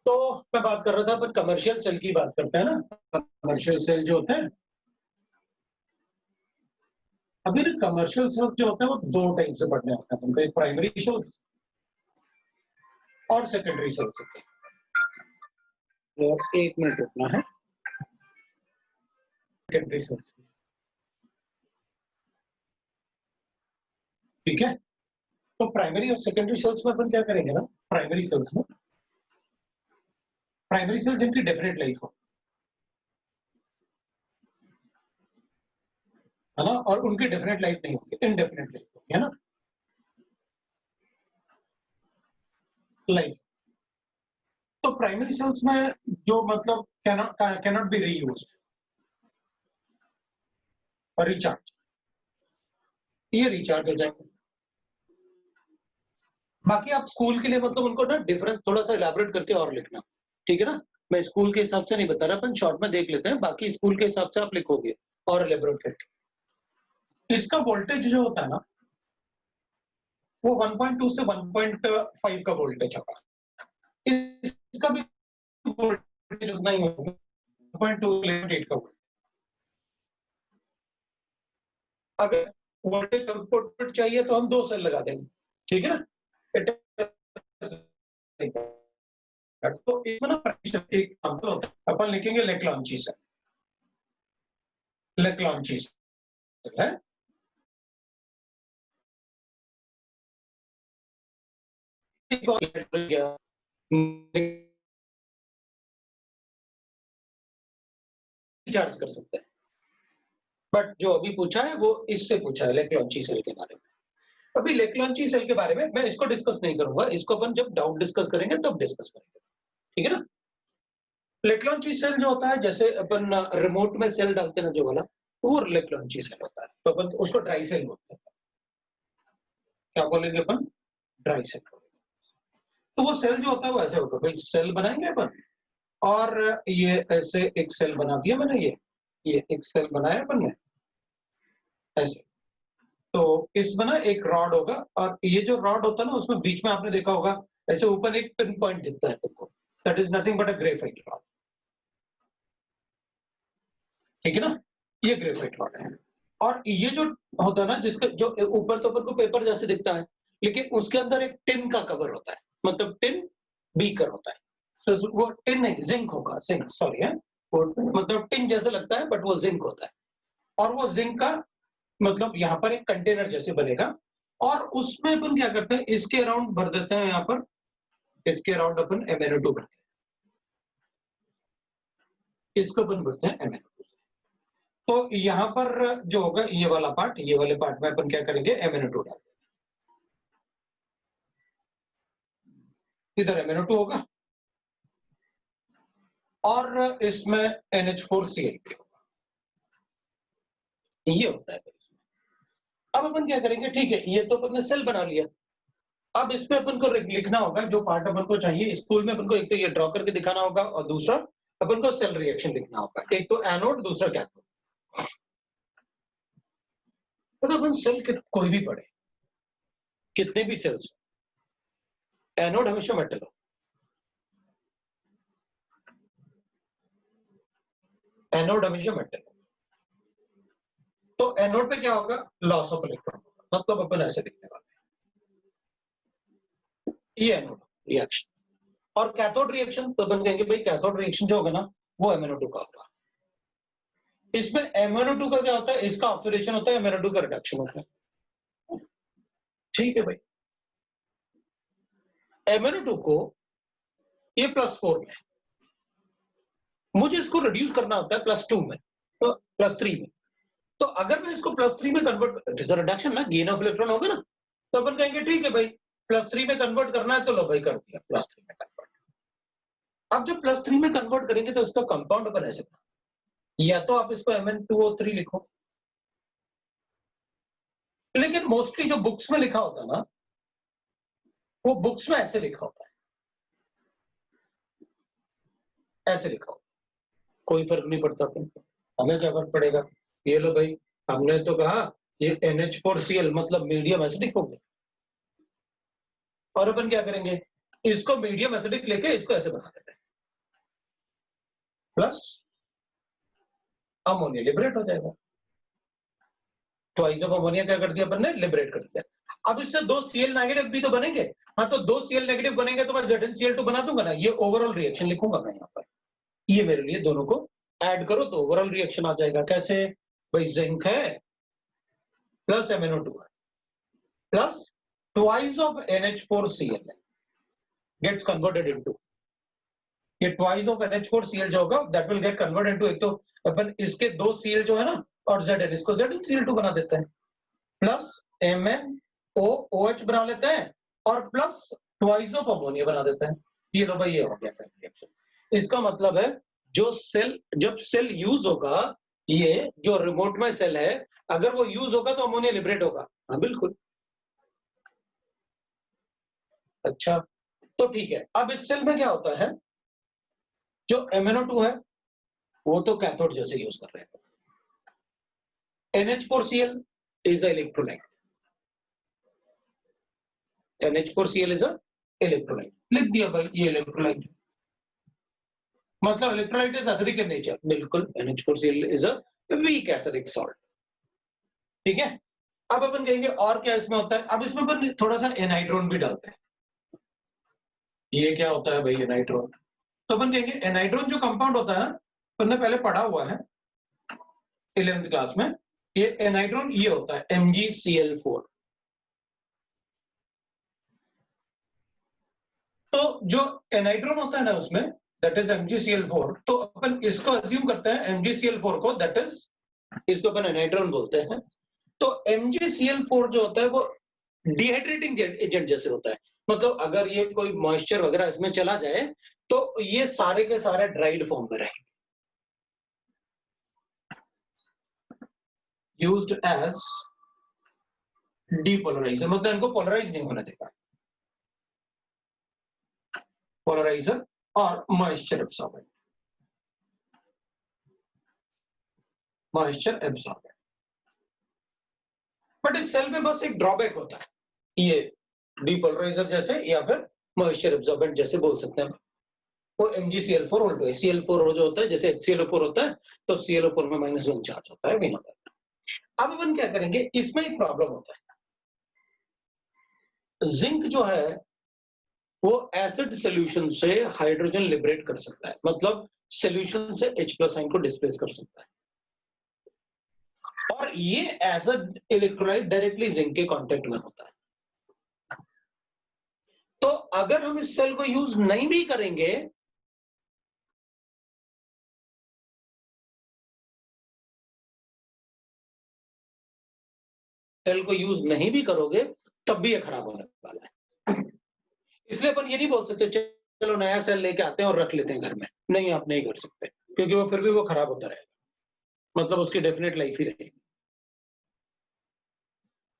तो मैं बात कर रहा था, अपन कमर्शियल सेल की बात करते हैं ना, कमर्शियल सेल जो होते हैं, अभी ना कमर्शियल सेल्स जो होते हैं वो दो टाइप से पढ़ने होते हैं, उनको एक प्राइमरी सेल्स और सेकेंडरी सेल्स होते हैं। तो 1 मिनट रुकना है। सेकेंडरी सेल्स, ठीक है। तो प्राइमरी और सेकेंडरी सेल्स में अपन क्या करेंगे ना, प्राइमरी सेल्स में, प्राइमरी सेल्स जिनकी डेफिनेट लाइफ हो, है ना, और उनकी डेफिनेट लाइफ नहीं होगी, इनडेफिनेट लाइफ होगी, है ना, लाइफ। तो प्राइमरी सेल्स में जो मतलब कैनॉट बी रीयूज्ड और रिचार्ज, ये रिचार्ज हो जाएंगे। बाकी आप स्कूल के लिए मतलब उनको ना डिफरेंस थोड़ा सा इलैबोरेट करके और लिखना, ठीक है ना। मैं स्कूल के हिसाब से नहीं बता रहा, अपन शॉर्ट में देख लेते हैं, बाकी स्कूल के हिसाब से आप लिखोगे और इलैबोरेट करके। इसका वोल्टेज जो होता है ना, वो 1.2 से 1.5 का वोल्टेज होगा। इसका भी वोल्टेज उतना ही होगा, 1.2 का वोल्टेज। अगर वोल्टेज आउटपुट चाहिए तो हम 2 सेल लगा देंगे, ठीक है ना। तो इसमें ना एक एग्जांपल होता है, अपन लिखेंगे लेक्लांची सेल, लेक्लांची सेल है। चार्ज कर सकते हैं, बट जो अभी पूछा है वो इससे पूछा है, लेक्लांची सेल के बारे में। अभी लेक्लांची सेल के बारे में मैं इसको डिस्कस नहीं करूंगा, इसको अपन जब डाउट डिस्कस करेंगे तब डिस्कस करेंगे, ठीक है ना। लेक्लांची सेल जो होता है, जैसे अपन रिमोट में सेल डालते हैं ना जो वाला, वो लेक्लांची सेल होता है, तो अपन उसको ड्राई सेल बोलते हैं। क्या बोलेंगे अपन, ड्राई सेल। तो वो सेल जो होता है वो ऐसे होता है, भाई सेल बनाएंगे अपन, और ये ऐसे एक सेल बना दिया मैंने, ये एक सेल बनाया अपन ने ऐसे। तो इसमें ना एक रॉड होगा, और ये जो रॉड होता है ना, उसमें बीच में आपने देखा होगा ऐसे ऊपर एक पिन पॉइंट दिखता है तुमको, that is nothing but a graphite rod, ठीक है ना। ये ग्रेफाइट रॉड है, और ये जो होता है ना, जिसका जो ऊपर तो अपन को पेपर जैसे दिखता है, लेकिन उसके अंदर एक टिन का कवर होता है, मतलब टिन बीकर होता है। तो वो टिन नहीं, जिंक होगा, जिंक, सॉरी है, वो मतलब टिन जैसे लगता है बट वो जिंक होता है। और वो जिंक का मतलब यहाँ पर एक कंटेनर जैसे बनेगा, और उसमें अपन क्या करते हैं, इसके अराउंड भर देते हैं, यहाँ पर इसके अराउंड अपन MnO2 भरते हैं, इसको अपन भरते हैं MnO2। तो यहाँ पर जो होगा ये वाला पार्ट, ये वाले पार्ट में अपन क्या करेंगे, MnO2 डाल देंगे, इधर MnO2 होगा और इसमें NH4Cl होगा, ये होता है। अब अपन क्या करेंगे, ठीक है, ये तो अपन ने सेल बना लिया। अब इसमें अपन को लिखना होगा जो पार्ट अपन को चाहिए। स्कूल में अपन को एक तो ये ड्रॉ करके दिखाना होगा, और दूसरा अपन को सेल रिएक्शन लिखना होगा, एक तो एनोड, दूसरा कैथोड। तो अपन सेल कोई भी पढ़े, कितने भी सेल्स, एनोड हमेशा मेटल हो, एनोड हमेशा मेटल हो। तो एनोड पे क्या होगा, लॉस ऑफ इलेक्ट्रॉन, मतलब अपन ऐसे लिखने वाले, ये एनोड रिएक्शन। और कैथोड रिएक्शन तो अपन कहेंगे भाई कैथोड रिएक्शन जो होगा ना, वो MnO2 का होगा। इसमें MnO2 का क्या होता है, इसका ऑक्सीडेशन होता है, MnO2 का रिडक्शन होता है, ठीक है भाई। MnO2 को ये +4 में, मुझे इसको रिड्यूस करना होता है +2 में, तो +3 में। तो अगर मैं इसको +3 में कन्वर्ट, रिडक्शन ना, गेन ऑफ इलेक्ट्रॉन होगा ना, तो अपन कहेंगे ठीक है भाई, +3 में कन्वर्ट करना है, तो लो भाई कर दिया +3 में कन्वर्ट। अब जब +3 में कन्वर्ट करेंगे तो इसका कंपाउंड अपन ऐसे, या तो आप इसको Mn2O3 लिखो, लेकिन मोस्टली जो बुक्स में लिखा होता है ना, वो बुक्स में ऐसे लिखा होता है, ऐसे लिखा होता है, कोई फर्क नहीं पड़ता तुमको, हमें क्या फर्क पड़ेगा। ये लो भाई, हमने तो कहा ये NH4Cl मतलब मीडियम एसिडिक हो गया, और अपन क्या करेंगे, इसको मीडियम एसिडिक लेके इसको ऐसे बना देते हैं, प्लस अमोनिया लिबरेट हो जाएगा। ट्वाइस ऑफ अमोनिया क्या कर दिया अपन ने, लिबरेट कर दिया। अब इससे दो Cl नेगेटिव भी तो बनेंगे। हाँ, तो दो Cl नेगेटिव बनेंगे तो मैं ZnCl2 बना दूंगा ना। ये ओवरऑल रिएक्शन लिखूंगा मैं यहाँ पर। ये मेरे लिए दोनों को ऐड करो तो ओवरऑल रिएक्शन आ जाएगा। कैसे भाई, जिंक है प्लस MnO2 है plus twice of NH4Cl gets converted into, ये ट्वाइस ऑफ NH4Cl जो होगा that will get converted into, एक तो अपन इसके दो Cl जो है ना और Zn, इसको ZnCl2 बना देते हैं प्लस MnOOH बना लेते हैं और प्लस ट्वाइस ऑफ अमोनिया बना देते हैं। ये लो भाई, ये हो गया रिएक्शन। इसका मतलब है जो सेल, जब सेल यूज होगा, ये जो रिमोट में सेल है, अगर वो यूज होगा तो अमोनिया लिबरेट होगा। हाँ बिल्कुल। अच्छा, तो ठीक है। अब इस सेल में क्या होता है, जो MnO2 है वो तो कैथोड जैसे यूज कर रहे हैं। NH4Cl is electrolyte, NH4Cl is electrolyte, लिख दिया भाई ये इलेक्ट्रोलाइट, मतलब electrolyte is acidic in nature. बिल्कुल, NH4Cl is a weak acidic salt. ठीक है, अब अपन कहेंगे और क्या इसमें होता है। अब इसमें अपन थोड़ा सा एनाइड्रोन भी डालते हैं। ये क्या होता है भाई, एनाइड्रोन। तो अपन कहेंगे एनाइड्रोन जो कंपाउंड होता है ना, तुमने पहले पढ़ा हुआ है 11th क्लास में, ये एनाइड्रोन ये होता है MgCl4। तो जो एनाइड्रोन होता है ना उसमें, दैट इज MgCl4, तो अपन इसको अज्यूम करते हैं MgCl4 को, दैट इज, इसको अपन एनाइड्रोन बोलते हैं। तो MgCl4 जो होता है वो डिहाइड्रेटिंग एजेंट जैसे होता है। मतलब अगर ये कोई मॉइस्चर वगैरह इसमें चला जाए तो ये सारे के सारे ड्राइड फॉर्म में रहेंगे। यूज्ड एज डीपोलराइजर, मतलब इनको पोलराइज नहीं होने देगा। पोलराइजर और moisture absorbent, moisture absorbent. But इस सेल में बस एक ड्रॉबैक होता है, ये डीपोलराइजर जैसे या फिर मॉइस्चर एब्सॉर्बेंट जैसे बोल सकते हैं। वो MgCl4 उल्टो है, Cl4 जो होता है जैसे HClO4 होता है, तो ClO4 में -1 चार्ज होता है, नहीं होता है। अब अपन क्या करेंगे, इसमें एक प्रॉब्लम होता है। जिंक जो है वो एसिड सॉल्यूशन से हाइड्रोजन लिबरेट कर सकता है, मतलब सॉल्यूशन से H+ आयन को डिस्प्लेस कर सकता है। और ये एसिड इलेक्ट्रोलाइट डायरेक्टली जिंक के कांटेक्ट में होता है। तो अगर हम इस सेल को यूज नहीं भी करेंगे, सेल को यूज नहीं भी करोगे तब भी ये खराब होने वाला है। इसलिए अपन ये नहीं बोल सकते चलो नया सेल लेके आते हैं और रख लेते हैं घर में। नहीं, आप नहीं कर सकते, क्योंकि वो फिर भी वो खराब होता रहेगा, मतलब उसकी डेफिनेट लाइफ ही रहेगी।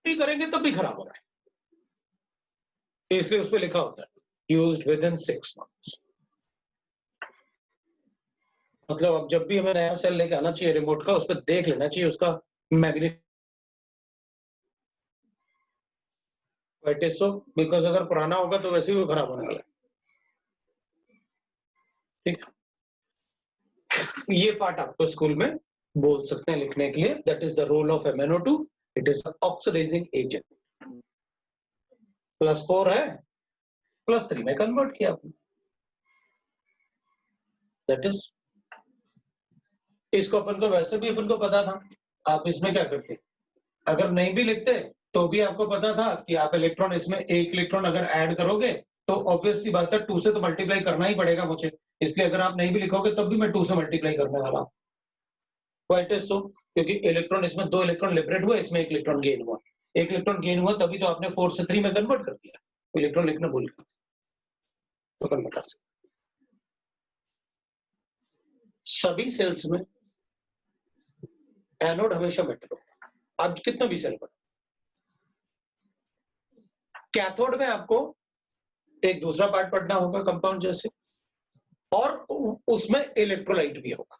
भी करेंगे तब भी खराब हो रहा है, इसलिए उस पर लिखा होता है यूज्ड विद इन 6 months। मतलब अब जब भी हमें नया सेल लेके आना चाहिए रिमोट का, उस पर देख लेना चाहिए उसका मैग्नीफाइटिस, बिकॉज अगर पुराना होगा तो वैसे ही वो खराब होने वाला है। ठीक, ये पार्ट आपको स्कूल में बोल सकते हैं लिखने के लिए, that is the role of MnO2, it is oxidising agent. +4 है, +3 में कन्वर्ट किया आपने, दैट इज। इसको अपन को वैसे भी अपन को पता था। आप इसमें क्या करते, अगर नहीं भी लिखते तो भी आपको पता था कि आप इलेक्ट्रॉन, इसमें एक इलेक्ट्रॉन अगर ऐड करोगे तो ऑब्वियस सी बात है 2 से तो मल्टीप्लाई करना ही पड़ेगा मुझे, इसलिए अगर आप नहीं भी लिखोगे तब भी मैं 2 से मल्टीप्लाई करने वाला हूं। क्वाइट इज सो, क्योंकि इलेक्ट्रॉन, इसमें 2 इलेक्ट्रॉन लिबरेट हुए, इसमें 1 इलेक्ट्रॉन गेन हुआ। 1 इलेक्ट्रॉन गेन हुआ तभी तो आपने 4 से 3 में कन्वर्ट कर दिया, इलेक्ट्रॉन लिखना भूल गया तो कन्वर्ट कर सकते। सभी सेल्स में एनोड हमेशा मेटल होगा, आप कितना भी सेल पढ़ो। कैथोड में आपको एक दूसरा पार्ट पढ़ना होगा कंपाउंड जैसे, और उसमें इलेक्ट्रोलाइट भी होगा।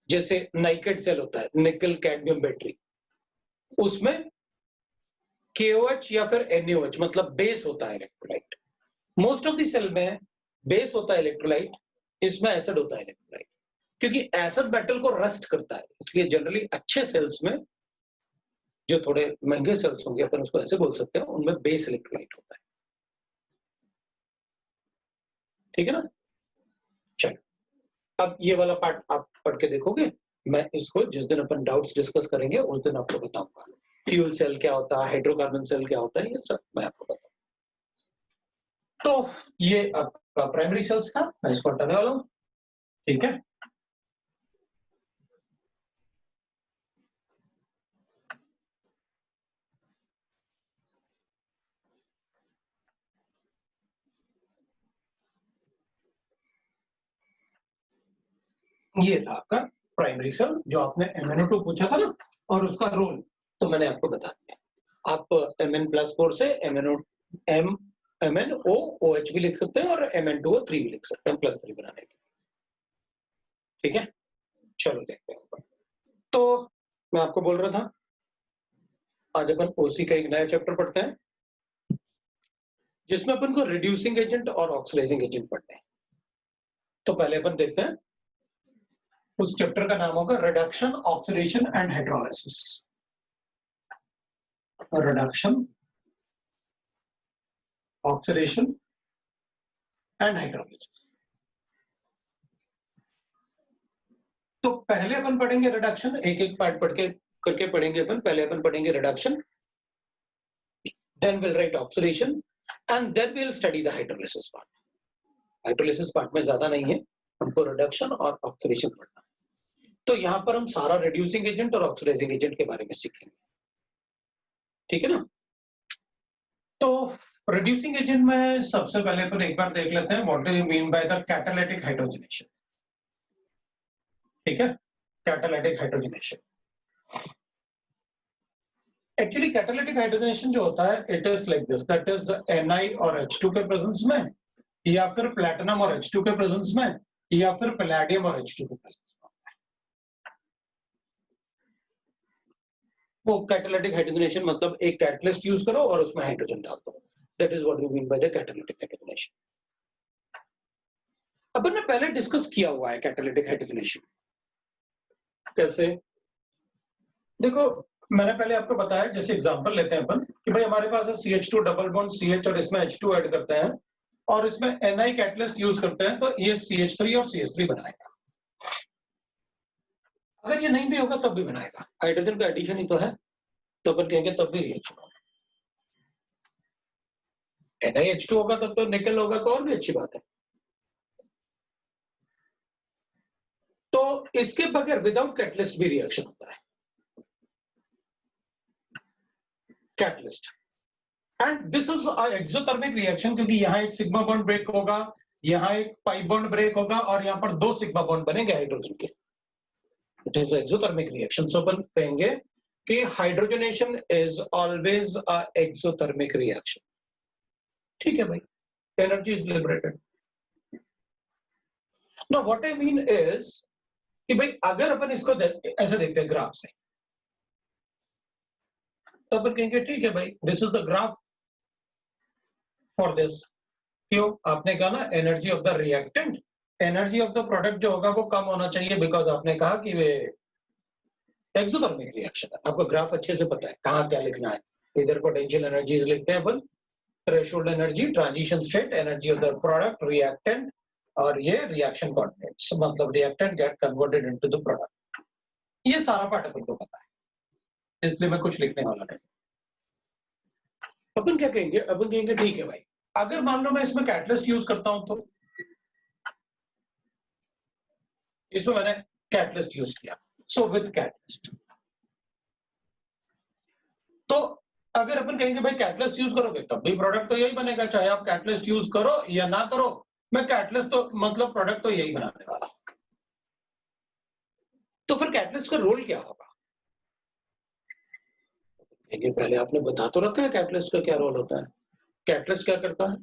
जैसे नाइकेड सेल होता है, निकल कैडमियम बैटरी, उसमें KOH या फिर NaOH, मतलब बेस होता है electrolyte. Most of the cell में बेस होता है इलेक्ट्रोलाइट, इसमें एसिड होता है इलेक्ट्रोलाइट, क्योंकि एसिड मेटल को रस्ट करता है, इसलिए जनरली अच्छे सेल्स में, जो थोड़े महंगे सेल्स होंगे अपन उसको ऐसे बोल सकते हैं, उनमें बेस इलेक्ट्रोलाइट होता है। ठीक है ना? चलो अब ये वाला पार्ट आप पढ़ के देखोगे, मैं इसको जिस दिन अपन डाउट्स डिस्कस करेंगे उस दिन आपको बताऊंगा। फ्यूल सेल क्या होता है, हाइड्रोकार्बन सेल क्या होता है, ये सब मैं आपको बताऊंगा। तो ये आपका प्राइमरी सेल्स था, मैं इसको हटाने वाला हूं। ठीक है, ये था आपका प्राइमरी सेल, जो आपने MnO2 पूछा था ना, और उसका रोल तो मैंने आपको बता दिया। आप Mn+4 से MnO OH भी लिख सकते हैं और Mn2O3 भी लिख सकते हैं +3 बनाने के। ठीक है, चलो देखते हैं। तो मैं आपको बोल रहा था, आज अपन OC का एक नया चैप्टर पढ़ते हैं, जिसमें अपन को रिड्यूसिंग एजेंट और ऑक्सीडाइजिंग एजेंट पढ़ते हैं। तो पहले अपन देखते हैं, उस चैप्टर का नाम होगा reduction, oxidation and hydrolysis. Reduction, oxidation and hydrolysis. तो पहले अपन पढ़ेंगे रिडक्शन, एक एक पार्ट पढ़ के करके पढ़ेंगे अपन। पहले अपन पढ़ेंगे reduction, then we'll write oxidation, and then we'll study the hydrolysis part. Hydrolysis part में ज्यादा नहीं है, हमको रिडक्शन और ऑक्सीडेशन पढ़ना है। तो यहाँ पर हम सारा रिड्यूसिंग एजेंट और ऑक्सीडाइजिंग एजेंट के बारे में सीखेंगे। ठीक है ना? तो रिड्यूसिंग एजेंट में सबसे पहले अपन एक बार देख लेते हैं what do you mean by the catalytic hydrogenation. ठीक है, catalytic hydrogenation. Actually catalytic hydrogenation जो होता है, it is like this, that is Na और H2 के प्रेजेंस में, या फिर प्लैटिनम और H2 के प्रेजेंस में, या फिर पैलेडियम और H2 के प्रेजेंस में। वो कैटालिटिक हाइड्रोजनेशन मतलब एक कैटलिस्ट यूज करो और उसमें हाइड्रोजन डाल दो, that is what we mean by the catalytic hydrogenation. अपन ने पहले डिस्कस किया हुआ है कैटालिटिक हाइड्रोजनेशन कैसे। देखो, मैंने पहले आपको बताया, जैसे एग्जांपल लेते हैं अपन कि भाई हमारे पास है CH2 डबल बॉन्ड CH और इसमें H2 ऐड करते हैं और इसमें Na कैटलिस्ट यूज करते हैं, तो ये CH3 और CH3 बनाएगा। अगर ये नहीं भी होगा तब भी बनाएगा, हाइड्रोजन का एडिशन ही तो है, तो अपन कहेंगे तब भी रिएक्शन होगा। NaH2 होगा तब तो निकल होगा, तो और भी अच्छी बात है। तो इसके बगैर विदाउट कैटलिस्ट भी रिएक्शन होता है, catalyst. And this is exothermic reaction, क्योंकि यहाँ एक सिग्मा बॉन्ड ब्रेक होगा, यहाँ एक पाई बॉन्ड ब्रेक होगा और यहाँ पर 2 सिग्मा बॉन्ड बनेंगे हाइड्रोजन के। It is exothermic reaction. So अपन कहेंगे कि hydrogenation is always a exothermic reaction. ठीक है भाई, energy is liberated. Now what I mean is कि भाई अगर अपन इसको ऐसे देखते हैं ग्राफ से, तो अपन कहेंगे ठीक है भाई, this is the graph for this. क्यों? आपने कहा ना energy of the reactant, energy of the product जो होगा वो कम होना चाहिए, बिकॉज आपने कहा कि वे एक्सोथर्मिक रिएक्शन है। आपको ग्राफ अच्छे से पता है कहाँ क्या लिखना है। इधर पोटेंशियल एनर्जीज लिखते हैं अपन, threshold energy, transition state, energy of the product, reactant, और ये रिएक्शन कोऑर्डिनेट्स, मतलब reactant get converted into the product. ये सारा पार्ट अपन को पता है, इसलिए मैं कुछ लिखने वाला नहीं। अपन क्या कहेंगे, अपन कहेंगे ठीक है भाई, अगर मान लो मैं इसमें कैटलिस्ट यूज करता हूं, तो इसमें मैंने कैटलिस्ट यूज किया, सो विद कैटलिस्ट, तो अगर अपन कहेंगे भाई कैटलिस्ट यूज करोगे तब भी प्रोडक्ट तो यही बनेगा, चाहे आप कैटलिस्ट यूज करो या ना करो, मैं कैटलिस्ट तो मतलब प्रोडक्ट तो यही बनाने वाला। तो फिर कैटलिस्ट का रोल क्या होगा? देखिए, पहले आपने बता तो रखा है कैटलिस्ट का क्या रोल होता है। कैटलिस्ट क्या करता है?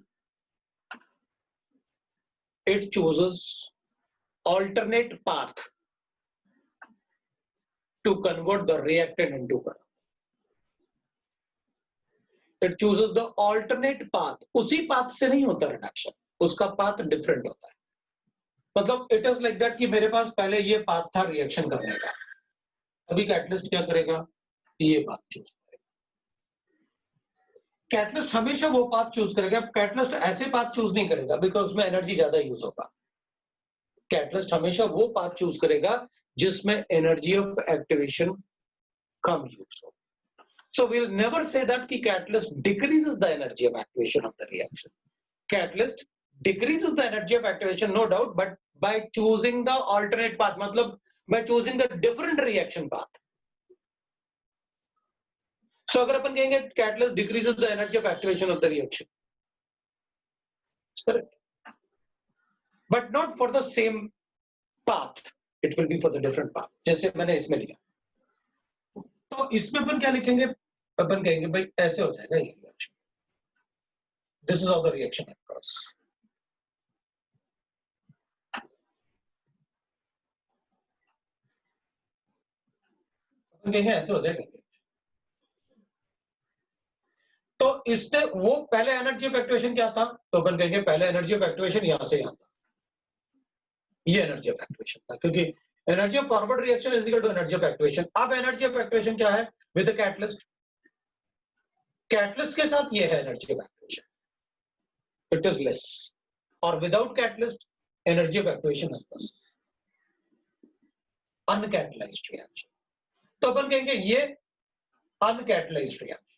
It chooses alternate path to convert the reactant into product. It chooses the alternate path. उसी पाथ से नहीं होता रिडक्शन, उसका पाथ डिफरेंट होता है। मतलब इट इज लाइक दैट कि मेरे पास पहले ये पाथ था रिएक्शन करने का, अभी कैटलिस्ट क्या करेगा, ये पाथ चूज करेगा। कैटलिस्ट हमेशा वो पाथ चूज करेगा, कैटलिस्ट ऐसे पाथ चूज नहीं करेगा बिकॉज उसमें एनर्जी ज्यादा यूज होगा। कैटलिस्ट हमेशा वो पाथ चूज करेगा जिसमें energy of activation come use हो। So we'll never say that कि catalyst decreases the energy of activation of the reaction. Catalyst decreases the energy of activation, no doubt, but by choosing the alternate path, मतलब by choosing the different reaction path. So अगर अपन कहेंगे catalyst decreases the energy of activation of the reaction, correct? But not for the same path. It will be for the different path. जैसे मैंने इसमें लिया, तो इसमें अपन क्या लिखेंगे, अपन कहेंगे भाई ऐसे हो जाएगा ये reaction, this is how the reaction across. अपन कहेंगे ऐसे हो जाएगा, तो इसने वो पहले एनर्जी ऑफ एक्टिवेशन क्या था, तो अपन कहेंगे पहले एनर्जी ऑफ एक्टिवेशन यहां से यहां था, ये एनर्जी ऑफ एक्टिवेशन था, क्योंकि energy of forward reaction is equal to energy of activation. अब एनर्जी ऑफ एक्टिवेशन क्या है विद द कैटलिस्ट, कैटलिस्ट के साथ ये है energy of activation, it is less, और without catalyst energy of activation is plus, uncatalysed reaction. तो अपन कहेंगे ये अनकैटलाइज्ड रिएक्शन,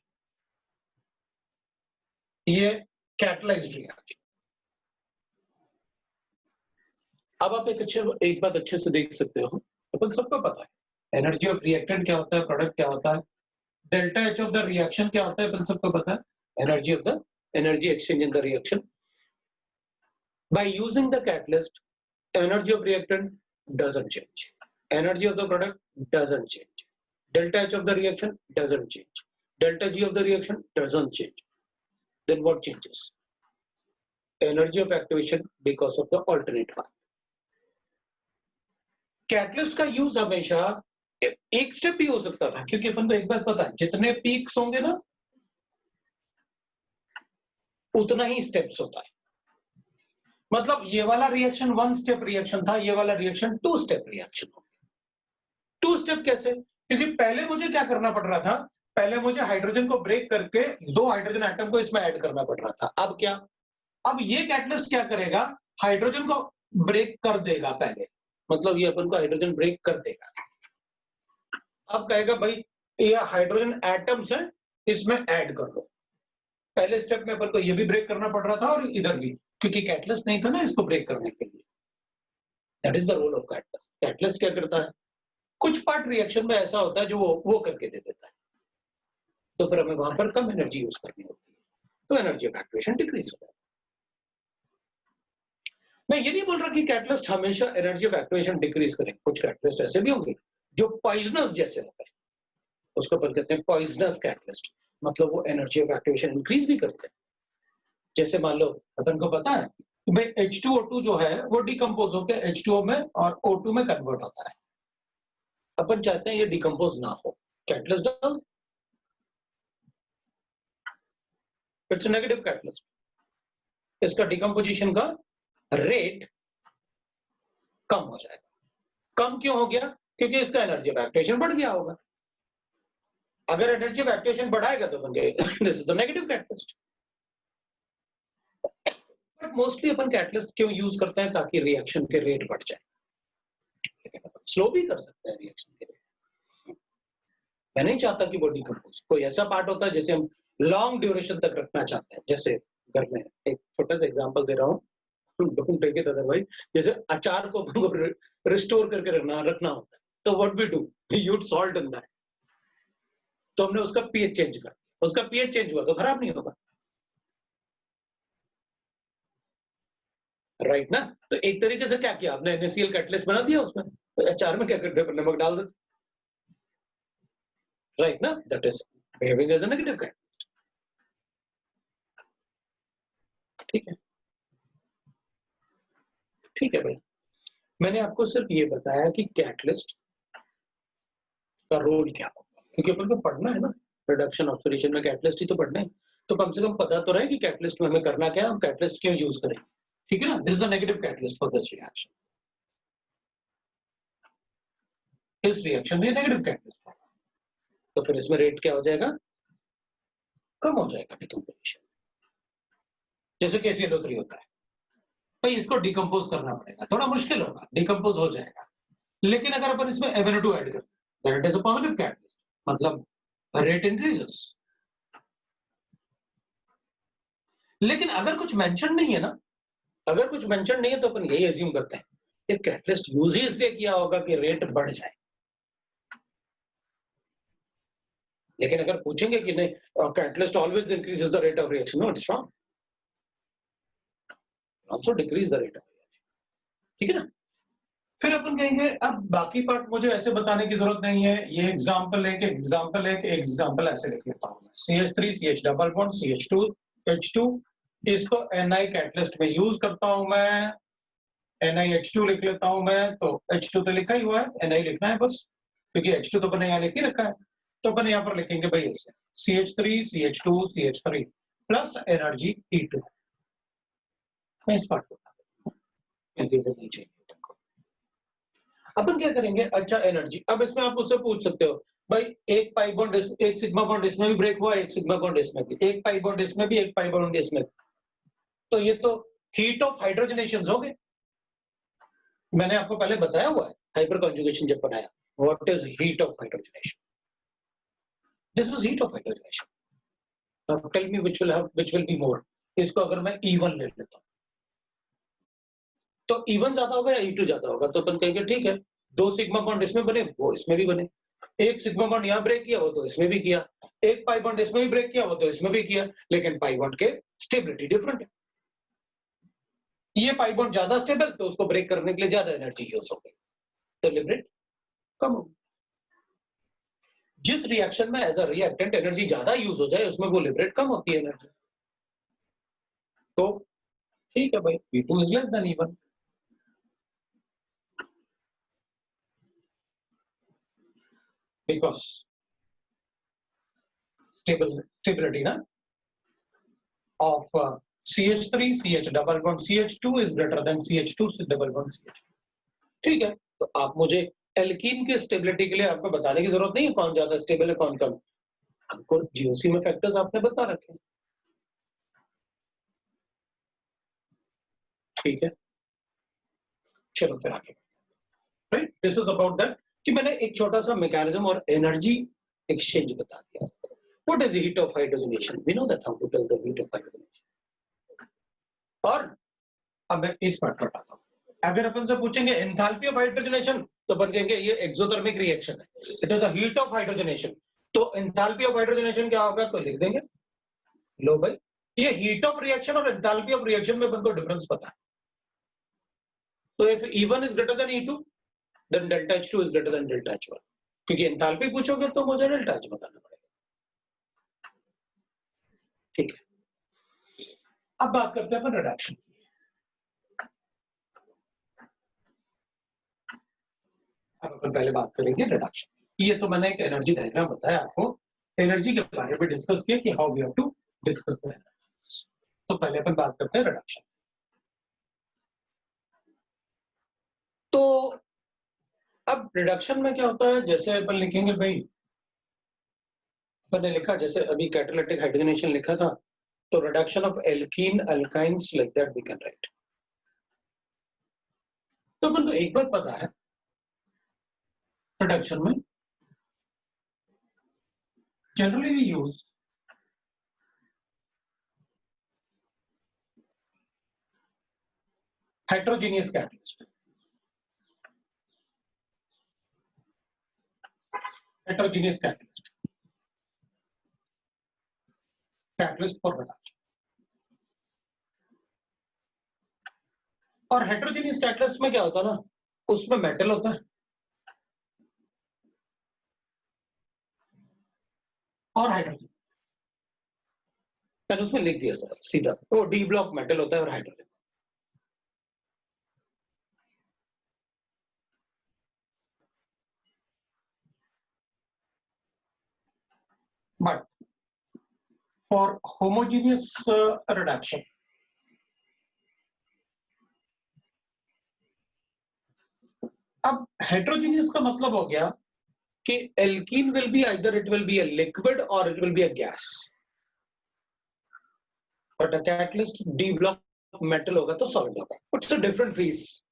ये कैटलाइज्ड रिएक्शन। अब आप एक बात अच्छे से देख सकते हो, अपन सबको पता है एनर्जी ऑफ रिएक्टेंट क्या होता है, प्रोडक्ट क्या होता है, delta H of the reaction क्या होता है, अपन सबको पता है, energy of the energy exchange in the reaction. By using the catalyst energy of reactant doesn't change, energy of the product doesn't change, delta H of the reaction doesn't change, delta G of the reaction doesn't change. Then what changes? Energy of activation because of the alternate path. Catalyst का use हमेशा एक step भी हो सकता था, क्योंकि अपन को एक बात पता है जितने पीक्स होंगे ना उतना ही स्टेप्स होता है। मतलब ये वाला रिएक्शन 1 स्टेप रिएक्शन था, ये वाला रिएक्शन 2 स्टेप रिएक्शन हो गया। 2 स्टेप कैसे? क्योंकि पहले मुझे क्या करना पड़ रहा था, पहले मुझे हाइड्रोजन को ब्रेक करके 2 हाइड्रोजन एटम को इसमें ऐड करना पड़ रहा था। अब क्या, अब ये कैटलिस्ट क्या करेगा, हाइड्रोजन को ब्रेक कर देगा पहले, मतलब ये अपन को हाइड्रोजन ब्रेक कर देगा। अब कहेगा भाई ये हाइड्रोजन एटम्स है, इसमें ऐड कर दो। पहले स्टेप में अपन को ये भी ब्रेक करना पड़ रहा था और इधर भी, क्योंकि कैटलिस्ट नहीं था ना इसको ब्रेक करने के लिए। That is the role of catalyst. Catalyst क्या करता है, कुछ पार्ट रिएक्शन में ऐसा होता है जो वो करके दे देता है, तो फिर हमें वहां पर कम एनर्जी यूज करनी होती है, तो एनर्जी ऑफ एक्टिवेशन डिक्रीज हो जाता है। मैं ये नहीं बोल रहा कि कैटलिस्ट हमेशा एनर्जी ऑफ एक्टिवेशन डिक्रीज करे, कुछ कैटलिस्ट ऐसे भी होंगे जो पॉइजनस जैसे होते हैं, उसको अपन कहते हैं पॉइजनस कैटलिस्ट, मतलब वो एनर्जी ऑफ एक्टिवेशन इंक्रीज भी करते हैं। जैसे मान लो अपन को पता है कि भाई H2O2 जो है वो डिकम्पोज होकर H2O में और O2 में कन्वर्ट होता है, अपन चाहते हैं ये डिकम्पोज ना हो, कैटलिस्ट डाल, इट्स नेगेटिव कैटलिस्ट, इसका डिकम्पोजिशन का रेट कम हो जाएगा। कम क्यों हो गया, क्योंकि इसका एनर्जी ऑफ एक्टिवेशन बढ़ गया होगा। अगर एनर्जी ऑफ एक्टिवेशन बढ़ाएगा तो बन गए this is the negative catalyst. But mostly upon catalyst क्यों यूज करते हैं, ताकि रिएक्शन के रेट बढ़ जाए, स्लो भी कर सकते हैं रिएक्शन के रेट। मैं नहीं चाहता कि वो डिकम्पोज, कोई ऐसा पार्ट होता है जैसे हम लॉन्ग ड्यूरेशन तक रखना चाहते हैं, जैसे घर में एक छोटा सा एग्जांपल दे रहा हूँ, डोंट टेक इट अदरवाइज, जैसे अचार को रिस्टोर करके रखना होता है, तो what we do, we use salt in that, तो हमने उसका पीएच चेंज कर, उसका पीएच चेंज हुआ तो खराब नहीं होगा, राइट ना। तो एक तरीके से क्या किया आपने, NaCl कैटलिस्ट बना दिया उसमें, तो अचार में क्या करते हैं, नमक डाल देते, राइट ना, that is behaving as a negative catalyst. ठीक है, ठीक है भाई, मैंने आपको सिर्फ ये बताया कि कैटलिस्ट का रोल क्या होगा, क्योंकि अपन को पढ़ना है ना, रिडक्शन ऑक्सीडेशन में कैटलिस्ट ही तो पढ़ना है, तो कम से कम पता तो रहे कि कैटलिस्ट में हमें करना क्या है, हम कैटलिस्ट क्यों यूज करें। ठीक है ना, this is the negative catalyst for this reaction. इस रिएक्शन में नेगेटिव कैटलिस्ट होगा, तो फिर इसमें रेट क्या हो जाएगा, कम हो जाएगा डिकम्पोजिशन। जैसे KClO3 होता है, भाई इसको डिकम्पोज करना पड़ेगा, थोड़ा मुश्किल होगा, डिकम्पोज हो जाएगा, लेकिन अगर अपन इसमें MnO2 ऐड करें, that is a positive catalyst, मतलब रेट इंक्रीजेस। लेकिन अगर कुछ मेंशन नहीं है ना, अगर कुछ मेंशन नहीं है तो अपन यही एज्यूम करते हैं कि कैटलिस्ट यूज ही इसलिए किया होगा कि रेट बढ़ जाए। लेकिन अगर पूछेंगे कि नहीं catalyst always increases the rate of reaction, no it's wrong, also decrease the rate of reaction, ठीक है ना। फिर अपन कहेंगे अब बाकी पार्ट मुझे ऐसे बताने की जरूरत नहीं है, ये एग्जांपल एग्जांपल ऐसे लिख लेता हूं, CH3 CH double bond CH2 H2, इसको Ni कैटलिस्ट में यूज करता हूं मैं, NiH2 लिख लेता हूं मैं, तो H2 तो लिखा ही हुआ है, Ni लिखना है बस, क्योंकि H2 तो अपन यहाँ लिख ही रखा है, तो अपन यहाँ पर लिखेंगे भाई ऐसे CH3 CH2 CH3 plus energy E2। मैं इस पार्ट को नहीं चाहिए। अपन क्या करेंगे, अच्छा एनर्जी, अब इसमें आप मुझसे पूछ सकते हो भाई एक पाई बॉन्ड एक सिग्मा बॉन्ड इसमें भी ब्रेक हुआ, एक सिग्मा बॉन्ड इसमें भी, एक पाई बॉन्ड इसमें भी, एक पाई बॉन्ड इसमें भी, तो ये तो हीट ऑफ हाइड्रोजनेशन हो गए। मैंने आपको पहले बताया हुआ है हाइपर कॉन्जुगेशन जब बनाया, what is heat of hydrogenation, this is heat of hydrogenation. Now tell me which will be more, इसको अगर मैं E1 ले लेता हूं तो E1 ज्यादा होगा या E2 ज्यादा होगा, तो अपन कहेंगे ठीक है, दो सिग्मा बॉन्ड इसमें बने वो इसमें भी बने, एक सिग्मा बॉन्ड यहाँ ब्रेक किया वो तो इसमें भी किया, एक पाई बॉन्ड इसमें भी ब्रेक किया वो तो इसमें भी किया, लेकिन पाई बॉन्ड के स्टेबिलिटी डिफरेंट है, ये पाई बॉन्ड ज्यादा स्टेबल तो उसको ब्रेक करने के लिए ज्यादा एनर्जी यूज हो गई, तो लिबरेट कम हो। जिस रिएक्शन में एज अ रिएक्टेंट एनर्जी ज्यादा यूज हो जाए उसमें वो लिबरेट कम होती है एनर्जी, तो ठीक है भाई V2 is less than E1, because stability ना of CH3 CH double bond CH2 is greater than CH2 double bond CH2, ठीक है। तो आप मुझे एल्कीन के स्टेबिलिटी के लिए आपको बताने की जरूरत नहीं है कौन ज्यादा स्टेबल है कौन कम, आपको जीओसी में फैक्टर्स आपने बता रखे हैं, ठीक है। चलो फिर आगे, right, this is about that कि मैंने एक छोटा सा मैकेनिज्म और एनर्जी एक्सचेंज बता दिया। What is heat of hydrogenation, we know that how to tell the heat of hydrogenation. और अब मैं इस पार्ट पर आता हूं, अगर अपन से पूछेंगे एंथैल्पी ऑफ हाइड्रोजनेशन तो अपन कहेंगे ये एक्सोथर्मिक रिएक्शन है, it is the heat of hydrogenation, तो एंथैल्पी ऑफ हाइड्रोजनेशन क्या होगा, तो लिख देंगे, लो भाई ये हीट ऑफ रिएक्शन और एंथैल्पी ऑफ रिएक्शन में अपन को डिफरेंस पता है, तो if E1 is greater than E2 then delta H2 is greater than delta H1, क्योंकि एंथैल्पी पूछोगे तो मुझे डेल्टा H बताना पड़ेगा, ठीक है। अब बात करते हैं अपन रिडक्शन, अब अपन पहले बात करेंगे रिडक्शन। ये तो मैंने एक एनर्जी डायग्राम बताया आपको, एनर्जी के बारे में डिस्कस किया कि how we have to discuss the energy. तो पहले अपन बात करते हैं रिडक्शन। तो अब रिडक्शन में क्या होता है, जैसे अपन लिखेंगे भाई, मैंने लिखा जैसे अभी कैटालिटिक हाइड्रोजनेशन लिखा था, तो reduction of alkene alkynes like that we can write. तो अपन को एक बात पता है रिडक्शन में generally we use heterogeneous catalyst, heterogeneous catalyst for reduction। और heterogeneous catalyst में क्या होता है ना, उसमें मेटल होता है और हाइड्रोजन, मैंने उसमें लिख दिया सर सीधा, तो डी ब्लॉक मेटल होता है और hydrogen. But for homogeneous reduction अब हेट्रोजीनियस का मतलब हो गया कि alkene will be either it will be a liquid or it will be a gas, but a catalyst D block metal होगा तो सॉलिड होगा. It's a different phase,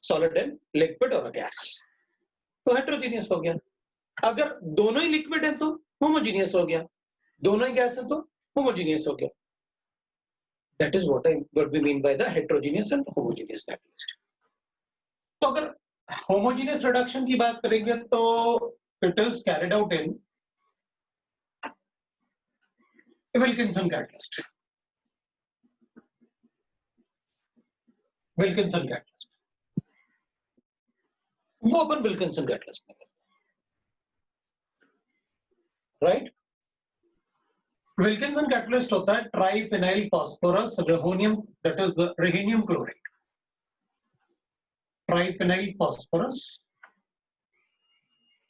solid and liquid or a gas. तो heterogeneous हो गया. अगर दोनों ही liquid है तो होमोजीनियस हो गया, दोनों ही गैस है तो होमोजीनियस हो गया. That is what we mean by the heterogeneous and homogeneous catalyst. तो अगर homogeneous reduction की बात करेंगे तो it is carried out in Wilkinson catalyst. Wilkinson catalyst. वो अपन Wilkinson catalyst में करते हैं, right? Wilkinson catalyst होता है triphenyl phosphorus rhenium, that is the rhenium chloride. Triphenyl phosphorus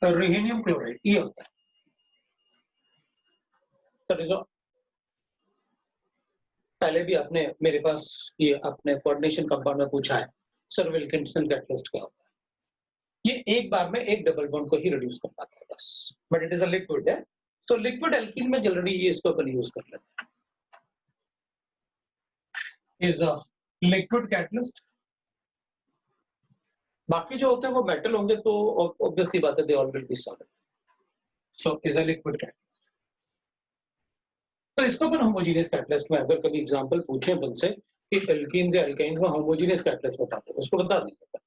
rhenium chloride ये होता है. पहले भी आपने मेरे पास ये अपने कोऑर्डिनेशन कंपाउंड में पूछा है, सर विल्किंसन कैटलिस्ट क्या होता है. ये एक बार में एक डबल बॉन्ड को ही रिड्यूस कर पाता है बस, but it is a liquid है. तो लिक्विड एल्कीन में जनरली ये इसको अपन यूज कर लेते हैं. Is a liquid catalyst. बाकी जो होते हैं वो मेटल होंगे तो ऑब्वियसली बात है they all will be solid. So is a liquid catalyst. तो इसको अपन होमोजेनियस कैटलिस्ट में अगर कभी एग्जांपल पूछे अपन से कि एल्कीन्स या एल्काइंस में होमोजेनियस कैटलिस्ट बता दो, उसको बता देंगे.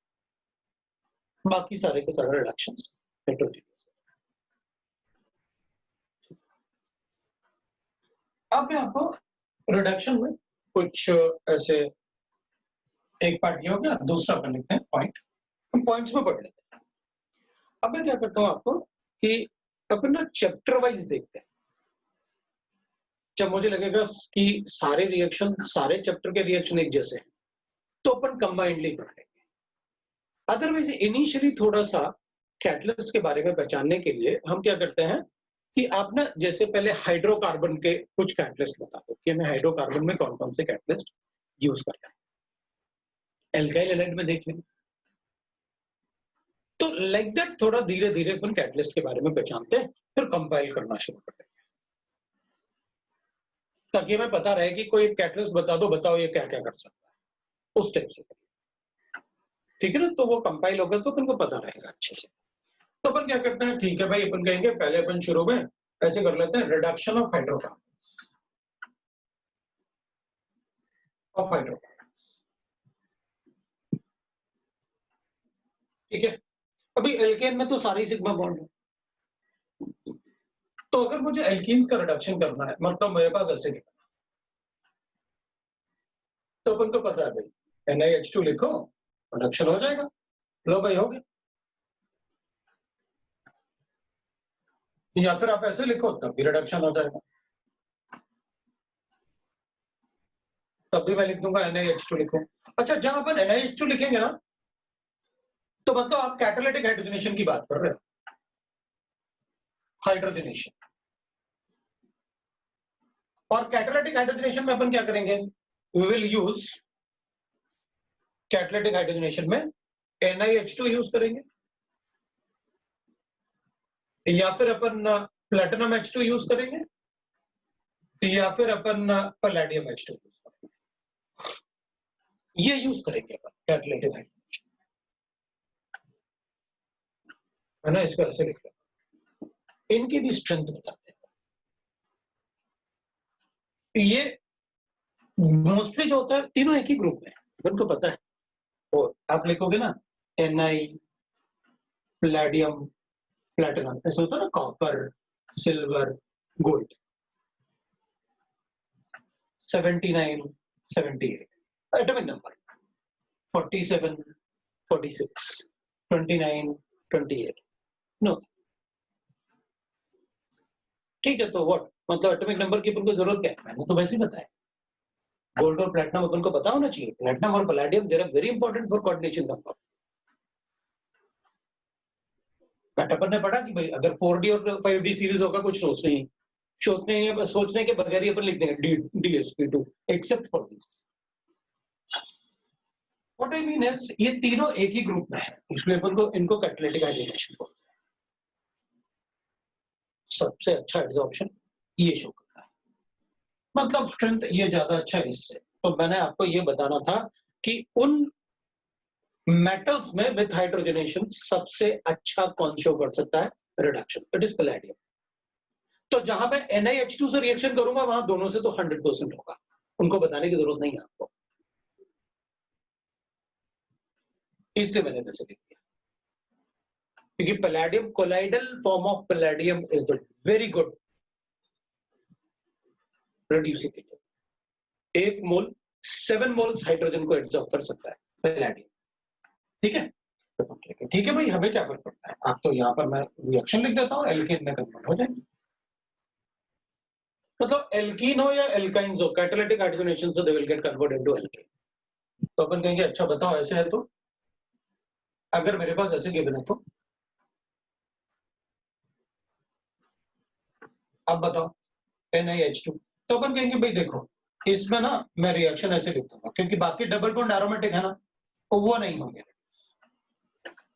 बाकी सारे के सारे रिडक्शंस हेटेरोजेनियस. अब मैं आपको रिडक्शन में कुछ ऐसे एक पार्ट ये हो गया, दूसरा अपन लिखते हैं पॉइंट. हम पॉइंट्स में पढ़ लेते हैं. अब मैं क्या करता हूं आपको कि अपन ना चैप्टर वाइज देखते हैं. जब मुझे लगेगा कि सारे रिएक्शन, सारे चैप्टर के रिएक्शन एक जैसे हैं, तो अपन कंबाइंडली पढ़ लेंगे. अदरवाइज इनिशियली थोड़ा सा कैटलिस्ट के बारे में पहचानने के लिए हम क्या करते हैं कि आप ना जैसे पहले हाइड्रोकार्बन के कुछ कैटलिस्ट बता दो कि हमें हाइड्रोकार्बन में कौन कौन से कैटलिस्ट यूज करना है. एल्काइल हैलाइड में देख लेंगे. तो लाइक दैट थोड़ा धीरे धीरे अपन कैटलिस्ट के बारे में पहचानते हैं, फिर कंपाइल करना शुरू करते हैं, ताकि हमें पता रहे कि कोई कैटलिस्ट बता दो, बताओ ये क्या क्या कर सकता है, उस टाइप से. ठीक है ना. तो वो कंपाइल होगा तो अपन को पता रहेगा अच्छे से. तो अपन क्या करते हैं, ठीक है भाई, अपन कहेंगे पहले अपन शुरू में ऐसे कर लेते हैं रिडक्शन ऑफ हाइड्रोकार्बन. ठीक है. अभी एल्केन में तो सारी सिग्मा बॉन्ड है, तो अगर मुझे एल्कीन्स का रिडक्शन करना है, मतलब मेरे पास ऐसे लिखना, तो अपन को पता है भाई NiH2 लिखो, रिडक्शन हो जाएगा. लो भाई हो गया. या फिर आप ऐसे लिखो तब भी रिडक्शन हो जाएगा. तब भी मैं लिख दूंगा NiH2 लिखो. अच्छा, जहां अपन NiH2 लिखेंगे ना, तो मतलब आप कैटालिटिक हाइड्रोजनेशन की बात कर रहे हो. हाइड्रोजनेशन. और कैटालिटिक हाइड्रोजनेशन में अपन क्या करेंगे, we will use catalytic hydrogenation में NiH2 यूज करेंगे, या फिर अपन प्लेटिनम H2 यूज करेंगे, या फिर अपन पैलेडियम H2 यूज करेंगे. ये यूज करेंगे अपन कैटालिटिक हाइड्रोजनेशन, है ना. इसको ऐसे लिख लो. इनकी भी स्ट्रेंथ बताते हैं. ये मोस्टली जो होता है तीनों एक ही ग्रुप में, उनको पता है. और आप लिखोगे ना Ni, पैलेडियम, प्लैटिनम, ऐसे होता है ना, copper, silver, gold. 79, 78 atomic number, 47, 46, 29, 28. No. ठीक है. तो व्हाट मतलब एटॉमिक नंबर की अपन को जरूरत क्या है, मैंने तो वैसे ही बताया. गोल्ड और प्लैटिनम अपन को पता होना चाहिए. प्लैटिनम और palladium they are very important for coordination compound. But अपन ने पढ़ा कि भाई अगर 4D और 5D सीरीज होगा, कुछ सोचने के बगैर ही अपन लिख देंगे DsP2 except for this. What I mean is ये तीनों एक ही ग्रुप में है, इसलिए अपन को इनको कैटालिटिक हाइड्रोजनेशन बोलते हैं। सबसे अच्छा एडसॉर्प्शन ये शो कर रहा है, मतलब स्ट्रेंथ ये ज्यादा अच्छा है इससे। तो मैंने आपको ये बताना था कि उन मेटल्स में विथ हाइड्रोजनेशन सबसे अच्छा कौन शो कर सकता है रिडक्शन, इट इज पैलेडियम। तो जहां मैं NiH2 से रिएक्शन करूंगा वहां दोनों से तो 100% होगा, उनको बताने की जरूरत नहीं है आपको, इसलिए मैंने वैसे लिख दिया, क्योंकि palladium colloidal form of palladium is the very good reducing agent. 1 mole 7 moles hydrogen को एब्जॉर्ब कर सकता है पैलेडियम, ठीक है। ठीक है भाई, हमें क्या फर्क पड़ता है, आप तो यहाँ पर मैं रिएक्शन लिख देता हूँ, एल्केन में कन्वर्ट हो जाएंगे। मतलब एल्कीन हो या एल्काइंस हो, कैटालिटिक हाइड्रोजनेशन से they will get converted into alkane. तो अपन कहेंगे अच्छा बताओ ऐसे है तो, अगर मेरे पास ऐसे गिवन है तो अब बताओ NiH2, तो अपन कहेंगे भाई देखो इसमें ना मैं रिएक्शन ऐसे लिख दूंगा, क्योंकि बाकी डबल बॉन्ड एरोमेटिक है ना, तो वो नहीं होंगे।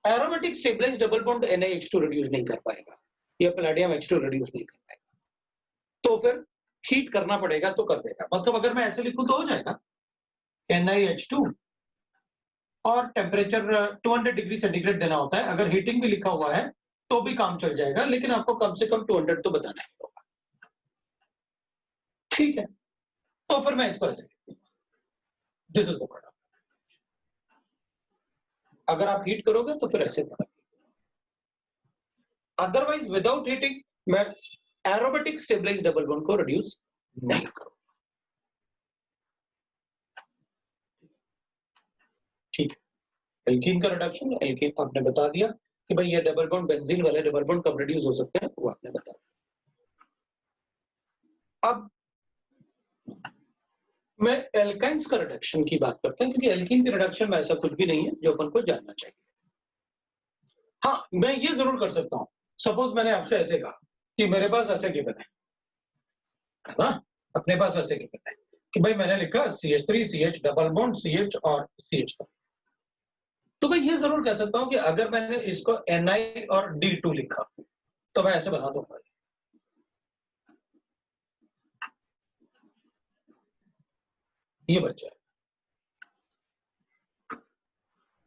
Aromatic stabilised double bond NiH2 reduce नहीं कर पाएगा, या पैलेडियम H2 रिड्यूस नहीं कर पाएगा, तो फिर हीट करना पड़ेगा तो कर देगा। मतलब अगर मैं ऐसे लिखूं तो हो जाएगा NiH2 और टेम्परेचर 200 डिग्री सेंटीग्रेड देना होता है, अगर हीटिंग भी लिखा हुआ है तो भी काम चल जाएगा, लेकिन आपको कम से कम 200 तो बताना ही होगा, ठीक है। तो फिर मैं इसको ऐसे लिखूंगा, दिस इज द प्रोडक्ट। अगर आप हीट करोगे तो फिर ऐसे प्रोडक्ट, अदरवाइज विदाउट हीटिंग मैं एरोमेटिक स्टेबलाइज्ड डबल बॉन्ड को रिड्यूस नहीं करूंगा, ठीक है। एल्कीन का रिडक्शन, एल्कीन आपने बता दिया कि भाई ये डबल बॉन्ड बेंजीन वाले डबल बॉन्ड कब रिड्यूस हो सकते हैं, वो आपने बता दिया। अब मैं एल्काइंस का रिडक्शन की बात करते हैं, क्योंकि एल्कीन की रिडक्शन में ऐसा कुछ भी नहीं है जो अपन को जानना चाहिए। हाँ, मैं ये जरूर कर सकता हूं, सपोज मैंने आपसे ऐसे कहा कि मेरे पास ऐसे गिवन है ना, अपने पास ऐसे गिवन है कि भाई मैंने लिखा CH3 CH double bond CH और CH, तो मैं ये जरूर कह सकता हूं कि अगर मैंने इसको Ni और D2 लिखा तो मैं ऐसे बना दूंगा, ये बच्चा है।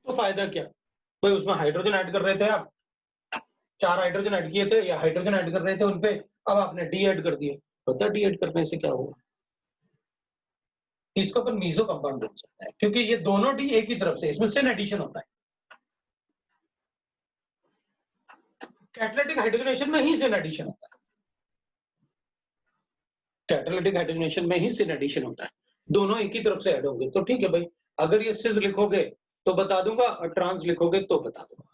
तो फायदा क्या, भाई उसमें हाइड्रोजन ऐड कर रहे थे आप, 4 हाइड्रोजन ऐड किए थे या हाइड्रोजन ऐड कर रहे थे उनपे, अब आपने डी ऐड कर दिए, पता डी ऐड करने से क्या होगा, इसको अपन मीजो कंपाउंड बोल सकते हैं, क्योंकि ये दोनों डी एक ही तरफ से, इसमें सिन एडिशन होता है। कैटालिटिक हाइड्रोजनेशन में ही सिन एडिशन होता है, कैटालिटिक हाइड्रोजनेशन में ही सिन एडिशन होता है, दोनों एक ही तरफ से ऐड होंगे, तो ठीक है भाई। अगर ये सिस लिखोगे तो बता दूंगा, और ट्रांस लिखोगे तो बता दूंगा,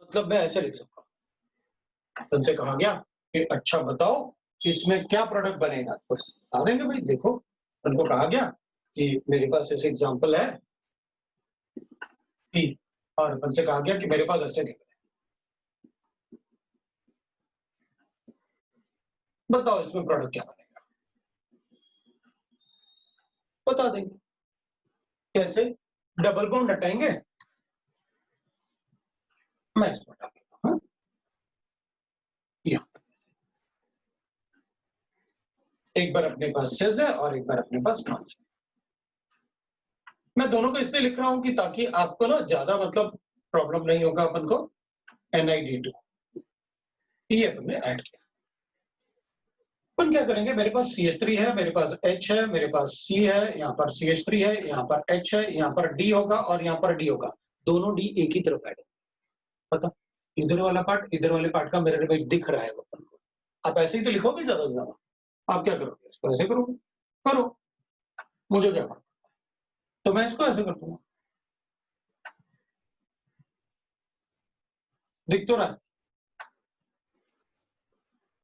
मतलब मैं ऐसे लिख सकता हूं। उनसे कहा गया कि अच्छा बताओ इसमें क्या प्रोडक्ट बनेगा, तो बता देंगे भाई देखो, उनको कहा गया कि मेरे पास ऐसे एग्जांपल है कि, और उनसे कहा गया कि मेरे पास ऐसे नहीं, बताओ इसमें प्रोडक्ट क्या बनेगा, बता देंगे। कैसे, डबल बॉन्ड हटाएंगे, मैं इसको हटा देता हूं, एक बार अपने पास सिस है और एक बार अपने पास ट्रांस है। मैं दोनों को इसलिए लिख रहा हूं कि ताकि आपको ना ज्यादा मतलब प्रॉब्लम नहीं होगा अपन को। NiD2 ये हमने ऐड किया, अपन क्या करेंगे, मेरे पास CH3 है, मेरे पास H है, मेरे पास C है, यहाँ पर CH3 है, यहाँ पर H है, यहाँ पर D होगा और यहाँ पर D होगा, दोनों D एक ही तरफ ऐड होगा, पता इधर वाला पार्ट इधर वाले पार्ट का मेरे पास दिख रहा है अपन को। आप ऐसे ही तो लिखोगे ज्यादा से ज्यादा, आप क्या करोगे, इसको ऐसे करोगे, करो, मुझे क्या पता, तो मैं इसको ऐसे कर दूंगा, दिख तो रहा है।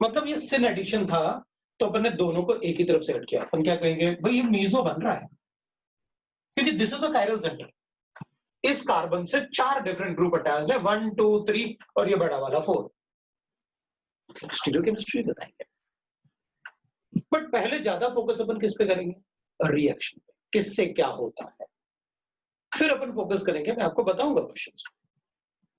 मतलब ये सिन एडिशन था, तो अपन ने दोनों को एक ही तरफ से ऐड किया, अपन क्या कहेंगे भाई ये मीजो बन रहा है, क्योंकि this is a chiral centre, इस कार्बन से 4 डिफरेंट ग्रुप अटैच्ड है, 1 2 3 और ये बड़ा वाला 4, मतलब स्टीरियोकेमिस्ट्री बताएंगे। बट पहले ज्यादा फोकस अपन किस पे करेंगे, रिएक्शन पे, किससे क्या होता है। फिर अपन फोकस करेंगे, मैं आपको बताऊंगा क्वेश्चंस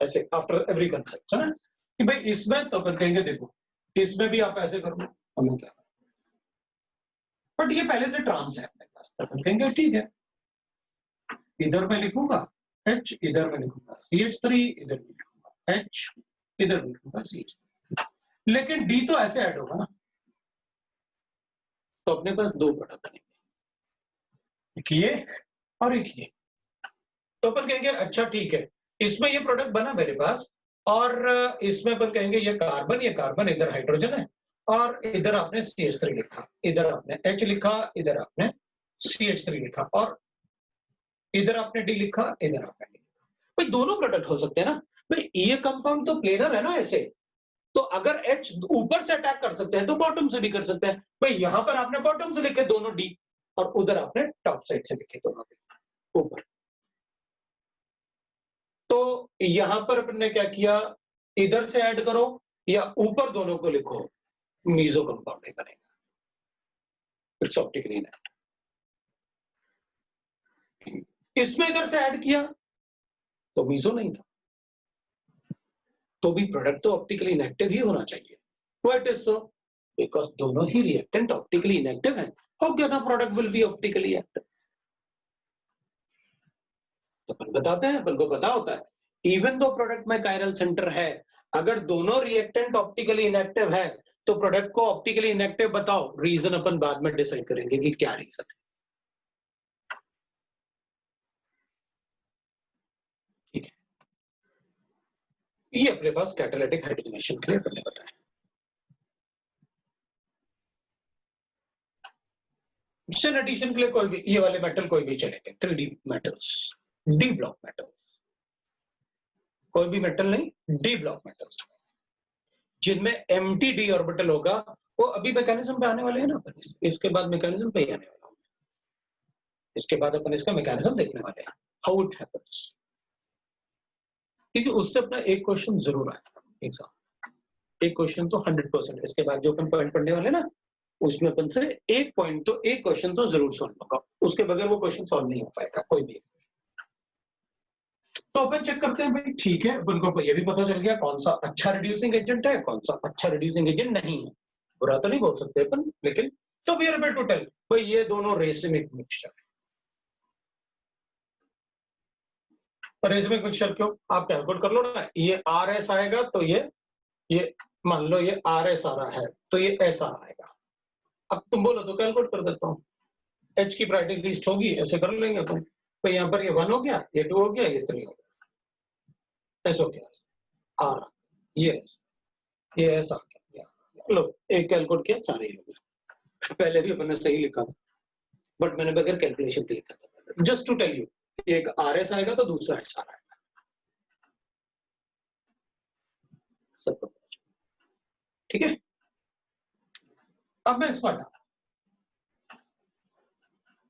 ऐसे आफ्टर एवरी कंसेप्ट, है ना, कि भाई इसमें तो अपन कहेंगे देखो इसमें भी आप ऐसे कर लो, हमें क्या, बट ये पहले से ट्रांस है अपने पास, तो अपन कहेंगे ठीक है, इधर मैं लिखूंगा H, इधर मैं लिखूंगा CH3, इधर मैं लिखूंगा H, इधर मैं लिखूंगा CH3, लेकिन D तो ऐसे ऐड होगा ना, तो अपने पास दो प्रोडक्ट बनेंगे, एक ये और एक ये। तो अपन कहेंगे अच्छा ठीक है, इसमें ये प्रोडक्ट बना मेरे पास, और इसमें अपन कहेंगे ये कार्बन इधर हाइड्रोजन है, और इधर आपने CH3 लिखा, इधर आपने H लिखा, इधर आपने CH3 लिखा, और इधर आपने D लिखा, इधर आपने D लिखा। भाई दोनों प्रोडक्ट हो सकते हैं ना, भाई ये कंपाउंड तो प्लेनर है ना ऐसे, तो अगर H ऊपर से अटैक कर सकते हैं तो बॉटम से भी कर सकते हैं। भाई यहां पर आपने बॉटम से लिखे दोनों D, और उधर आपने टॉप साइड से लिखे दोनों D ऊपर। तो यहां पर अपन ने क्या किया, इधर से ऐड करो या ऊपर दोनों को लिखो, मीजो कंपाउंड ही बनेगा, इट्स ऑप्टिकली इनएक्टिव। इसमें इधर से ऐड किया तो मीजो नहीं था, तो भी प्रोडक्ट तो ऑप्टिकली इनएक्टिव ही होना चाहिए। व्हाट इज सो, बिकॉज दोनों ही रिएक्टेंट ऑप्टिकली इनएक्टिव है, how can a product will B optically active. तो अपन बताते हैं, अपन को पता होता है इवन दो प्रोडक्ट में कायरल सेंटर है, अगर दोनों रिएक्टेंट ऑप्टिकली इनएक्टिव है तो प्रोडक्ट को ऑप्टिकली इनएक्टिव बताओ, रीजन अपन बाद में डिसाइड करेंगे कि क्या रीजन है। ठीक है, ये अपने पास कैटालिटिक हाइड्रोजनेशन के लिए अपन ने बताया। सिन एडिशन के लिए कोई भी ये वाले मेटल कोई भी चलेंगे, 3D metals, D block metals, कोई भी मेटल नहीं, डी ब्लॉक मेटल्स जिनमें एम्प्टी डी ऑर्बिटल होगा, वो अभी मैकेनिज्म पे आने वाले हैं ना, इसके बाद मैकेनिज्म पे ही आने वाला हूं, इसके बाद अपन इसका मैकेनिज्म देखने वाले हैं, हाउ इट हैपेंस, क्योंकि उससे अपना एक क्वेश्चन जरूर आएगा एग्जाम, एक क्वेश्चन तो 100%, इसके बाद जो अपन पॉइंट पढ़ने वाले ना उसमें अपन से एक पॉइंट तो एक क्वेश्चन तो जरूर सॉल्व होगा, उसके बगैर वो क्वेश्चन सॉल्व नहीं हो पाएगा कोई भी। तो अपन चेक करते हैं भाई, ठीक है, अपन को ये भी पता चल गया कौन सा अच्छा रिड्यूसिंग एजेंट है, कौन सा अच्छा रिड्यूसिंग एजेंट नहीं है, बुरा तो नहीं बोल सकते अपन, लेकिन तो we are able to tell भाई ये दोनों रेसिमिक मिक्सचर है। रेसिमिक मिक्सचर क्यों, आप कैलकुलेट कर लो ना, ये RS आएगा तो ये मान लो ये RS आ रहा है तो ये ऐसा आएगा, अब तुम बोलो तो कैलकुलेट कर देता हूँ, H की प्रायोरिटी लिस्ट होगी ऐसे कर लेंगे तुम, तो यहाँ पर ये 1 हो गया, ये 2 हो गया, ये 3 हो गया, ऐसा हो गया आ रहा, ये ऐसा आ गया, लो एक कैलकुलेट किया सारे ही हो गए, पहले भी अपने सही लिखा था बट मैंने बगैर कैलकुलेशन के लिखा था, जस्ट टू टेल यू, एक RS आएगा तो दूसरा SR आएगा, सब ठीक है। अब मैं इसको हटा,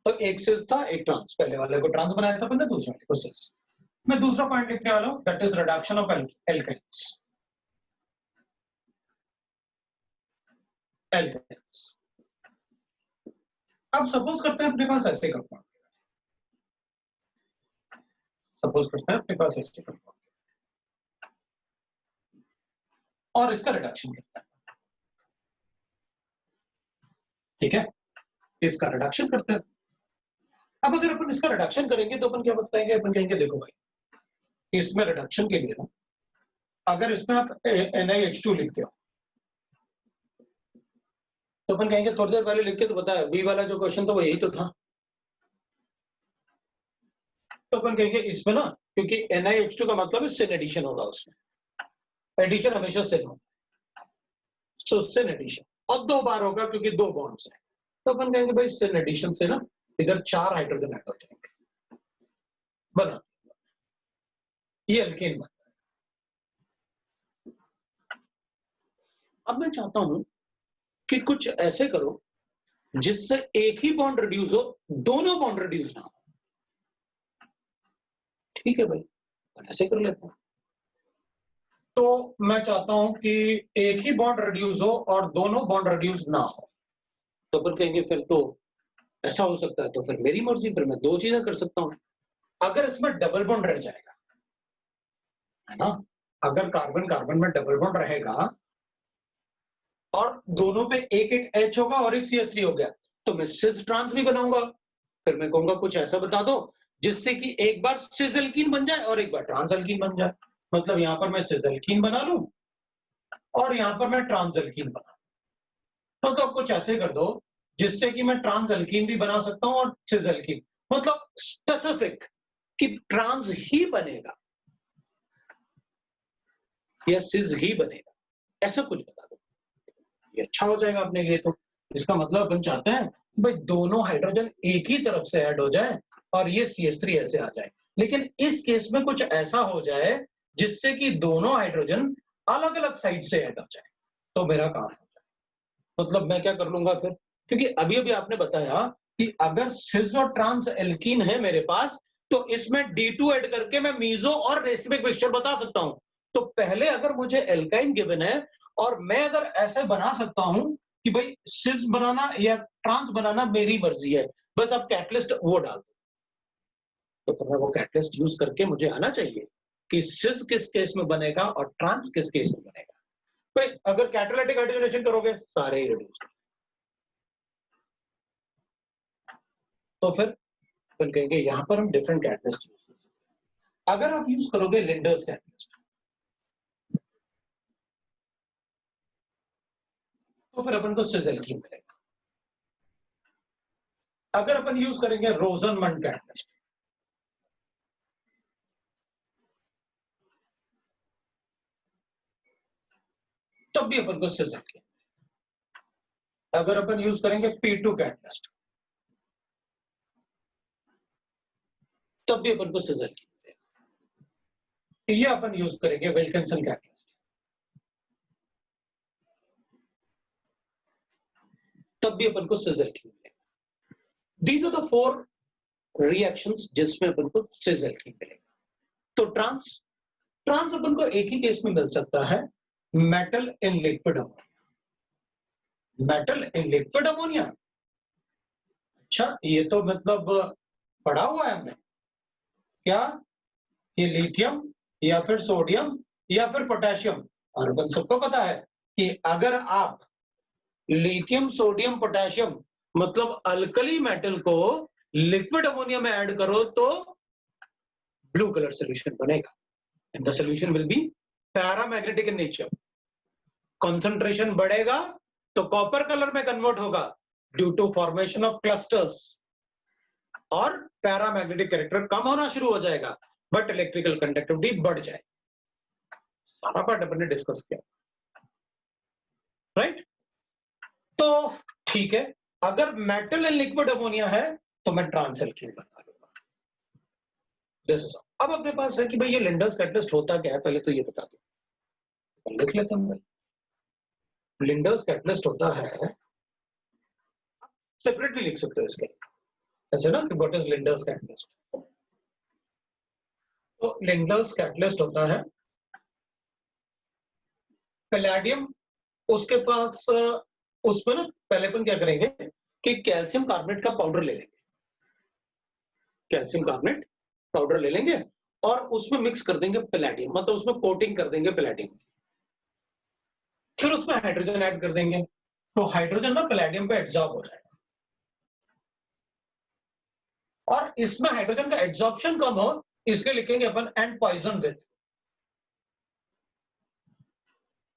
तो एक सिस था एक ट्रांस, पहले वाले को ट्रांस बनाया था मैंने, दूसरे वाले को सिस। मैं दूसरा पॉइंट लिखने वाला हूं, that is reduction of alkenes, alkenes. अब सपोज करते हैं अपने पास ऐसे कंपाउंड, सपोज करते हैं अपने पास ऐसे कंपाउंड और इसका रिडक्शन करते हैं, ठीक है, इसका रिडक्शन करते हैं। अब अगर अपन इसका रिडक्शन करेंगे तो अपन क्या बताएंगे, अपन कहेंगे देखो भाई इसमें रिडक्शन के लिए ना, अगर इसमें आप NiH2 लिखते हो तो अपन कहेंगे थोड़ी देर पहले लिख के तो बताया, बी वाला जो क्वेश्चन था वो यही तो था, तो अपन कहेंगे इसमें ना, क्योंकि NiH2 का मतलब है सिन एडिशन होगा, उसमें एडिशन हमेशा सिन होगा, सो सिन एडिशन, और 2 बार होगा क्योंकि 2 बॉन्ड्स हैं, तो अपन कहेंगे भाई सिन एडिशन से ना इधर 4 हाइड्रोजन ऐड हो जाएंगे, बना ये अल्केन बनता है। अब मैं चाहता हूं कि कुछ ऐसे करो जिससे एक ही बॉन्ड रिड्यूस हो, दोनों बॉन्ड रिड्यूस ना हो, ठीक है भाई, ऐसे कर लेते हैं। तो मैं चाहता हूं कि एक ही बॉन्ड रिड्यूस हो और दोनों बॉन्ड रिड्यूस ना हो, तो अपन कहेंगे फिर तो ऐसा हो सकता है तो फिर मेरी मर्जी, फिर मैं 2 चीजें कर सकता हूँ। अगर इसमें डबल बॉन्ड रह जाएगा, है ना? अगर कार्बन-कार्बन में डबल बॉन्ड रहेगा और दोनों पे एक-एक H होगा और एक CH3 हो गया, तो मैं सिस ट्रांस भी बनाऊँगा। फिर मैं कहूँगा कुछ ऐसा बता दो जिससे कि एक बार सिस एल्कीन बन जाए और एक बार ट्रांस एल्कीन बन जाए। मतलब यहाँ पर मैं सिस एल्कीन बना लूँ और यहाँ पर मैं ट्रांस एल्कीन बना लूँ। तो कुछ ऐसे कर दो जिससे कि मैं ट्रांस एल्कीन भी बना सकता हूँ और सिस एल्कीन। मतलब स्पेसिफिक कि ट्रांस ही बनेगा या सिस ही बनेगा, ऐसा कुछ बता दो। ये अच्छा हो जाएगा अपने लिए तो। इसका मतलब अपन चाहते हैं भाई दोनों हाइड्रोजन एक ही तरफ से ऐड हो जाए और ये CH3 ऐसे आ जाए। लेकिन इस केस में कुछ ऐसा हो जाए जिससे कि दोनों हाइड्रोजन अलग-अलग साइड से ऐड हो जाए, तो मेरा काम हो जाए। मतलब मैं क्या कर लूंगा फिर, क्योंकि अभी-अभी आपने बताया कि अगर सिस और ट्रांस एल्कीन है मेरे पास, तो इसमें D2 ऐड करके मैं मीजो और रेसिमिक मिक्सचर बता सकता हूं। तो पहले अगर मुझे एल्काइन गिवन है और मैं अगर ऐसे बना सकता हूं कि भाई सिस बनाना या ट्रांस बनाना मेरी मर्जी है, बस आप कैटलिस्ट वो डाल दो, तो फिर मैं वो कैटलिस्ट यूज करके मुझे आना चाहिए कि सिस किस केस में बनेगा और ट्रांस किस केस में बनेगा। भाई अगर कैटालिटिक हाइड्रोजनेशन करोगे सारे ही रिड्यूस, तो फिर कहेंगे यहां पर हम डिफरेंट कैटलिस्ट यूज कर सकते हैं। अगर आप यूज करोगे लिंडर्स कैटलिस्ट, तो फिर अपन को सिस एल्कीन मिलेगा। अगर अपन यूज करेंगे रोजनमंड कैटलिस्ट, तब भी अपन को सिस एल्कीन। अगर अपन यूज करेंगे P2 कैटलिस्ट, तब भी अपन को सिस एल्कीन मिलेगा। ये अपन यूज करेंगे विल्किंसन कैटलिस्ट, तब भी अपन को सिस एल्कीन मिलेगा। दीज आर द 4 रिएक्शंस जिसमें अपन को सिस एल्कीन मिलेगा। तो ट्रांस ट्रांस अपन को एक ही केस में मिल सकता है, metal in liquid ammonia. Metal in liquid ammonia, अच्छा ये तो मतलब पढ़ा हुआ है हमने क्या, ये लिथियम या फिर सोडियम या फिर पोटेशियम। और अपन सबको पता है कि अगर आप लिथियम सोडियम पोटेशियम मतलब अल्कली मेटल को लिक्विड अमोनिया में ऐड करो तो ब्लू कलर सोल्यूशन बनेगा and the solution will be paramagnetic in nature. Concentration बढ़ेगा तो कॉपर कलर में कन्वर्ट होगा due to formation of clusters और पैरामैग्नेटिक कैरेक्टर कम होना शुरू हो जाएगा बट इलेक्ट्रिकल कंडक्टिविटी बढ़ जाए। सारा पार्ट अपन ने डिस्कस किया, राइट? तो ठीक है, अगर मेटल एंड लिक्विड अमोनिया है तो मैं ट्रांस एल्कीन बना लूंगा। अब अपने पास है कि भाई ये लिंडर्स कैटलिस्ट होता क्या है, पहले तो ये बता दो, लिख लेते हैं भाई। लिंडर्स कैटलिस्ट होता है, सेपरेटली लिख सकते हो इसके ऐसे ना कि व्हाट इज लिंडर्स कैटलिस्ट। तो लिंडर्स कैटलिस्ट होता है पैलेडियम, उसके पास उसमें ना पहले अपन क्या करेंगे कि कैल्शियम कार्बोनेट का पाउडर ले लेंगे, कैल्शियम कार्बोनेट पाउडर ले लेंगे और उसमें मिक्स कर देंगे पैलेडियम, मतलब उसमें कोटिंग कर देंगे पैलेडियम, फिर उसमें हाइड्रोजन ऐड कर देंगे तो हाइड्रोजन ना पैलेडियम पे एब्जॉर्ब हो जाएगा और इसमें हाइड्रोजन का एब्जॉर्प्शन कम हो इसलिए लिखेंगे अपन एंड पॉइजन विथ।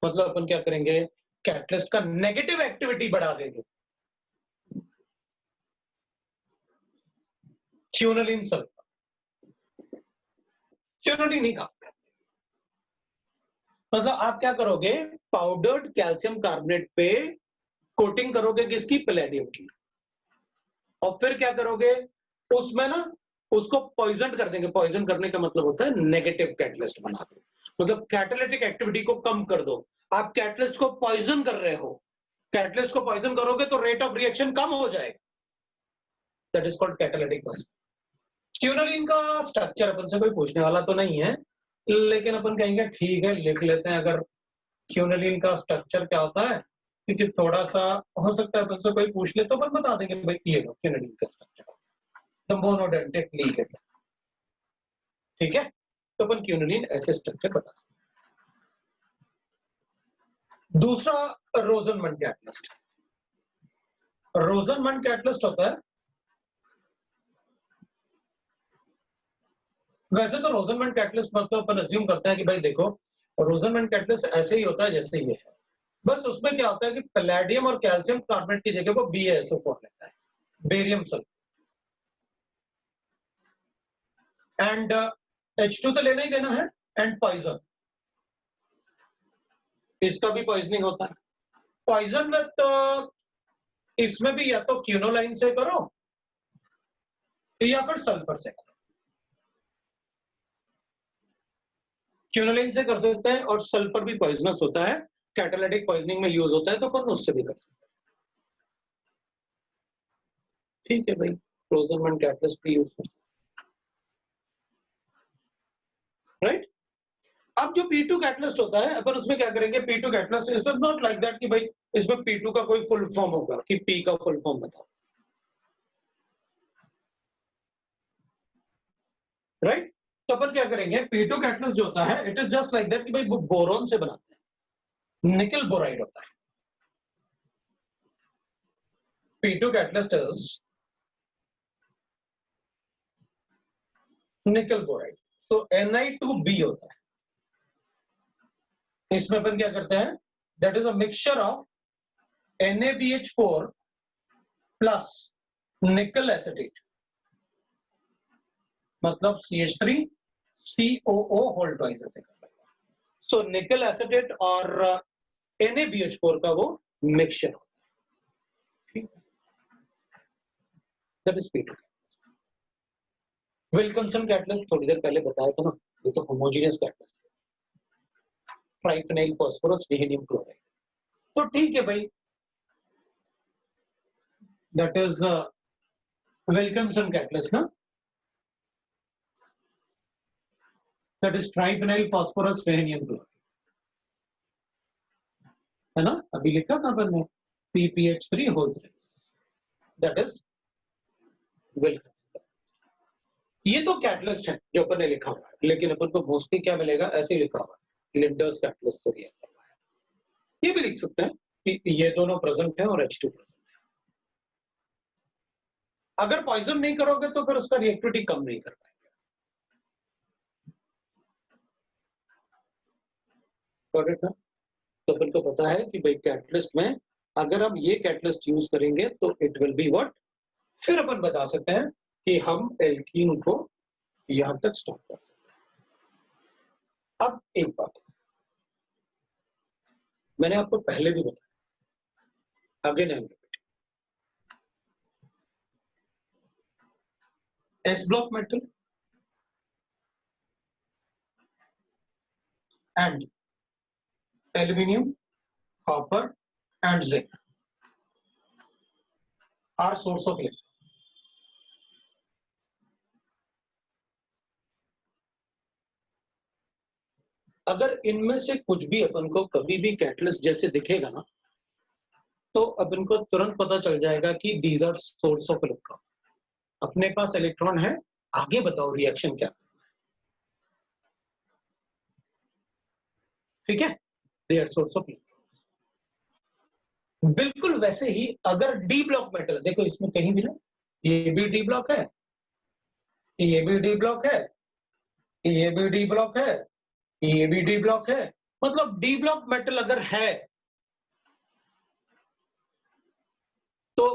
मतलब अपन क्या करेंगे, कैटलिस्ट का नेगेटिव एक्टिविटी बढ़ा देंगे। क्यूनोलिन सल्फर, क्यूनोलिन नहीं खाते, मतलब आप क्या करोगे पाउडर्ड कैल्शियम कार्बोनेट पे कोटिंग करोगे किसकी, पैलेडियम की, और फिर क्या करोगे उसमें ना उसको पॉइजन कर देंगे। पॉइजन करने का मतलब होता है नेगेटिव कैटलिस्ट बना दो, मतलब कैटालिटिक एक्टिविटी को कम कर दो। आप कैटलिस्ट को पॉइजन कर रहे हो, कैटलिस्ट को पॉइजन करोगे तो रेट ऑफ रिएक्शन कम हो जाएगा, that is called catalytic poison. Quinoline का स्ट्रक्चर अपन से कोई पूछने वाला तो नहीं है, लेकिन अपन कहेंगे ठीक है लिख लेते हैं। अगर क्यूनोलिन का स्ट्रक्चर क्या होता है, क्योंकि थोड़ा सा हो सकता है अपन से कोई पूछ ले तो अपन बता देंगे भाई ये लो क्यूनिलीन का स्ट्रक्चर, तो मोनोडेंटेट लीफ है, ठीक है, तो अपन क्यूनिलीन ऐसे स्ट्रक्चर बता सकते हैं। दूसरा रोजनमंड कैटलिस्ट। रोजनमंड कैटलिस्ट होता है, वैसे तो रोजनमंड कैटलिस्ट मतलब अपन अज्यूम करते हैं कि भाई देखो रोजनमंड कैटलिस्ट ऐसे ही होता है जैसे ये है, बस उसमें क्या होता है कि पैलेडियम और कैल्शियम कार्बोनेट की जगह वो BaSO4 लेता है, बेरियम सल्फेट, एंड H2 तो लेना ही लेना है, एंड पॉइजन, इसका भी पॉइजनिंग होता है। पॉइजन में तो इसमें भी या तो क्यूनोलाइन से करो या फिर सल्फर से करो, क्यूनोलाइन से कर सकते हैं और सल्फर भी पॉइजनस होता है, कैटालिटिक पॉइजनिंग में यूज होता है, तो अपन उससे भी कर सकते हैं, ठीक है भाई, रोजनमंड कैटलिस्ट भी यूज करते हैं, राइट। अब जो P2 कैटलिस्ट होता है अपन उसमें क्या करेंगे, P2 catalyst is not like that कि भाई इसमें P2 का कोई फुल फॉर्म होगा कि P का फुल फॉर्म बताओ, राइट। तो अपन क्या करेंगे, P2 कैटलिस्ट जो होता है it is just like that कि भाई बोरोन से बनाते हैं, निकल बोराइड होता है। P2 कैटलिस्ट इज निकल बोराइड, तो Ni2B होता है। इसमें अपन क्या करते हैं, that is a mixture of NaBH4 plus निकल एसिटेट, मतलब CH3COO होल ट्वाइस ऐसे कर लेगा। सो निकल एसिटेट और NaBH4 का वो मिक्सचर होता है, ठीक है, that is P2। Wilkinson catalyst थोड़ी देर पहले बताया था ना, ये तो होमोजेनियस कैटलिस्ट, ट्राइफेनाइल फास्फोरस डिहेनियम क्लोराइड, तो ठीक है भाई, दैट इज विल्किंसन कैटलिस्ट ना, दैट इज ट्राइफेनाइल फास्फोरस डिहेनियम क्लोराइड, है ना, अभी लिखा था अपन ने PPH3 whole three, that is Wilkinson. ये तो कैटलिस्ट है जो अपन ने लिखा हुआ है, लेकिन अपन को मोस्टली क्या मिलेगा, ऐसे लिखा हुआ है लिंडर्स कैटलिस्ट से रिएक्ट करना है, ये भी लिख सकते हैं कि ये दोनों प्रेजेंट है और H2 प्रेजेंट है। अगर पॉइजन नहीं करोगे तो फिर उसका रिएक्टिविटी कम नहीं कर पाएंगे, करेक्ट ना। तो अपन को पता है कि भाई कैटलिस्ट में अगर हम ये कैटलिस्ट यूज करेंगे तो इट विल बी व्हाट, फिर अपन बता सकते हैं कि हम एल्कीन को यहां तक स्टॉप कर सकते हैं। अब एक बात मैंने आपको पहले भी बताया, again I am repeating, S block metal and aluminium, copper and zinc are source of electron. अगर इनमें से कुछ भी अपन को कभी भी कैटलिस्ट जैसे दिखेगा ना, तो अपन को तुरंत पता चल जाएगा कि these are source of electron, अपने पास इलेक्ट्रॉन है, आगे बताओ रिएक्शन क्या, ठीक है, they are source of electron. बिल्कुल वैसे ही अगर डी ब्लॉक मेटल, देखो इसमें कहीं भी ना, ये भी डी ब्लॉक है, ये भी डी ब्लॉक है, ये भी डी ब्लॉक है, ये भी डी ब्लॉक है, मतलब डी ब्लॉक मेटल अगर है तो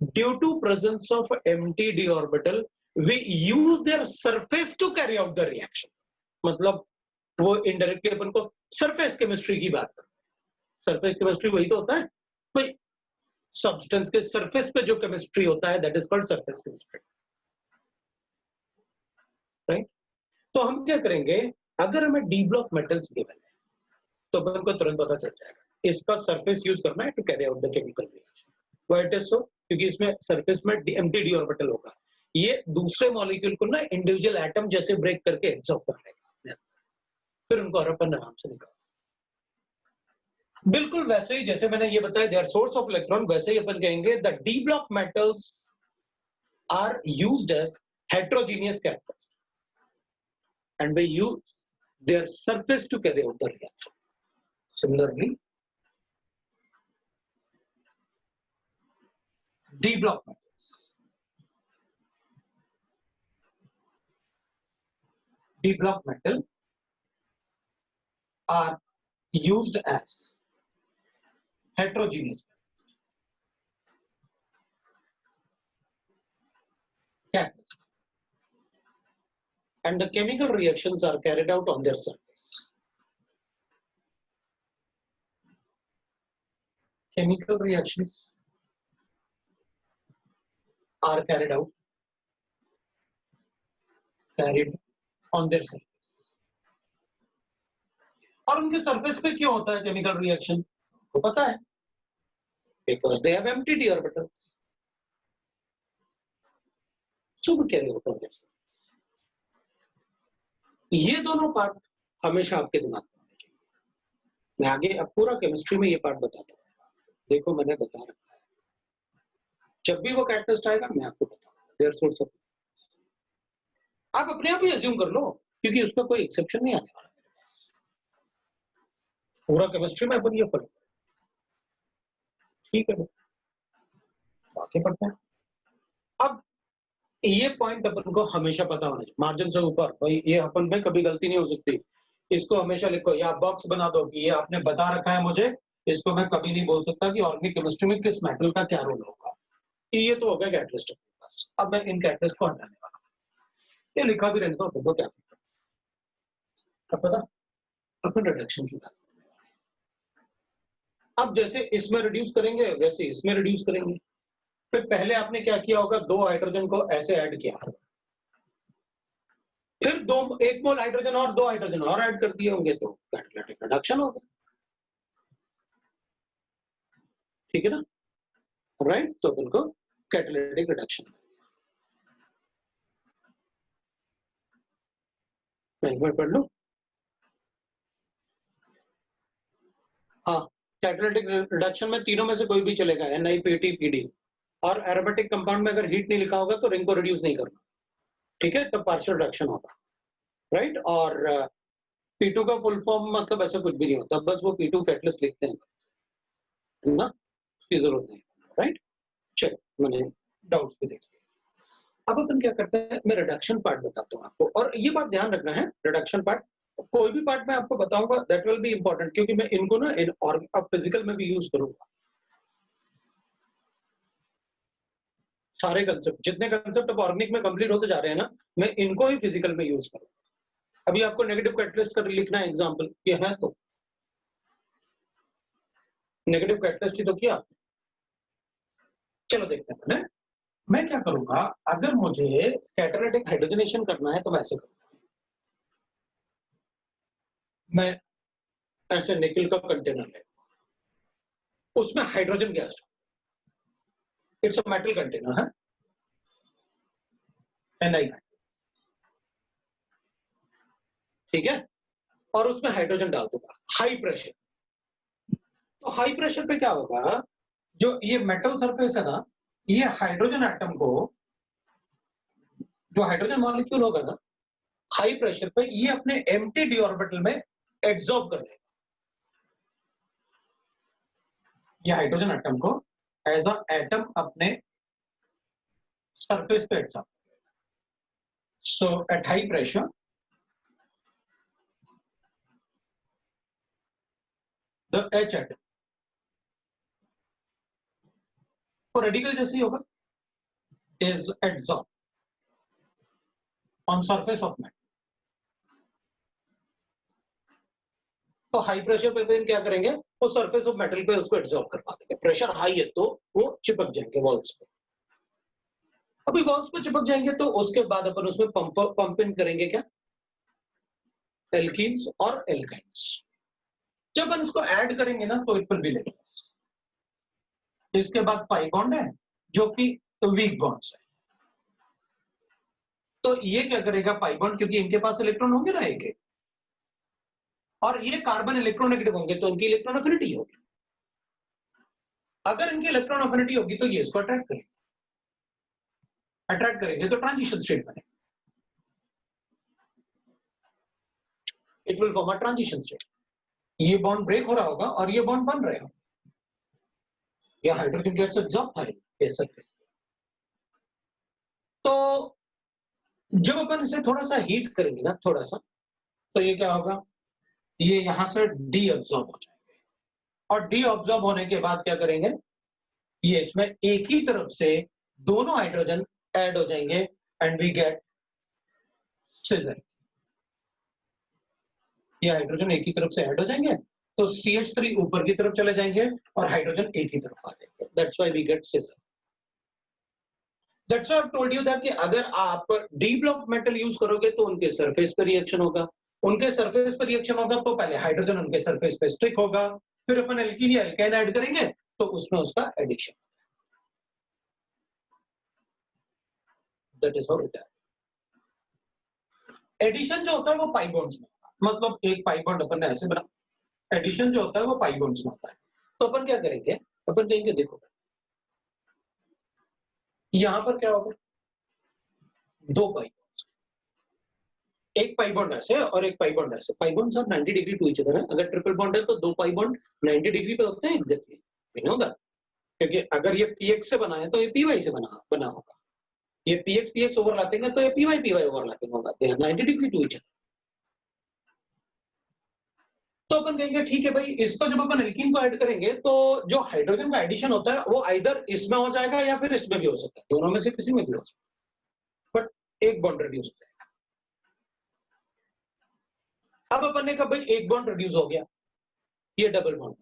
due to presence of empty D orbital we use their surface to carry out the reaction, मतलब वो इनडायरेक्टली अपन को सरफेस केमिस्ट्री की बात करते हैं। सरफेस केमिस्ट्री वही तो होता है भाई, सब्सटेंस के सरफेस पे जो केमिस्ट्री होता है that is called surface chemistry, right. तो हम क्या करेंगे, अगर हमें डी ब्लॉक मेटल्स गिवन है तो अपन को तुरंत पता चल जाएगा इसका सरफेस यूज करना है to carry out the chemical reaction. Why it is so, क्योंकि इसमें सरफेस में एम्प्टी डी ऑर्बिटल होगा, ये दूसरे मॉलिक्यूल को ना इंडिविजुअल एटम जैसे ब्रेक करके एब्जॉर्ब कर लेगा, फिर उनको अपन आराम से निकाल, बिल्कुल वैसे ही जैसे मैंने ये बताया देयर सोर्स ऑफ इलेक्ट्रॉन, वैसे ही अपन कहेंगे the D block metals are used as heterogeneous characters and they use their surface to carry out the reaction. Similarly, d block metal are used as heterogeneous catalysts and the chemical reactions are carried out on their surface. Chemical reactions are carried on their surface. और उनके surface पे क्यों होता है chemical reaction? को पता है, because they have empty d orbitals. Shubh carry out on their surface. ये दोनों पार्ट हमेशा आपके दिमाग में होने चाहिए. मैं आगे अब पूरा केमिस्ट्री में ये पार्ट बताता हूँ. देखो मैंने बता रखा है, जब भी वो कैटलिस्ट आएगा मैं आपको बताऊंगा देयर सोर्स ऑफ. आप अपने आप ही अज्यूम कर लो क्योंकि उसका कोई एक्सेप्शन नहीं आने वाला. पूरा केमिस्ट्री में अपन ये पढ़ो, ठीक है, बाकी पढ़ते हैं. अब ये पॉइंट अपन को हमेशा पता होना चाहिए, मार्जिन से ऊपर भाई ये अपन में कभी गलती नहीं हो सकती. इसको हमेशा लिखो या बॉक्स बना दो कि ये आपने बता रखा है मुझे, इसको मैं कभी नहीं बोल सकता कि ऑर्गेनिक केमिस्ट्री में किस मेटल का क्या रोल होगा. ये तो हो गया कैटलिस्ट. अब मैं इन कैटलिस्ट को हटाने वाला हूं. ये लिखा भी रहने दो, तो क्या पता अपन रिडक्शन की बात. अब जैसे इसमें रिड्यूस करेंगे वैसे इसमें रिड्यूस करेंगे. फिर पहले आपने क्या किया होगा, 2 हाइड्रोजन को ऐसे ऐड किया, फिर 1 मोल हाइड्रोजन और 2 हाइड्रोजन और ऐड कर दिए होंगे तो कैटालिटिक रिडक्शन होगा. ठीक है ना, राइट. तो अपन को कैटालिटिक रिडक्शन. मैं एक बार पढ़ लूं. हाँ, कैटालिटिक रिडक्शन में तीनों में से कोई भी चलेगा, NiPT PD. और एरोमेटिक कंपाउंड में अगर हीट नहीं लिखा होगा तो रिंग को रिड्यूस नहीं करना. ठीक है, तब पार्शियल रिडक्शन होगा, राइट. और P2 का फुल फॉर्म मतलब ऐसा कुछ भी नहीं होता, बस वो P2 कैटलिस्ट लिखते हैं ना, उसकी जरूरत नहीं, राइट. चलो मैंने डाउट्स भी देख लिया. अब अपन क्या करते हैं, मैं रिडक्शन पार्ट बताता हूँ आपको. और ये बात ध्यान रखना है, रिडक्शन पार्ट कोई भी पार्ट मैं आपको बताऊंगा दैट विल बी इंपॉर्टेंट, क्योंकि मैं इनको ना इन और अब फिजिकल में भी यूज करूंगा. सारे कंसेप्ट जितने कंसेप्ट अब ऑर्गेनिक में कंप्लीट होते जा रहे हैं ना, मैं इनको ही फिजिकल में यूज करूंगा. अभी आपको नेगेटिव कैटलिस्ट का लिखना है एग्जांपल, ये है तो नेगेटिव कैटलिस्ट ही तो किया. चलो देखते हैं. मैं क्या करूंगा, अगर मुझे कैटालिटिक हाइड्रोजनेशन करना है तो मैं ऐसे करूंगा. मैं ऐसे निकल का कंटेनर ले, उसमें hydrogen gas, it's a metal container है, Ni, ठीक है. और उसमें हाइड्रोजन डाल दूंगा, हाई प्रेशर. तो हाई प्रेशर पे क्या होगा, जो ये मेटल सरफेस है ना, ये हाइड्रोजन एटम को, जो हाइड्रोजन मॉलिक्यूल होगा ना, हाई प्रेशर पे ये अपने एम्प्टी डी ऑर्बिटल में एब्सॉर्ब कर लेगा. ये हाइड्रोजन एटम को एज अ एटम अपने सरफेस पे absorb. So at high pressure the H atom तो रेडिकल जैसे ही होगा, is adsorbed on surface of metal. तो हाई प्रेशर पे फिर क्या करेंगे, वो सरफेस ऑफ मेटल पे उसको एब्सॉर्ब करवा देंगे. प्रेशर हाई है तो वो चिपक जाएंगे वॉल्स पे. अभी वॉल्स पे चिपक जाएंगे तो उसके बाद अपन उसमें पंप इन करेंगे क्या, एल्कीन्स और एल्काइन्स. जब हम इसको ऐड करेंगे ना तो इट विल बी लाइक. इसके बाद पाई बॉन्ड है जो कि वीक बॉन्ड्स है. तो ये क्या करेगा पाई बॉन्ड, क्योंकि इनके पास इलेक्ट्रॉन होंगे ना एक एक, और ये कार्बन इलेक्ट्रोनेगेटिव होंगे तो इनकी इलेक्ट्रॉन एफिनिटी होगी। अगर इनकी इलेक्ट्रॉन एफिनिटी होगी तो ये इसको अट्रैक्ट करेंगे तो ट्रांजिशन स्टेट बनेगा। It will form a transition state. ये बॉन्ड ब्रेक हो रहा होगा और ये बॉन्ड बन रहा होगा, या हाइड्रोजन गैस एब्जॉर्ब था सरफेस। तो जब अपन इसे थोड़ा सा हीट करेंगे ना, थोड़ा सा, तो ये क्या होगा, ये यहां से डी अब्सॉर्ब हो जाएंगे, और डी अब्सॉर्ब होने के बाद क्या करेंगे, ये इसमें एक ही तरफ से दोनों हाइड्रोजन ऐड हो जाएंगे एंड वी गेट सीजर। ये हाइड्रोजन एक ही तरफ से ऐड हो जाएंगे तो CH3 ऊपर की तरफ चले जाएंगे और हाइड्रोजन एक ही तरफ आ जाएंगे। That's why we get seizure. That's why I told you that कि अगर आप डी ब्लॉक मेटल यूज करोगे तो उनके सरफेस पर रिएक्शन होगा, उनके सरफेस पर रिएक्शन होगा तो पहले हाइड्रोजन उनके सरफेस पे स्टिक होगा, फिर अपन एल्कीन या एल्काइन ऐड करेंगे तो उसमें उसका addition. That is how it है। एडिशन जो होता है वो पाई बॉन्ड्स में, मतलब एक पाई बॉन्ड अपन ने ऐसे बना, एडिशन जो होता है वो पाई बॉन्ड्स में होता है। तो अपन क्या करेंगे, अपन कहेंगे देखो यहां पर क्या होगा, दो पाई बॉन्ड्स, एक पाई बॉन्ड ऐसे और एक पाई बॉन्ड ऐसे। Pi bonds are 90 degree to each other है। अगर ट्रिपल बॉन्ड है तो दो पाई बॉन्ड 90 डिग्री पे होते हैं एग्जैक्टली, वी नो दैट, क्योंकि अगर ये px से बना है तो ये py से बना होगा, ये px ओवरलैपिंग है तो ये py ओवरलैपिंग होगा, they are 90 degree to each other. तो अपन कहेंगे ठीक है भाई, इसको जब अपन एल्कीन को ऐड करेंगे तो जो हाइड्रोजन का एडिशन होता है वो आइदर इसमें हो जाएगा या फिर इसमें भी हो सकता है, दोनों में से किसी में भी हो सकता है, बट एक बॉन्ड रिड्यूस हो जाएगा। अब अपन ने कहा भाई एक बॉन्ड रिड्यूस हो गया, ये डबल बॉन्ड,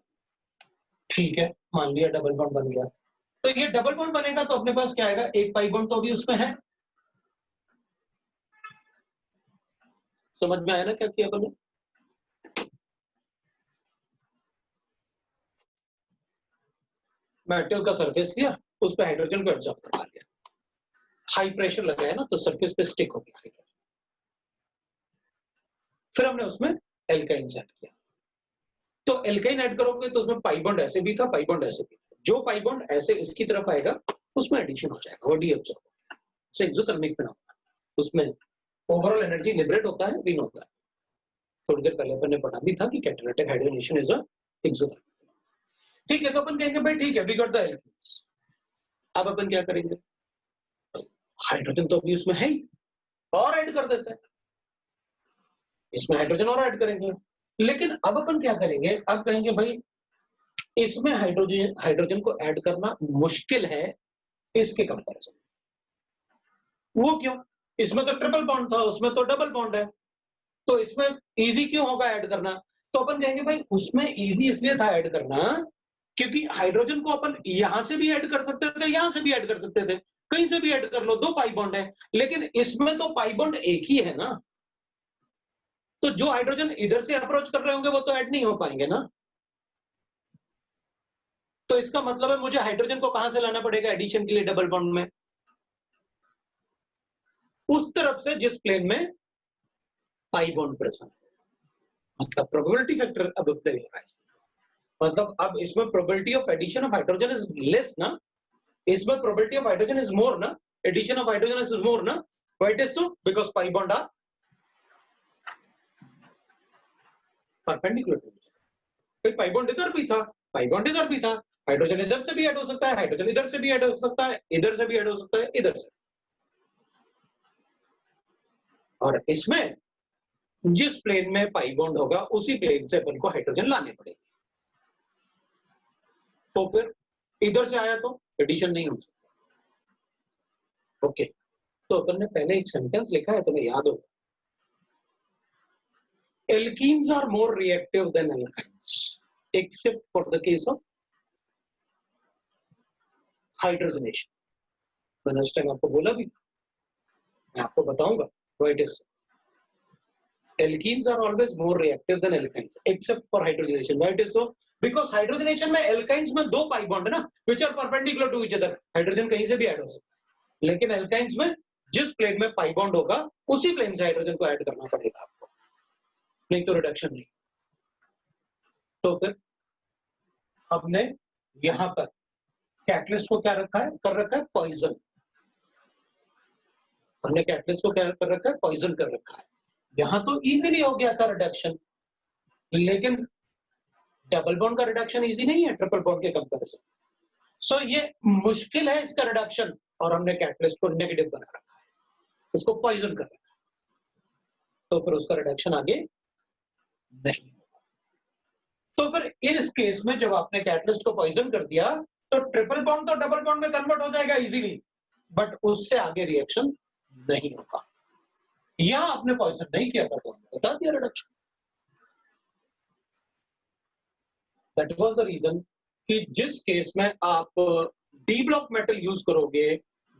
ठीक है, मान लिया डबल बॉन्ड बन गया, तो ये डबल बॉन्ड बनेगा तो अपने पास क्या आएगा, एक पाई बॉन्ड तो अभी उसमें है। समझ में आया ना क्या किया अपन ने? मेटल का सरफेस लिया, उस पे हाइड्रोजन को एब्जॉर्ब करवा लिया, हाई प्रेशर लगाया ना तो सरफेस पे स्टिक हो गया हाइड्रोजन। फिर हमने उसमें एल्काइन ऐड किया, तो एल्काइन ऐड करोगे तो उसमें पाई बॉन्ड ऐसे भी था, पाई बॉन्ड ऐसे भी था, जो पाई बॉन्ड ऐसे इसकी तरफ आएगा उसमें एडिशन हो जाएगा, वो डी एब्जॉर्ब होगा, एक्सोथर्मिक फिनोमेना, उसमें ओवरऑल एनर्जी लिबरेट होता है, वी नो दैट। थोड़ी देर पहले अपन ने पढ़ा भी था कि catalytic hydrogenation is a exothermic. ठीक है, तो अपन कहेंगे भाई ठीक है, वी गॉट द एल्कीन्स। अब अपन क्या करेंगे, हाइड्रोजन तो अभी उसमें है ही, और ऐड कर देते हैं, इसमें हाइड्रोजन और ऐड करेंगे। लेकिन अब अपन क्या करेंगे, अब कहेंगे भाई इसमें हाइड्रोजन को ऐड करना मुश्किल है इसके कंपैरिजन। वो क्यों, इसमें तो ट्रिपल बॉन्ड था, उसमें तो डबल बॉन्ड है, तो इसमें इजी क्यों होगा ऐड करना। तो अपन कहेंगे भाई उसमें इजी इसलिए था ऐड करना क्योंकि हाइड्रोजन को अपन यहां से भी ऐड कर सकते थे, यहां से भी ऐड कर सकते थे, कहीं से भी ऐड कर लो, दो पाई बॉन्ड है, लेकिन इसमें तो पाई बॉन्ड एक ही है ना, तो जो हाइड्रोजन इधर से अप्रोच कर रहे होंगे वो तो ऐड नहीं हो पाएंगे ना। तो इसका मतलब है मुझे हाइड्रोजन को कहां से लाना पड़ेगा एडिशन के लिए डबल बॉन्ड में, उस तरफ से जिस प्लेन में पाई बॉन्ड प्रेजेंट, मतलब प्रोबेबिलिटी फैक्टर अब अप्लाई हो रहा है, मतलब अब इसमें probability of addition of hydrogen is less ना, इसमें probability of hydrogen is more ना, addition of hydrogen is more ना, why it is so, because pi bond are perpendicular to each other. फिर पाई बॉन्ड इधर भी था, pi bond इधर भी था, हाइड्रोजन इधर से भी ऐड हो सकता है, हाइड्रोजन इधर से भी ऐड हो सकता है, इधर से भी ऐड हो सकता है, इधर से, और इसमें जिस प्लेन में पाई बॉन्ड होगा उसी प्लेन से अपन को हाइड्रोजन लाने पड़ेंगे। तो फिर इधर से आया तो एडिशन नहीं हो सकता। ओके, तो अपन ने पहले एक सेंटेंस लिखा है, तुम्हें याद होगा, alkenes are more reactive than alkynes except for the case of hydrogenation. मैंने उस टाइम आपको बोला भी, मैं आपको बताऊंगा why it is, alkenes are always more reactive than alkynes except for hydrogenation. Why it is so? Because hydrogenation में alkynes में दो pi bond है ना, which are perpendicular to each other, hydrogen कहीं से भी ऐड हो सकता है, लेकिन alkynes में जिस प्लेन में pi bond होगा उसी प्लेन से हाइड्रोजन को ऐड करना पड़ेगा आपको, नहीं तो रिडक्शन नहीं। तो फिर हमने यहां पर कैटलिस्ट को क्या रखा है, कर रखा है पॉइजन। हमने कैटलिस्ट को क्या कर रखा है, पॉइजन कर रखा है। यहां तो इजीली हो गया था रिडक्शन, लेकिन डबल बॉन्ड का रिडक्शन इजी नहीं है ट्रिपल बॉन्ड के कंपैरिजन। सो ये मुश्किल है इसका रिडक्शन, और हमने कैटलिस्ट को नेगेटिव बना रखा है, इसको पॉइजन कर रखा है, तो फिर उसका रिडक्शन आगे नहीं। तो फिर इस केस में जब आपने कैटलिस्ट को पॉइजन कर दिया, तो ट्रिपल बॉन्ड तो डबल बॉन्ड में कन्वर्ट हो जाएगा इजीली, बट उससे आगे रिएक्शन नहीं होगा। यहां आपने पॉइजन नहीं किया था तो बता दिया reduction. That was the reason कि जिस केस में आप डी ब्लॉक मेटल यूज करोगे,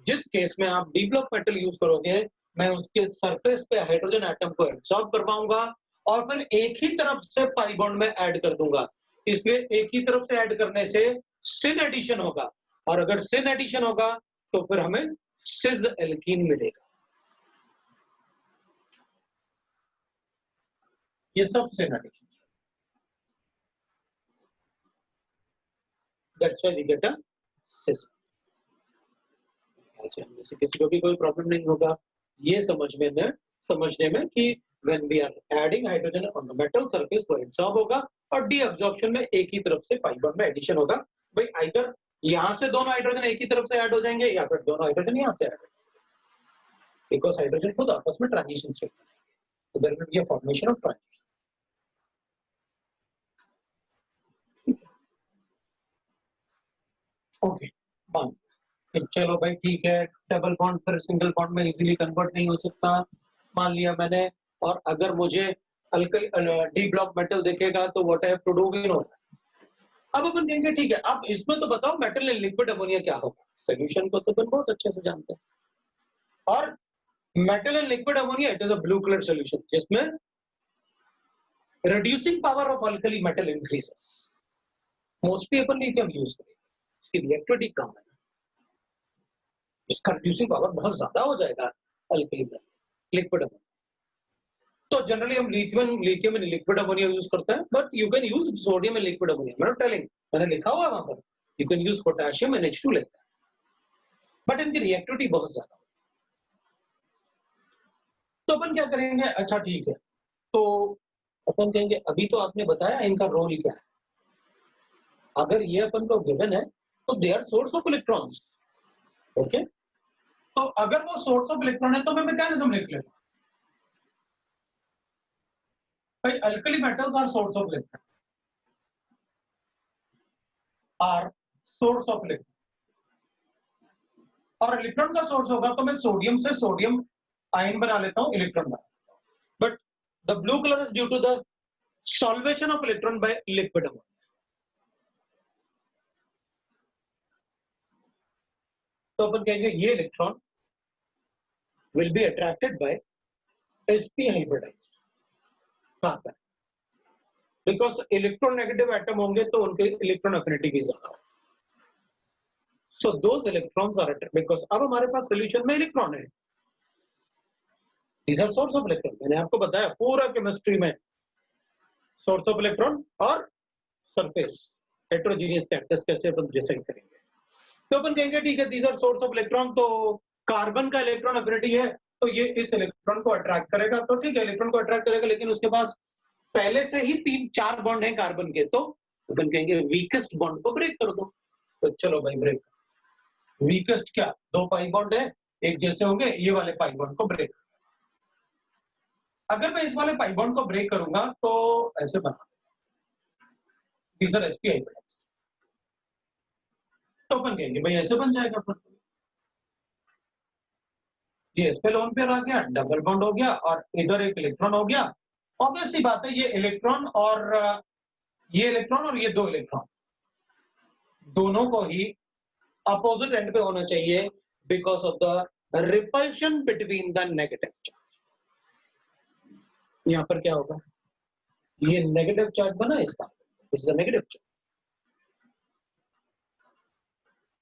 जिस केस में आप डी ब्लॉक मेटल यूज करोगे, मैं उसके सरफेस पे हाइड्रोजन एटम को एब्सॉर्ब कर पाऊंगा और फिर एक ही तरफ से पाई बॉन्ड में ऐड कर दूंगा। इसलिए एक ही तरफ से ऐड करने से सिन एडिशन होगा, और अगर सिन एडिशन होगा तो फिर हमें सिस एल्कीन मिलेगा। ये सब syn addition, that's why we get a cis. से किसी को भी कोई प्रॉब्लम नहीं होगा ये समझने में कि when we are adding hydrogen on the metal surface वो एब्सॉर्ब होगा, और डी एब्जॉर्प्शन में एक ही तरफ से पाई बॉन्ड में एडिशन होगा। भाई आइदर यहां से दोनों हाइड्रोजन एक ही तरफ से ऐड हो जाएंगे, या फिर दोनों हाइड्रोजन यहां से ऐड हो जाएंगे, बिकॉज हाइड्रोजन खुद आपस में ट्रांजिशन स्टेट में, तो there will be a formation of transition. Okay, मान चलो भाई ठीक है, डबल बॉन्ड फिर सिंगल बॉन्ड में इजीली कन्वर्ट नहीं हो सकता, मान लिया मैंने। और अगर मुझे डी ब्लॉक मेटल देखेगा तो what I have to do, we know. अब अपन कहेंगे ठीक है, अब इसमें तो बताओ मेटल इन लिक्विड अमोनिया क्या होगा। सोल्यूशन को तो अपन बहुत अच्छे से जानते हैं, और metal in liquid ammonia it is a blue colour solution जिसमें reducing power of alkali metal increases. Mostly अपन लिथियम यूज करेंगे, इसकी रिएक्टिविटी कम है, इसका रिड्यूसिंग पावर बहुत ज्यादा हो जाएगा अल्कली में लिक्विड अमोनिया। तो जनरली हम लिथियम इन लिक्विड अमोनिया यूज करते हैं, but you can use sodium in liquid ammonia. मैं नॉट टेलिंग, मैंने लिखा हुआ है वहां पर, you can use potassium in H2 लेते हैं, बट इनकी रिएक्टिविटी बहुत ज्यादा। तो अपन क्या करेंगे, अच्छा ठीक है, तो अपन कहेंगे अभी तो आपने बताया इनका रोल क्या है। अगर ये अपन को गिवन है तो they are source of electrons, okay. तो अगर वो सोर्स ऑफ इलेक्ट्रॉन है तो मैं मैकेनिज्म लिख लेता हूं, भाई alkali metals are source of electron, are source of electron, और इलेक्ट्रॉन का सोर्स होगा तो मैं सोडियम से सोडियम आयन बना लेता हूं, इलेक्ट्रॉन बना, but the blue colour is due to the solvation of electron by liquid ammonia. तो अपन कहेंगे ये electron will be attracted by sp hybridised, कहां पर, बिकॉज इलेक्ट्रॉन नेगेटिव एटम होंगे तो उनके इलेक्ट्रॉन एफिनिटी भी ज्यादा है। So those electrons are attracted, because अब हमारे पास सॉल्यूशन में इलेक्ट्रॉन है, these are source of electron. मैंने आपको बताया पूरा केमिस्ट्री में सोर्स ऑफ इलेक्ट्रॉन और सरफेस हेटेरोजेनियस कैक्टस कैसे अपन डिसाइड करेंगे। तो अपन कहेंगे ठीक है, these are source of electron, तो कार्बन का इलेक्ट्रॉन एफिनिटी है तो ये इस इलेक्ट्रॉन को अट्रैक्ट करेगा, तो ठीक है इलेक्ट्रॉन को अट्रैक्ट करेगा, लेकिन उसके पास पहले से ही 3-4 बॉन्ड है कार्बन के, तो अपन कहेंगे वीकेस्ट बॉन्ड को ब्रेक कर दो। तो चलो भाई ब्रेक, वीकेस्ट क्या, 2 पाई बॉन्ड है एक जैसे होंगे, ये वाले पाई बॉन्ड को ब्रेक। अगर मैं इस वाले पाई बॉन्ड को ब्रेक करूंगा तो ऐसे बना, these are sp hybridized, तो अपन कहेंगे भाई ऐसे बन जाएगा, फिर ये इस पे लोन पेयर आ गया, डबल बॉन्ड हो गया, और इधर एक इलेक्ट्रॉन हो गया। ऑब्वियस सी बात है ये इलेक्ट्रॉन और ये 2 इलेक्ट्रॉन दोनों को ही अपोजिट एंड पे होना चाहिए, because of the repulsion between the negative charge. यहां पर क्या होगा, ये नेगेटिव चार्ज बना इसका, इज द नेगेटिव चार्ज।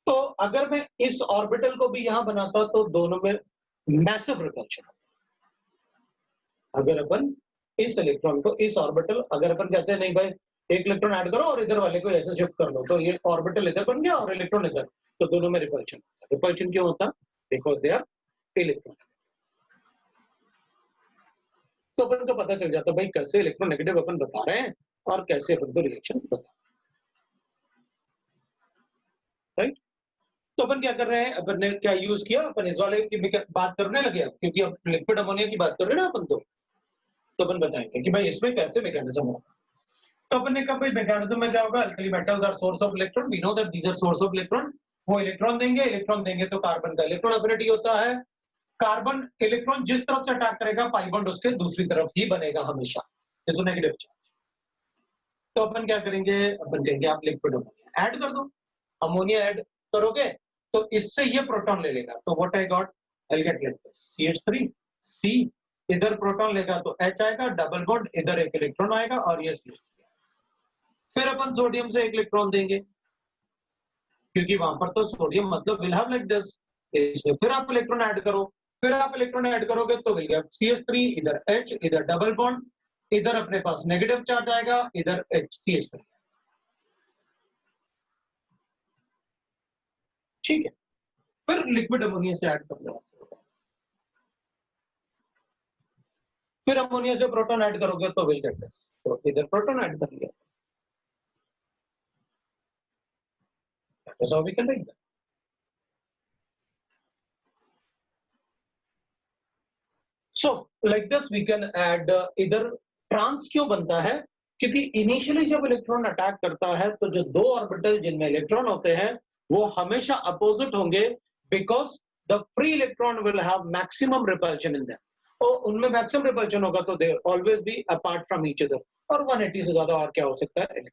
तो अगर मैं इस ऑर्बिटल को भी यहां बनाता तो दोनों में मैसिव रिपल्शन। अगर अपन इस इलेक्ट्रॉन को इस ऑर्बिटल, अगर अपन कहते हैं नहीं भाई एक इलेक्ट्रॉन ऐड करो और इधर वाले को ऐसे शिफ्ट कर लो, तो ये ऑर्बिटल इधर बन गया और इलेक्ट्रॉन इधर, तो दोनों में रिपल्शन। रिपल्शन क्यों होता? Because they are electron. तो अपन को पता चल जाता भाई कैसे इलेक्ट्रोनेगेटिव अपन बता रहे हैं और कैसे अपन को रिएक्शन बता, राइट। तो अपन क्या कर रहे हैं, अपन ने क्या यूज किया, अपन इस वाले की बात करने लगे क्योंकि अब लिक्विड अमोनिया की बात कर रहे हैं ना अपन, तो अपन बताएंगे कि भाई इसमें कैसे मैकेनिज्म होगा। तो अपन ने कहा भाई मैकेनिज्म में क्या होगा, alkali metals are source of electron, we know that these are source of electron. वो इलेक्ट्रॉन देंगे तो कार्बन का इलेक्ट्रॉन एफिनिटी होता है, कार्बन इलेक्ट्रॉन जिस तरफ से अटैक करेगा पाई बॉन्ड उसके दूसरी तरफ ही बनेगा हमेशा, इज नेगेटिव चार्ज। तो अपन क्या करेंगे, अपन कहेंगे आप लिक्विड अमोनिया ऐड कर दो, अमोनिया ऐड करोगे तो इससे ये प्रोटॉन ले लेगा, तो what I got, I get like this CH3 C, इधर प्रोटॉन लेगा तो H आएगा, डबल बॉन्ड, इधर एक इलेक्ट्रॉन आएगा और ये CH3। फिर अपन सोडियम से एक इलेक्ट्रॉन देंगे क्योंकि वहां पर तो सोडियम मतलब विल हैव लाइक दिस, इसमें फिर आप इलेक्ट्रॉन ऐड करो, फिर आप इलेक्ट्रॉन ऐड करोगे तो विल गेट CH3, इधर H, इधर डबल बॉन्ड, इधर अपने पास नेगेटिव चार्ज आएगा, इधर CH3। ठीक है, फिर लिक्विड अमोनिया से ऐड कर लो, फिर अमोनिया से प्रोटॉन ऐड करोगे तो विल गेट दिस, तो इधर प्रोटॉन ऐड कर लिया, that is how we can write that. So like this we can add, इधर ट्रांस क्यों बनता है, क्योंकि इनिशियली जब इलेक्ट्रॉन अटैक करता है तो जो दो ऑर्बिटल जिनमें इलेक्ट्रॉन होते हैं वो हमेशा अपोजिट होंगे, because the free electron will have maximum repulsion in them, और उनमें मैक्सिमम रिपल्शन होगा तो they always be apart from each other, और 180 से ज्यादा और क्या हो सकता है।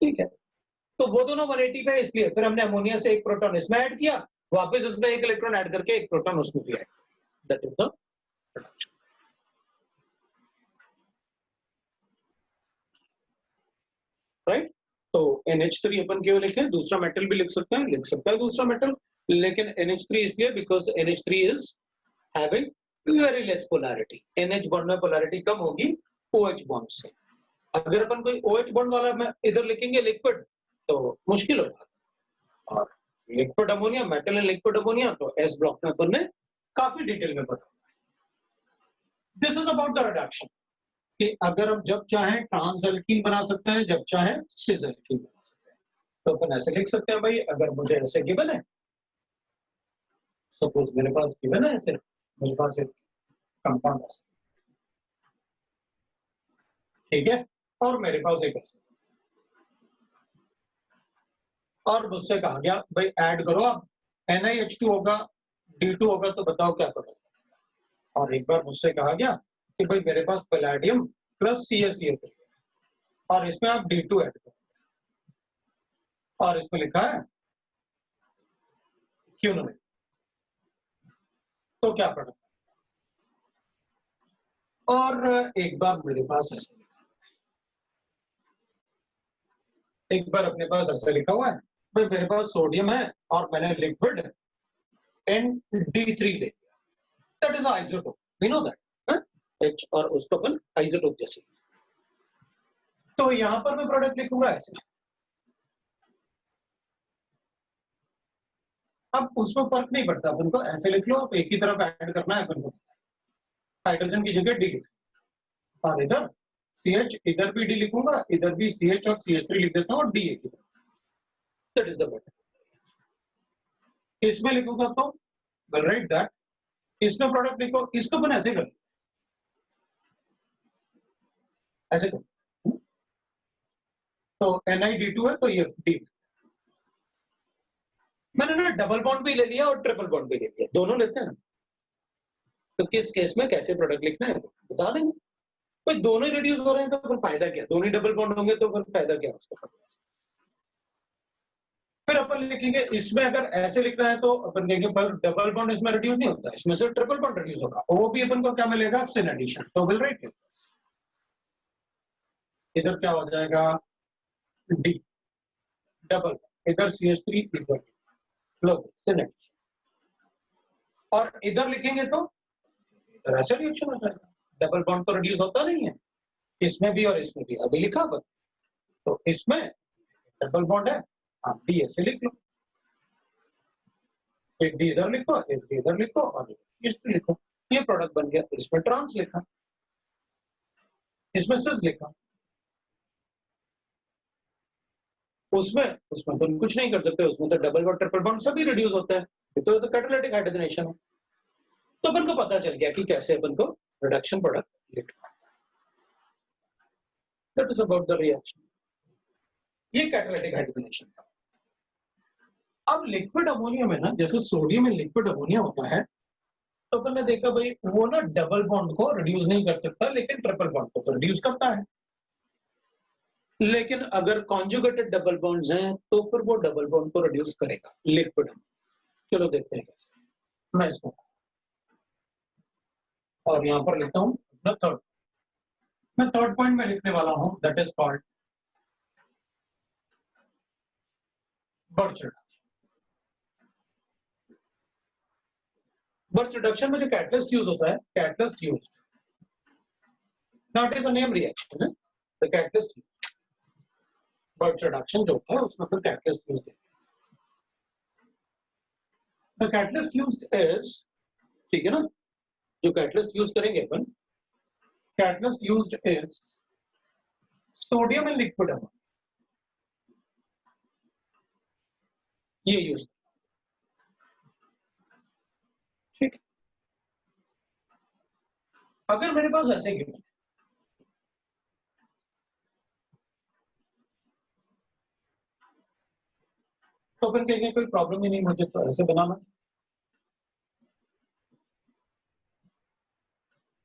ठीक है, तो वो दोनों 180 पे, इसलिए फिर हमने अमोनिया से एक प्रोटॉन इसमें ऐड किया, वापस उसमें एक इलेक्ट्रॉन ऐड करके एक प्रोटॉन उसमें भी add, that is the production, right. तो NH3 अपन क्यों लिखे, दूसरा मेटल भी लिख सकते हैं, लिख सकता है दूसरा मेटल, लेकिन NH3 इसलिए because NH3 is having very less polarity, NH bond में पोलैरिटी कम होगी OH बॉन्ड से। अगर अपन कोई OH बॉन्ड वाला में इधर लिखेंगे लिक्विड तो मुश्किल होगा, और liquid ammonia, metal and liquid ammonia, तो S ब्लॉक में अपन ने काफी डिटेल में पढ़ा। This is about the reduction, कि अगर हम जब चाहें ट्रांस एल्कीन बना सकते हैं, जब चाहें सिस एल्कीन बना सकते हैं, तो अपन ऐसे लिख सकते हैं भाई, अगर मुझे ऐसे गिवन है, सपोज मेरे पास गिवन है ऐसे, मेरे पास एक कंपाउंड है, ठीक है, और मेरे पास एक ऐसे, और मुझसे कहा गया भाई ऐड करो आप, NiH2 होगा, D2 होगा, तो बताओ क्या करो। और एक बार मुझसे कहा गया कि भाई मेरे पास पैलेडियम प्लस CaCl3 और इसमें आप D2 ऐड करो, और इसमें लिखा है क्यूनोमेट, तो क्या प्रोडक्ट, और एक बार मेरे पास ऐसे, एक बार अपने पास ऐसे लिखा हुआ है भाई मेरे पास सोडियम है और मैंने लिक्विड ND3 ले लिया, that is isotope, we know that, H और उसको अपन आइसोटोप जैसे, तो यहां पर मैं प्रोडक्ट लिखूंगा ऐसे। अब उसमें फर्क नहीं पड़ता अपन को, ऐसे लिख लो, आप एक ही तरफ ऐड करना है अपन को, हाइड्रोजन की जगह D लिख, और इधर CH, इधर भी D लिखूंगा, इधर भी CH और CH3 लिख देता हूँ, और D एक ही तरफ, दैट इज द बेटर। इसमें लिखूंगा तो राइट दैट, इसमें प्रोडक्ट लिखो, इसको अपन ऐसे कर, ऐसे कर, तो NiD2 है तो ये D, मैंने ना डबल बॉन्ड भी ले लिया और ट्रिपल बॉन्ड भी ले लिया, दोनों लेते हैं, तो किस केस में कैसे प्रोडक्ट लिखना है बता देंगे। भाई दोनों ही रिड्यूस हो रहे हैं तो फिर फायदा क्या, दोनों ही डबल बॉन्ड होंगे तो फिर फायदा क्या उसका। फिर अपन लिखेंगे, इसमें अगर ऐसे लिखना है तो अपन कहेंगे पर डबल बॉन्ड इसमें रिड्यूस नहीं होता, इसमें से ट्रिपल बॉन्ड रिड्यूस होगा, वो भी अपन को क्या मिलेगा, सिन एडिशन, तो विल राइट इधर क्या हो जाएगा D डबल, इधर CH3, इधर लो सिन एडिशन, और इधर लिखेंगे तो इधर ऐसे रिएक्शन हो जाएगा, डबल बॉन्ड तो रिड्यूस होता नहीं है, इसमें भी और इसमें भी अभी लिखा हुआ, तो इसमें डबल बॉन्ड है, आप डी ऐसे लिख लो, एक डी इधर लिखो, एक डी इधर लिखो और इस पे लिखो, ये प्रोडक्ट बन गया। इसमें ट्रांस लिखा, इसमें सिस लिखा, उसमें उसमें तो कुछ नहीं कर सकते, उसमें तो डबल बॉन्ड ट्रिपल बॉन्ड सभी रिड्यूस होता है, तो कैटालिटिक हाइड्रोजनेशन है। तो अपन को पता चल गया कि कैसे अपन को रिडक्शन प्रोडक्ट लिखना। That is about the reaction. ये कैटालिटिक हाइड्रोजनेशन था। अब लिक्विड अमोनिया में ना, जैसे सोडियम में लिक्विड अमोनिया होता है, तो अपन ने देखा भाई वो ना डबल बॉन्ड को रिड्यूस नहीं कर सकता, लेकिन ट्रिपल बॉन्ड को तो रिड्यूस करता है। लेकिन अगर कॉन्जुगेटेड डबल बॉन्ड्स हैं तो फिर वो डबल बॉन्ड को रिड्यूस करेगा लिक्विड। चलो देखते हैं कैसे। मैं इसको और यहां पर लिखता हूं द थर्ड, मैं थर्ड पॉइंट में लिखने वाला हूं, that is called Birch reduction. Birch reduction में जो कैटलिस्ट यूज होता है, catalyst use not is a name reaction, the catalyst Birch reduction जो होता है उसमें फिर कैटलिस्ट यूज है। द कैटलिस्ट यूज इज, ठीक है ना, जो कैटलिस्ट यूज करेंगे अपन, catalyst used is sodium and liquid ammonia, ये यूज, ठीक। अगर मेरे पास ऐसे गिवन, तो फिर कहेंगे कोई प्रॉब्लम ही नहीं, मुझे तो ऐसे बनाना।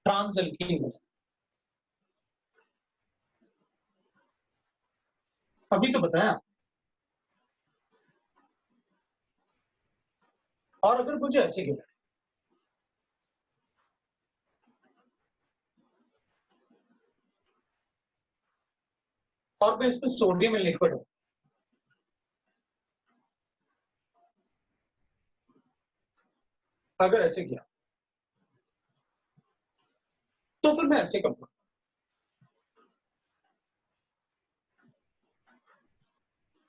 ट्रांस एल्कीन में अभी तो बताया। और अगर मुझे ऐसे गिवन, और मैं इसमें सोडियम एंड लिक्विड हूं, अगर ऐसे किया तो फिर मैं ऐसे करूंगा,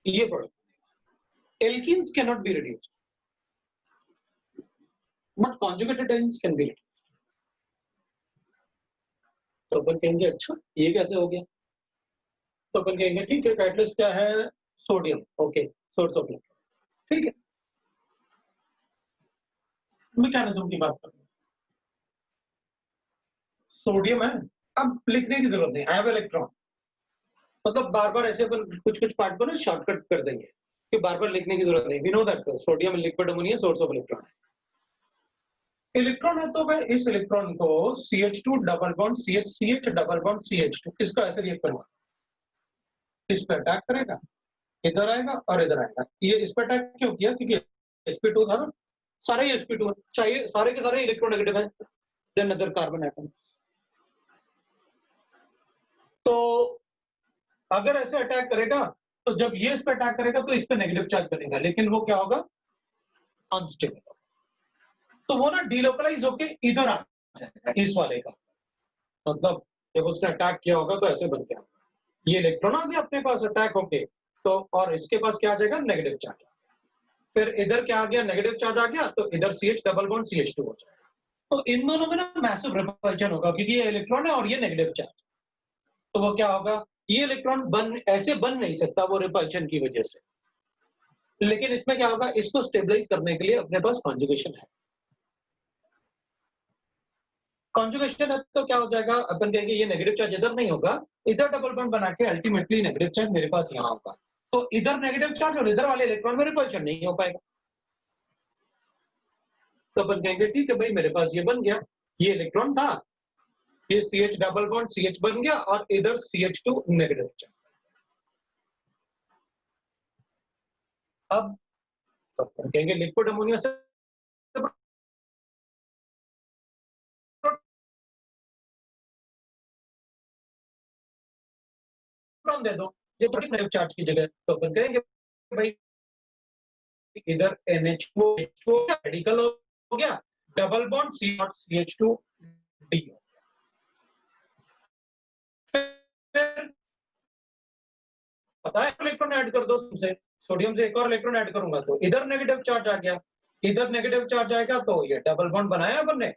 ये product alkenes can not be reduced but conjugated alkenes can be reduced. तो अपन कहेंगे अच्छा ये कैसे हो गया, तो अपन कहेंगे ठीक है, कैटलिस्ट क्या है, sodium, okay, source of liquid, ठीक है। मैकेनिज्म की बात कर रहे हैं, सोडियम है, अब लिखने की जरूरत नहीं, आई हैव इलेक्ट्रॉन, मतलब बार बार ऐसे अपन कुछ कुछ पार्ट को ना शॉर्टकट कर देंगे कि बार बार लिखने की जरूरत नहीं। We know that sodium liquid ammonia source of electron है। इलेक्ट्रॉन है तो मैं इस इलेक्ट्रॉन को CH2 double bond CH double bond CH2 इसका ऐसे रिएक्ट करूंगा, इस पर अटैक करेगा, इधर आएगा और इधर आएगा। ये इस पर अटैक क्यों किया, क्योंकि sp2 था ना, सारे ही sp2 चाहिए, सारे के सारे इलेक्ट्रोनेगेटिव है देन अदर कार्बन एटम। तो अगर ऐसे अटैक करेगा, तो जब ये इस पर अटैक करेगा तो इस पर नेगेटिव चार्ज करेगा, लेकिन वो क्या होगा, अनस्टेबल, तो वो ना डिलोकलाइज होके इधर आ जाएगा, इस वाले का मतलब जब उसने अटैक किया होगा तो ऐसे बन गया, ये इलेक्ट्रॉन आ गया अपने पास अटैक होके, तो और इसके पास क्या आ जाएगा, नेगेटिव चार्ज, फिर इधर क्या आ गया, नेगेटिव चार्ज आ गया, तो इधर CH डबल बॉन्ड CH2 हो जाएगा। तो इन दोनों में ना मैसिव रिपल्शन होगा, क्योंकि ये इलेक्ट्रॉन है और ये नेगेटिव चार्ज, तो वो क्या होगा, ये इलेक्ट्रॉन ऐसे बन नहीं सकता वो रिपल्शन की वजह से, लेकिन इसमें क्या होगा, इसको स्टेबलाइज करने के लिए अपने पास कॉन्जुगेशन है। कॉन्जुगेशन है तो क्या हो जाएगा, अपन कहेंगे ये नेगेटिव चार्ज इधर नहीं होगा, इधर डबल बॉन्ड बना के अल्टीमेटली नेगेटिव चार्ज मेरे पास यहाँ होगा, तो इधर नेगेटिव चार्ज और इधर वाले इलेक्ट्रॉन में रिपल्शन नहीं हो पाएगा। तो अपन कहेंगे ठीक है भाई, मेरे पास ये बन गया, ये इलेक्ट्रॉन था, ये CH डबल बॉन्ड CH बन गया और इधर CH2 नेगेटिव चार्ज। अब तो अपन कहेंगे लिक्विड अमोनिया से प्रोटॉन दे दो, ये नेगेटिव चार्ज की जगह, तो अपन कहेंगे भाई इधर NH2 रेडिकल हो गया, डबल बॉन्ड CH2 D, पता है इलेक्ट्रॉन ऐड कर दो सोडियम से एक और इलेक्ट्रॉन ऐड करूंगा तो इधर नेगेटिव चार्ज आ गया, इधर नेगेटिव चार्ज आएगा तो ये डबल बॉन्ड बनाया अपन ने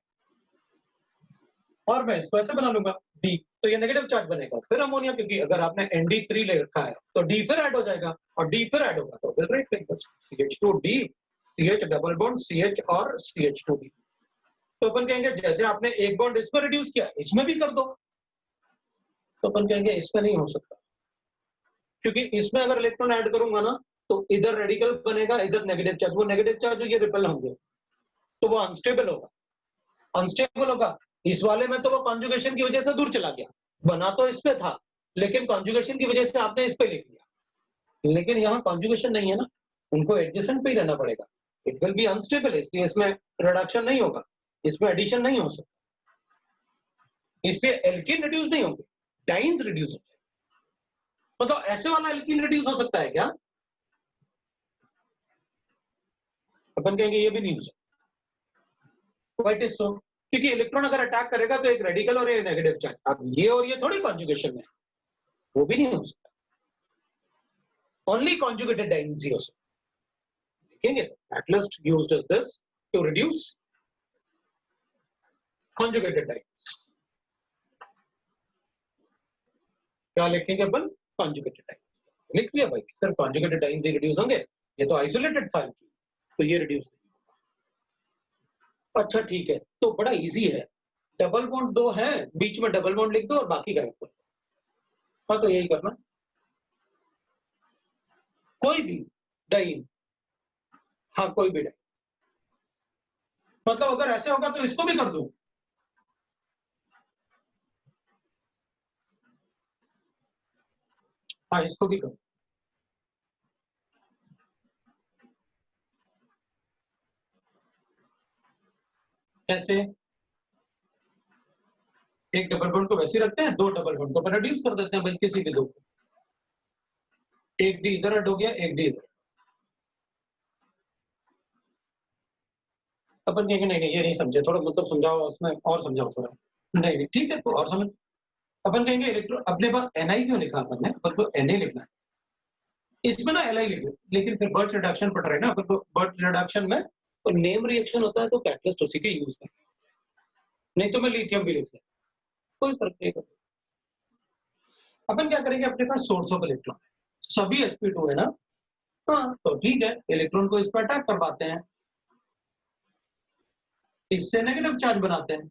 और मैं इसको ऐसे बना लूंगा डी, तो ये नेगेटिव चार्ज बनेगा। फिर अमोनिया, क्योंकि अगर आपने ND3 ले रखा है तो डी फिर ऐड हो जाएगा और डी फिर ऐड होगा तो फिर राइट लेंगे CH2D, CH double bond CH और CH2D। तो अपन कहेंगे जैसे आपने एक बॉन्ड इसमें रिड्यूस किया इसमें भी कर दो, तो अपन कहेंगे इसमें नहीं हो सकता, क्योंकि इसमें अगर इलेक्ट्रॉन ऐड करूंगा ना तो इधर रेडिकल बनेगा, इधर नेगेटिव चार्ज, वो नेगेटिव चार्ज ये रिपेल होंगे तो वो अनस्टेबल होगा, अनस्टेबल होगा। इस वाले में तो वो कॉन्जुगेशन की वजह से दूर चला गया, बना तो इस पे था लेकिन कॉन्जुगेशन की वजह से आपने इस पे लिख लिया, लेकिन यहाँ कॉन्जुगेशन नहीं है ना, उनको एडजेसेंट पे ही रहना पड़ेगा, इट विल बी अनस्टेबल, इसलिए इसमें रिडक्शन नहीं होगा, इसमें एडिशन नहीं हो सकता, इसलिए एल्कीन रिड्यूस नहीं होंगे, डाइन्स रिड्यूस हो जाएंगे। मतलब ऐसे वाला एल्कीन रिड्यूस हो सकता है क्या? अपन कहेंगे ये भी नहीं हो सकता। What is so? क्योंकि इलेक्ट्रॉन अगर अटैक करेगा तो एक रेडिकल और एक नेगेटिव चार्ज, अब ये और ये थोड़ी कॉन्जुगेशन में, वो भी नहीं हो सकता, ओनली कॉन्जुगेटेड डाइन्स ही हो सकता। देखेंगे catalyst used as this to reduce conjugated dienes. क्या लिखेंगे अपन? कॉन्जुगेटेड डाइन्स लिख लिया भाई, सर कॉन्जुगेटेड डाइन्स ही रिड्यूस होंगे, ये तो आइसोलेटेड था तो ये रिड्यूस नहीं। अच्छा ठीक है, तो बड़ा इजी है, डबल बॉन्ड दो है, बीच में डबल बॉन्ड लिख दो और बाकी गायब कर दो। हाँ तो यही करना, कोई भी डाइन, हाँ कोई भी डाइन, मतलब अगर ऐसे होगा तो इसको भी कर दूं, हाँ इसको भी कर, ऐसे एक डबल बॉन्ड को वैसे रखते हैं, दो डबल बॉन्ड को रिड्यूस कर देते हैं भाई, किसी भी दो, एक डी इधर ऐड हो गया, एक डी इधर। अपन कहेंगे नहीं नहीं ये नहीं समझे, थोड़ा मतलब समझाओ उसमें और समझाओ थोड़ा, नहीं नहीं ठीक है तो और समझ। अपन कहेंगे इलेक्ट्रॉन, अपने पास Ni क्यों लिखा अपन ने, अपन को Na लिखना है, इसमें ना Li लिखो, लेकिन फिर बर्च रिडक्शन पढ़ रहे हैं ना अपन को, बर्च रिडक्शन में तो नेम रिएक्शन होता है तो कैटलिस्ट उसी के यूज कर, नहीं तो मैं लिथियम भी लिख लें, कोई फर्क नहीं पड़ता। अपन क्या करेंगे, अपने पास सोर्स ऑफ इलेक्ट्रॉन सभी sp2 है ना, हाँ तो ठीक है, इलेक्ट्रॉन को इस पर अटैक करवाते हैं, इससे नेगेटिव चार्ज बनाते हैं,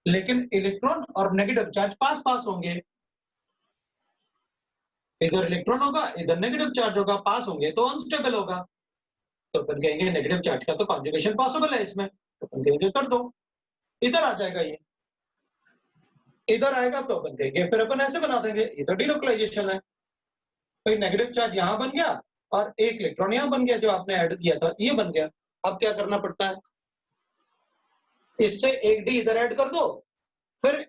लेकिन इलेक्ट्रॉन और नेगेटिव चार्ज पास पास होंगे, इधर इलेक्ट्रॉन होगा इधर नेगेटिव चार्ज होगा, पास होंगे तो अनस्टेबल होगा, तो अपन कहेंगे नेगेटिव चार्ज का तो कॉन्जुगेशन पॉसिबल है इसमें, तो अपन कहेंगे कर दो, इधर आ जाएगा, ये इधर आएगा तो अपन कहेंगे फिर अपन ऐसे बना देंगे, ये तो डीलोकलाइजेशन है, तो नेगेटिव चार्ज यहां बन गया और एक इलेक्ट्रॉन यहां बन गया जो आपने ऐड किया था, ये बन गया। अब क्या करना पड़ता है, इससे एक डी इधर ऐड कर दो, फिर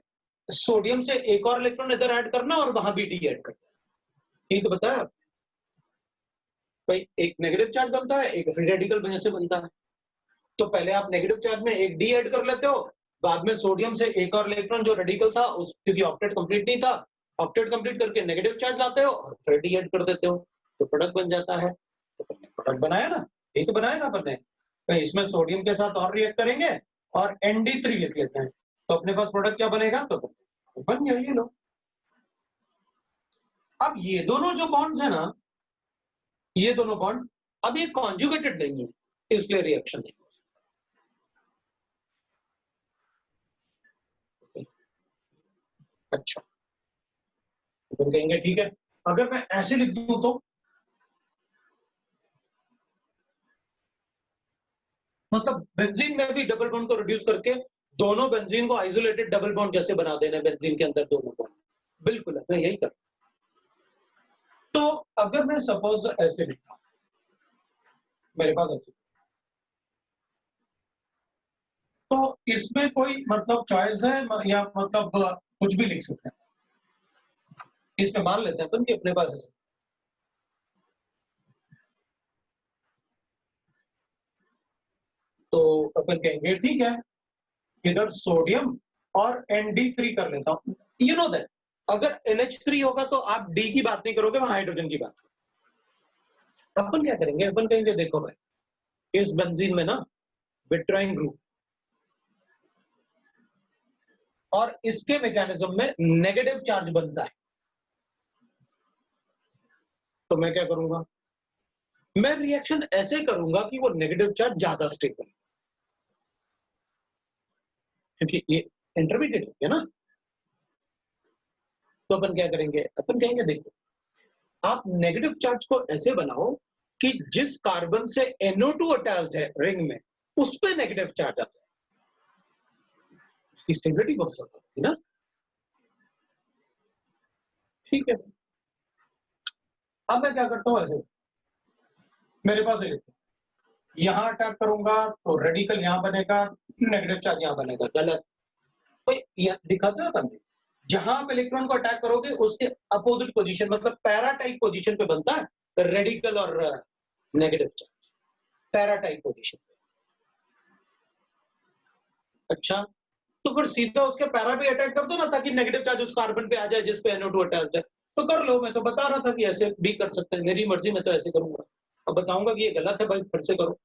सोडियम से एक और इलेक्ट्रॉन इधर ऐड करना और वहां भी डी ऐड करना, ठीक तो बताया भाई, एक नेगेटिव चार्ज बनता है, एक फ्री रेडिकल वजह से बनता है, तो पहले आप नेगेटिव चार्ज में एक डी ऐड कर लेते हो, बाद में सोडियम से एक और इलेक्ट्रॉन जो रेडिकल था उस, क्योंकि ऑक्टेट कंप्लीट नहीं था, ऑक्टेट कंप्लीट करके नेगेटिव चार्ज लाते हो और फिर डी ऐड कर देते हो, तो प्रोडक्ट बन जाता है, तो प्रोडक्ट बनाया ना, यही तो बनाया ना अपन ने, तो इसमें सोडियम के साथ और रिएक्ट करेंगे और ND3 लिख लेते हैं, तो अपने पास प्रोडक्ट क्या बनेगा, तो बन गया ये लो। अब ये दोनों जो बॉन्ड्स है ना, ये दोनों बॉन्ड अब ये कॉन्जुगेटेड नहीं है, इसलिए रिएक्शन नहीं हो सकती। अच्छा तो कहेंगे ठीक है, अगर मैं ऐसे लिख दूं तो मतलब बेंजीन में भी डबल बॉन्ड को रिड्यूस करके दोनों बेंजीन को आइसोलेटेड डबल बॉन्ड जैसे बना देना है, बेंजीन के अंदर दोनों बॉन्ड, बिल्कुल है, मैं यही कर। तो अगर मैं सपोज ऐसे लिखता हूं, मेरे पास ऐसे, तो इसमें कोई मतलब चॉइस है या मतलब कुछ भी लिख सकते हैं, इसमें मान लेते हैं अपन कि अपने पास ऐसे, तो अपन कहेंगे ठीक है, इधर सोडियम और ND3 कर लेता हूं, यू नो दैट अगर NH3 होगा तो आप D की बात नहीं करोगे, वहां हाइड्रोजन की बात करोगे। अपन क्या करेंगे, अपन कहेंगे देखो भाई इस बेंजीन में ना विट्राइन ग्रुप और इसके मैकेनिज्म में नेगेटिव चार्ज बनता है, तो मैं क्या करूंगा, मैं रिएक्शन ऐसे करूंगा कि वो नेगेटिव चार्ज ज्यादा स्टेबल, क्योंकि ये इंटरमीडिएट है ना। तो अपन क्या करेंगे, अपन कहेंगे देखो आप नेगेटिव चार्ज को ऐसे बनाओ कि जिस कार्बन से NO2 अटैच्ड है रिंग में उस पे नेगेटिव चार्ज आता है, उसकी स्टेबिलिटी बहुत ज्यादा होती है ना। ठीक है, अब मैं क्या करता हूं, ऐसे मेरे पास यहां अटैक करूंगा तो रेडिकल यहां बनेगा, नेगेटिव चार्ज यहां बनेगा, गलत। तो ये दिखाते हो अपन, जहां आप इलेक्ट्रॉन को अटैक करोगे उसके अपोजिट पोजीशन मतलब पैरा टाइप पोजीशन पे बनता है रेडिकल और negative charge, para type position. अच्छा, तो फिर सीधा उसके पैरा पे अटैक कर दो ना, ताकि नेगेटिव चार्ज उस कार्बन पे आ जाए जिस पे NO2 अटैच्ड है। तो कर लो, मैं तो बता रहा था कि ऐसे भी कर सकते हैं, मेरी मर्जी, मैं तो ऐसे करूंगा। अब बताऊंगा कि ये गलत है भाई, फिर से करो।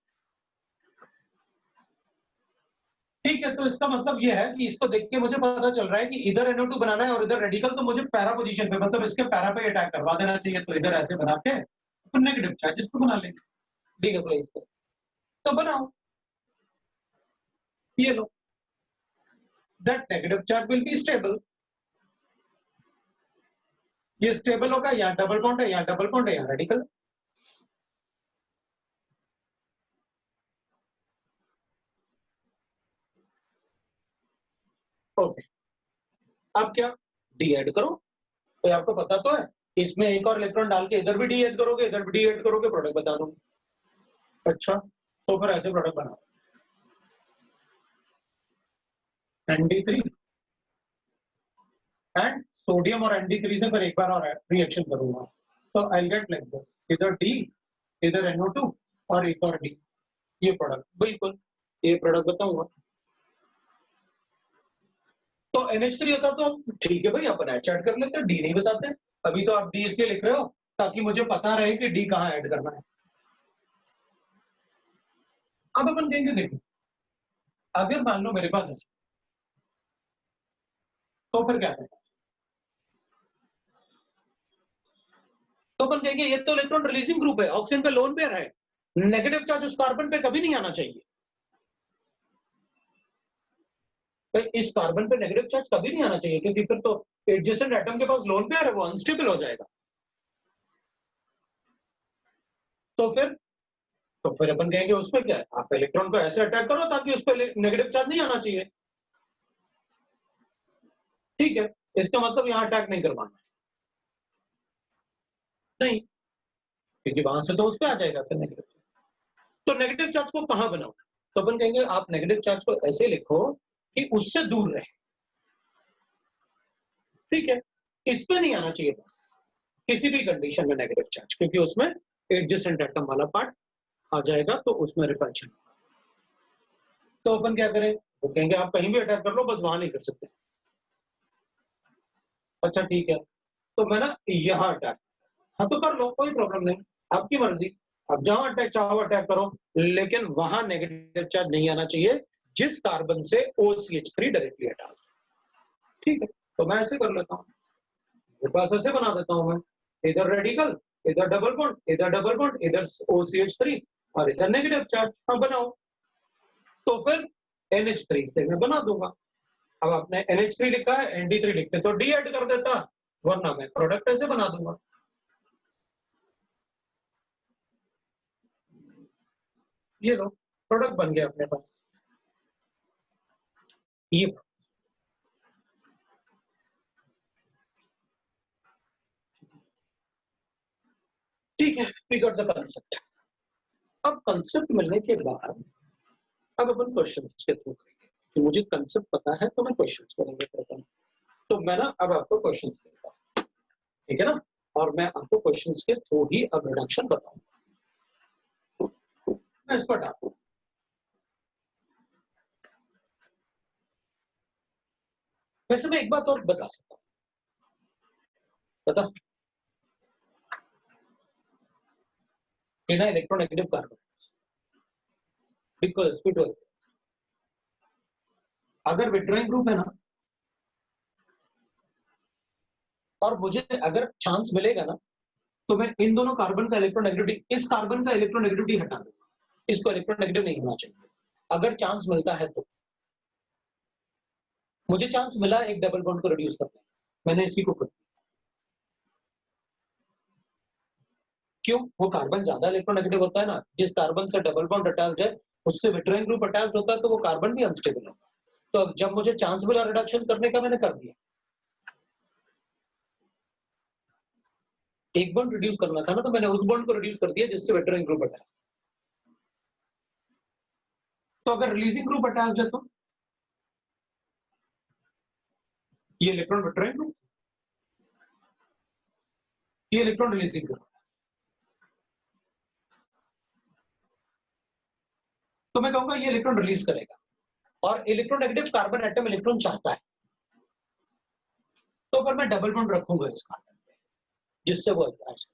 ठीक है, तो इसका मतलब ये है कि इसको देख के मुझे पता चल रहा है कि इधर NO2 बनाना है और इधर रेडिकल, तो मुझे पैरा पोजीशन पे मतलब इसके पैरा पे अटैक करवा देना चाहिए। तो इधर ऐसे बना के तो नेगेटिव चार्ज इसको बना लेंगे, ठीक है प्लेस को, तो बनाओ, ये लो, that negative charge will be stable. ये स्टेबल होगा, यहाँ डबल बॉन्ड है, यहाँ डबल बॉन्ड है, यहाँ रेडिकल। ओके, अब क्या, डी ऐड करो, तो आपको पता तो है इसमें एक और इलेक्ट्रॉन डाल के इधर भी डी ऐड करोगे, इधर भी डी ऐड करोगे, प्रोडक्ट बता दूंगा। अच्छा, तो फिर ऐसे प्रोडक्ट बनाओ, ND3 एंड सोडियम और ND3 से फिर एक बार और रिएक्शन करूंगा, तो आई गेट लाइक दिस, इधर डी, इधर NO2 और एक और डी, ये प्रोडक्ट, बिल्कुल ये प्रोडक्ट बताऊंगा। तो NH3 होता तो ठीक है भाई, अपन एच ऐड कर लेते हैं, डी नहीं बताते। अभी तो आप डी इसलिए लिख रहे हो ताकि मुझे पता रहे कि डी कहाँ ऐड करना है। अब अपन कहेंगे देखो, अगर मान लो मेरे पास ऐसा, तो फिर क्या करें, तो अपन कहेंगे ये तो इलेक्ट्रॉन रिलीजिंग ग्रुप है, ऑक्सीजन पे लोन पेयर है, नेगेटिव चार्ज उस कार्बन पे कभी नहीं आना चाहिए। तो इस कार्बन पे नेगेटिव चार्ज कभी नहीं आना चाहिए, क्योंकि फिर तो एडजेसेंट एटम के पास लोन पेयर है, वो अनस्टेबल हो जाएगा। तो फिर अपन कहेंगे उसमें क्या है, आप इलेक्ट्रॉन को ऐसे अटैक करो ताकि उस पर नेगेटिव चार्ज नहीं आना चाहिए। ठीक है, इसका मतलब यहां अटैक नहीं करवाना, नहीं, क्योंकि वहां से तो उस पर आ जाएगा फिर नेगेटिव। तो नेगेटिव चार्ज को कहां बनाओ, तो अपन कहेंगे आप नेगेटिव चार्ज को ऐसे लिखो कि उससे दूर रहे। ठीक है, इस पे नहीं आना चाहिए बस, किसी भी कंडीशन में नेगेटिव चार्ज, क्योंकि उसमें एडजेसेंट एटम वाला पार्ट आ जाएगा, तो उसमें रिपल्शन। तो अपन क्या करें, वो कहेंगे आप कहीं भी अटैक कर लो, बस वहां नहीं कर सकते। अच्छा ठीक है, तो मैं ना यहाँ अटैक, हाँ तो कर लो, कोई प्रॉब्लम नहीं, आपकी मर्जी, अब जहां अटैक चाहो अटैक करो, लेकिन वहां नेगेटिव चार्ज नहीं आना चाहिए जिस कार्बन से OCH3 डायरेक्टली अटैच। ठीक है, तो मैं ऐसे कर लेता हूँ, मेरे पास ऐसे बना देता हूँ मैं, इधर रेडिकल, इधर डबल बॉन्ड, इधर डबल बॉन्ड, इधर OCH3 और इधर नेगेटिव चार्ज, हाँ बनाओ। तो फिर NH3 से मैं बना दूंगा। अब आपने NH3 लिखा है, ND3 लिखते तो डी ऐड कर देता, वरना मैं प्रोडक्ट ऐसे बना दूंगा। ये लो, प्रोडक्ट बन गया अपने पास, ये ठीक है, वी गॉट द कंसेप्ट। अब कंसेप्ट मिलने के बाद अब अपन क्वेश्चन के थ्रू करेंगे, कि मुझे कंसेप्ट पता है तो मैं क्वेश्चन करेंगे फिर अपन। तो मैं ना अब आपको क्वेश्चन देता हूँ, ठीक है ना, और मैं आपको क्वेश्चन के थ्रू ही अब रिडक्शन बताऊंगा। मैं इसको हटाऊँ, वैसे मैं एक बात और बता सकता हूँ, पता बिना इलेक्ट्रोनेगेटिव कार्बन बिकॉज अगर विड्रॉइंग ग्रुप है ना, और मुझे अगर चांस मिलेगा ना, तो मैं इन दोनों कार्बन का इलेक्ट्रोनेगेटिविटी, इस कार्बन का इलेक्ट्रोनेगेटिविटी हटा दूंगा, इसको इलेक्ट्रोनेगेटिव नहीं होना चाहिए अगर चांस मिलता है तो। मुझे चांस मिला एक डबल बॉन्ड को रिड्यूस करने, मैंने इसी को कर दिया। क्यों? वो कार्बन ज्यादा इलेक्ट्रोनेगेटिव होता है ना, जिस कार्बन से डबल बॉन्ड अटैच्ड है उससे विट्रोइंग ग्रुप अटैच्ड होता है, तो वो कार्बन भी अनस्टेबल होगा। तो अब जब मुझे चांस मिला रिडक्शन करने का, मैंने कर दिया। एक बॉन्ड रिड्यूस करना था ना, तो मैंने उस बॉन्ड को रिड्यूस कर दिया जिससे विट्रोइंग ग्रुप अटैच। तो अगर रिलीजिंग ग्रुप अटैच्ड है तो ये इलेक्ट्रॉन विट्रोइंग ग्रुप, ये इलेक्ट्रॉन रिलीजिंग ग्रुप। तो मैं कहूंगा ये इलेक्ट्रॉन रिलीज करेगा, और इलेक्ट्रोनेगेटिव कार्बन एटम इलेक्ट्रॉन चाहता है, तो पर मैं डबल बॉन्ड रखूंगा इस कार्बन पे जिससे वो अटैच।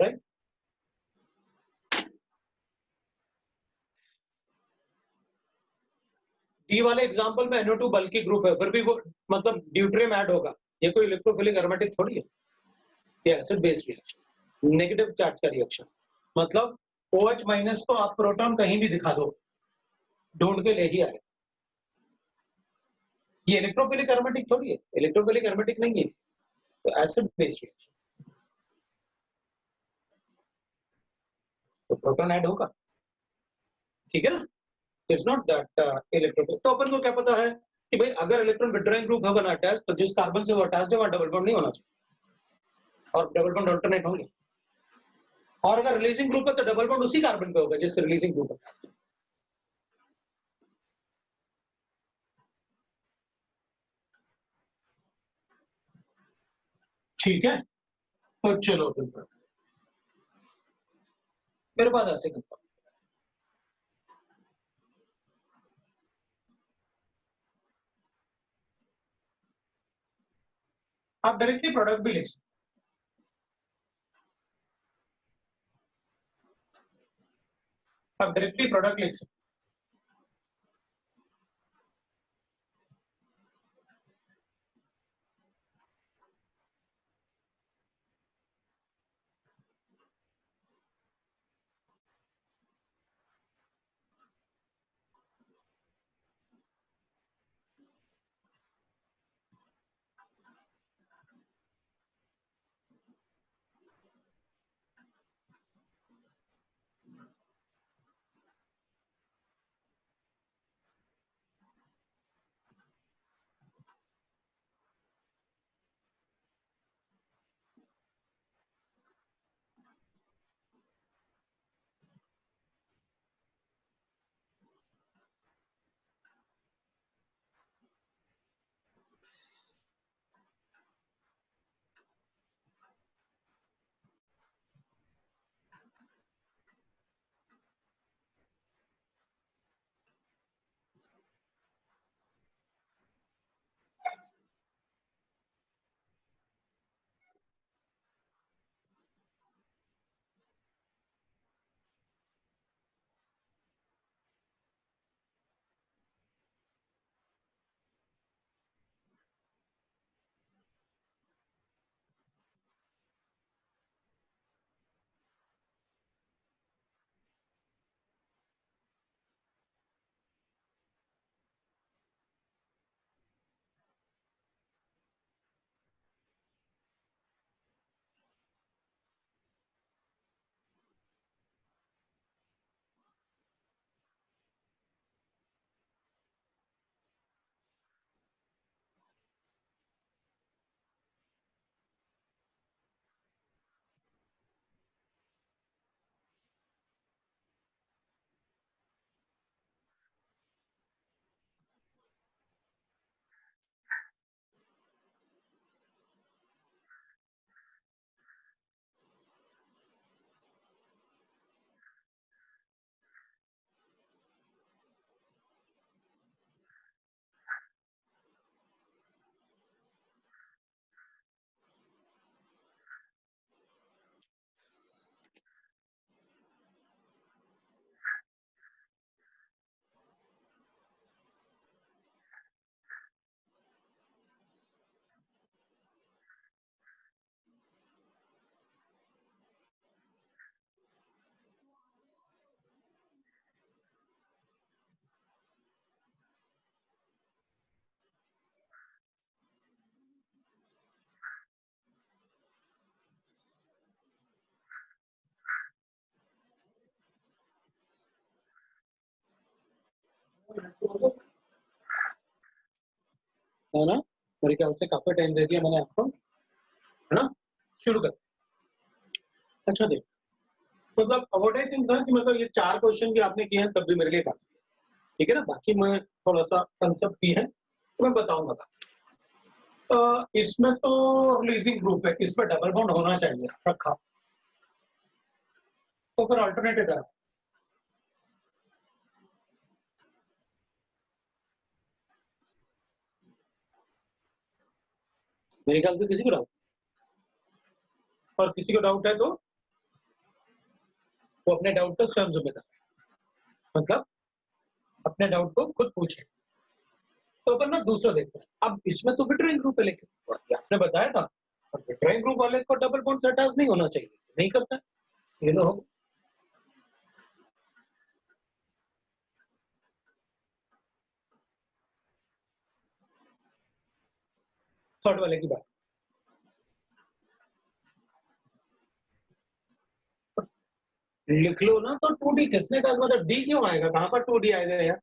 राइट? डी वाले एग्जांपल में NO2 बल्कि ग्रुप है, फिर भी वो मतलब ड्यूटेरियम ऐड होगा। ये कोई इलेक्ट्रोफिलिक एरोमेटिक थोड़ी है, ये acid base reaction, negative charge का रिएक्शन। मतलब OH माइनस को आप प्रोटॉन कहीं भी दिखा दो, ढूंढ के ले ही आए। ये इलेक्ट्रोफिलिक एरोमेटिक थोड़ी है, इलेक्ट्रोफिलिक एरोमेटिक नहीं है, तो एसिड बेस रिएक्शन, तो प्रोटॉन ऐड होगा। ठीक है ना? It's not that electrophilic. तो अपन को क्या पता है कि भाई अगर इलेक्ट्रॉन विड्रॉइंग ग्रुप है बना अटैच, तो जिस कार्बन से वो अटैच है वहां डबल बॉन्ड नहीं होना चाहिए, और डबल बॉन्ड अल्टरनेट होंगे। और अगर रिलीजिंग ग्रुप है तो डबल बॉन्ड उसी कार्बन पे होगा जिससे रिलीजिंग ग्रुप है। ठीक है, तो चलो फिर मेरे पास ऐसे करता हूं। आप डायरेक्टली प्रोडक्ट भी लिख सकते हो, आप डायरेक्टली प्रोडक्ट लिख सकते है ना, मेरे ख्याल से काफी टाइम दे दिया मैंने आपको, है ना। शुरू कर। अच्छा देख, मतलब व्हाट आई थिंक था कि मतलब ये 4 क्वेश्चन भी आपने किए हैं तब भी मेरे लिए काफी है, ठीक है ना। बाकी मैं थोड़ा सा कंसेप्ट की है तो मैं बताऊंगा। इसमें तो रिलीजिंग ग्रुप है, इसमें डबल बॉन्ड होना चाहिए रखा, तो फिर अल्टरनेटिव क्या है? मेरे ख्याल से किसी को डाउट, और किसी को डाउट है तो वो अपने डाउट का स्वयं जिम्मेदार, मतलब अपने डाउट को खुद पूछे। तो अपन ना दूसरा देखते हैं। अब इसमें तो विट्रोइंग ग्रुप है, लेकिन आपने बताया था विट्रोइंग ग्रुप वाले को डबल बॉन्ड से अटैच नहीं होना चाहिए, नहीं करता है। ये लो, थर्ड वाले की बात लिख लो ना, तो 2D किसने कहा, मतलब डी क्यों आएगा, कहाँ पर 2D आएगा यार,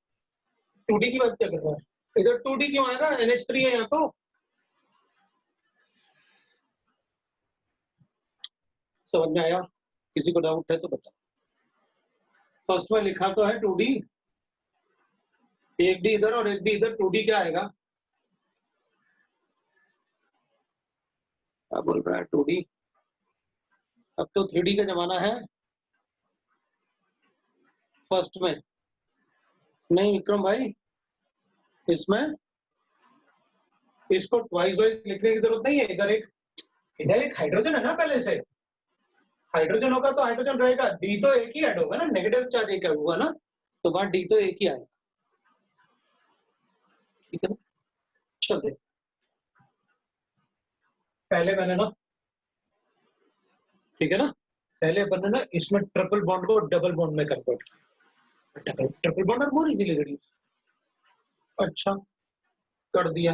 2D की बात क्या कर रहा है, इधर 2D क्यों आएगा, NH3 है यहाँ तो। समझ में आया? किसी को डाउट है तो बताओ। फर्स्ट में लिखा तो है 2D, एक डी इधर और एक डी इधर, 2D क्या आएगा, क्या बोल रहा है 2D। अब तो 3D का जमाना है। फर्स्ट में नहीं विक्रम भाई, इसमें इसको ट्वाइस वाइज लिखने की जरूरत नहीं है। इधर एक हाइड्रोजन है ना पहले से, हाइड्रोजन होगा तो हाइड्रोजन रहेगा, डी तो एक ही ऐड होगा ना, नेगेटिव चार्ज एक हुआ ना, तो वहां डी तो एक ही आएगा, ठीक है ना। चलते, पहले मैंने ना, ठीक है ना, पहले अपन ने ना इसमें ट्रिपल बॉन्ड को डबल बॉन्ड में कन्वर्ट किया, ट्रिपल बॉन्ड और मोर इजीली रेड्यूस। अच्छा, कर दिया,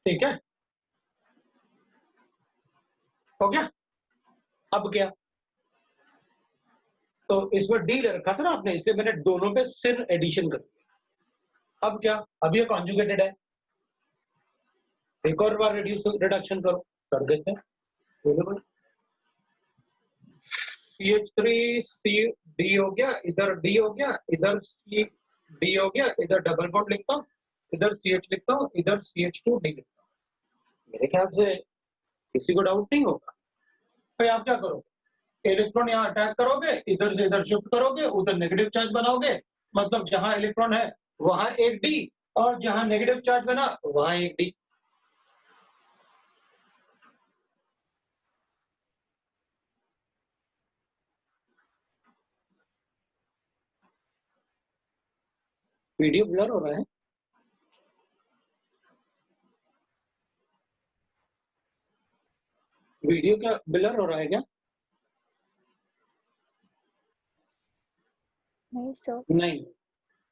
ठीक है, हो गया। अब क्या, तो इसमें डी ले रखा था ना आपने, इसलिए मैंने दोनों पे सिर एडिशन कर दिया। अब क्या, अब ये कॉन्जुगेटेड है, एक और बार रिड्यूस रिडक्शन करो, कर देते हैं। CH3 सी डी हो गया, इधर डी हो गया, इधर सी डी हो गया, इधर डबल बॉन्ड लिखता हूँ, इधर CH लिखता हूँ, इधर CH2 डी लिखता हूँ। मेरे ख्याल से किसी को डाउट नहीं होगा। तो आप क्या करोगे, इलेक्ट्रॉन यहाँ अटैक करोगे, इधर से इधर शिफ्ट करोगे, उधर नेगेटिव चार्ज बनाओगे, मतलब जहां इलेक्ट्रॉन है वहां एक डी, और जहां नेगेटिव चार्ज बना वहां एक डी। वीडियो ब्लर हो रहा है, वीडियो क्या ब्लर हो रहा है क्या? नहीं सर, नहीं,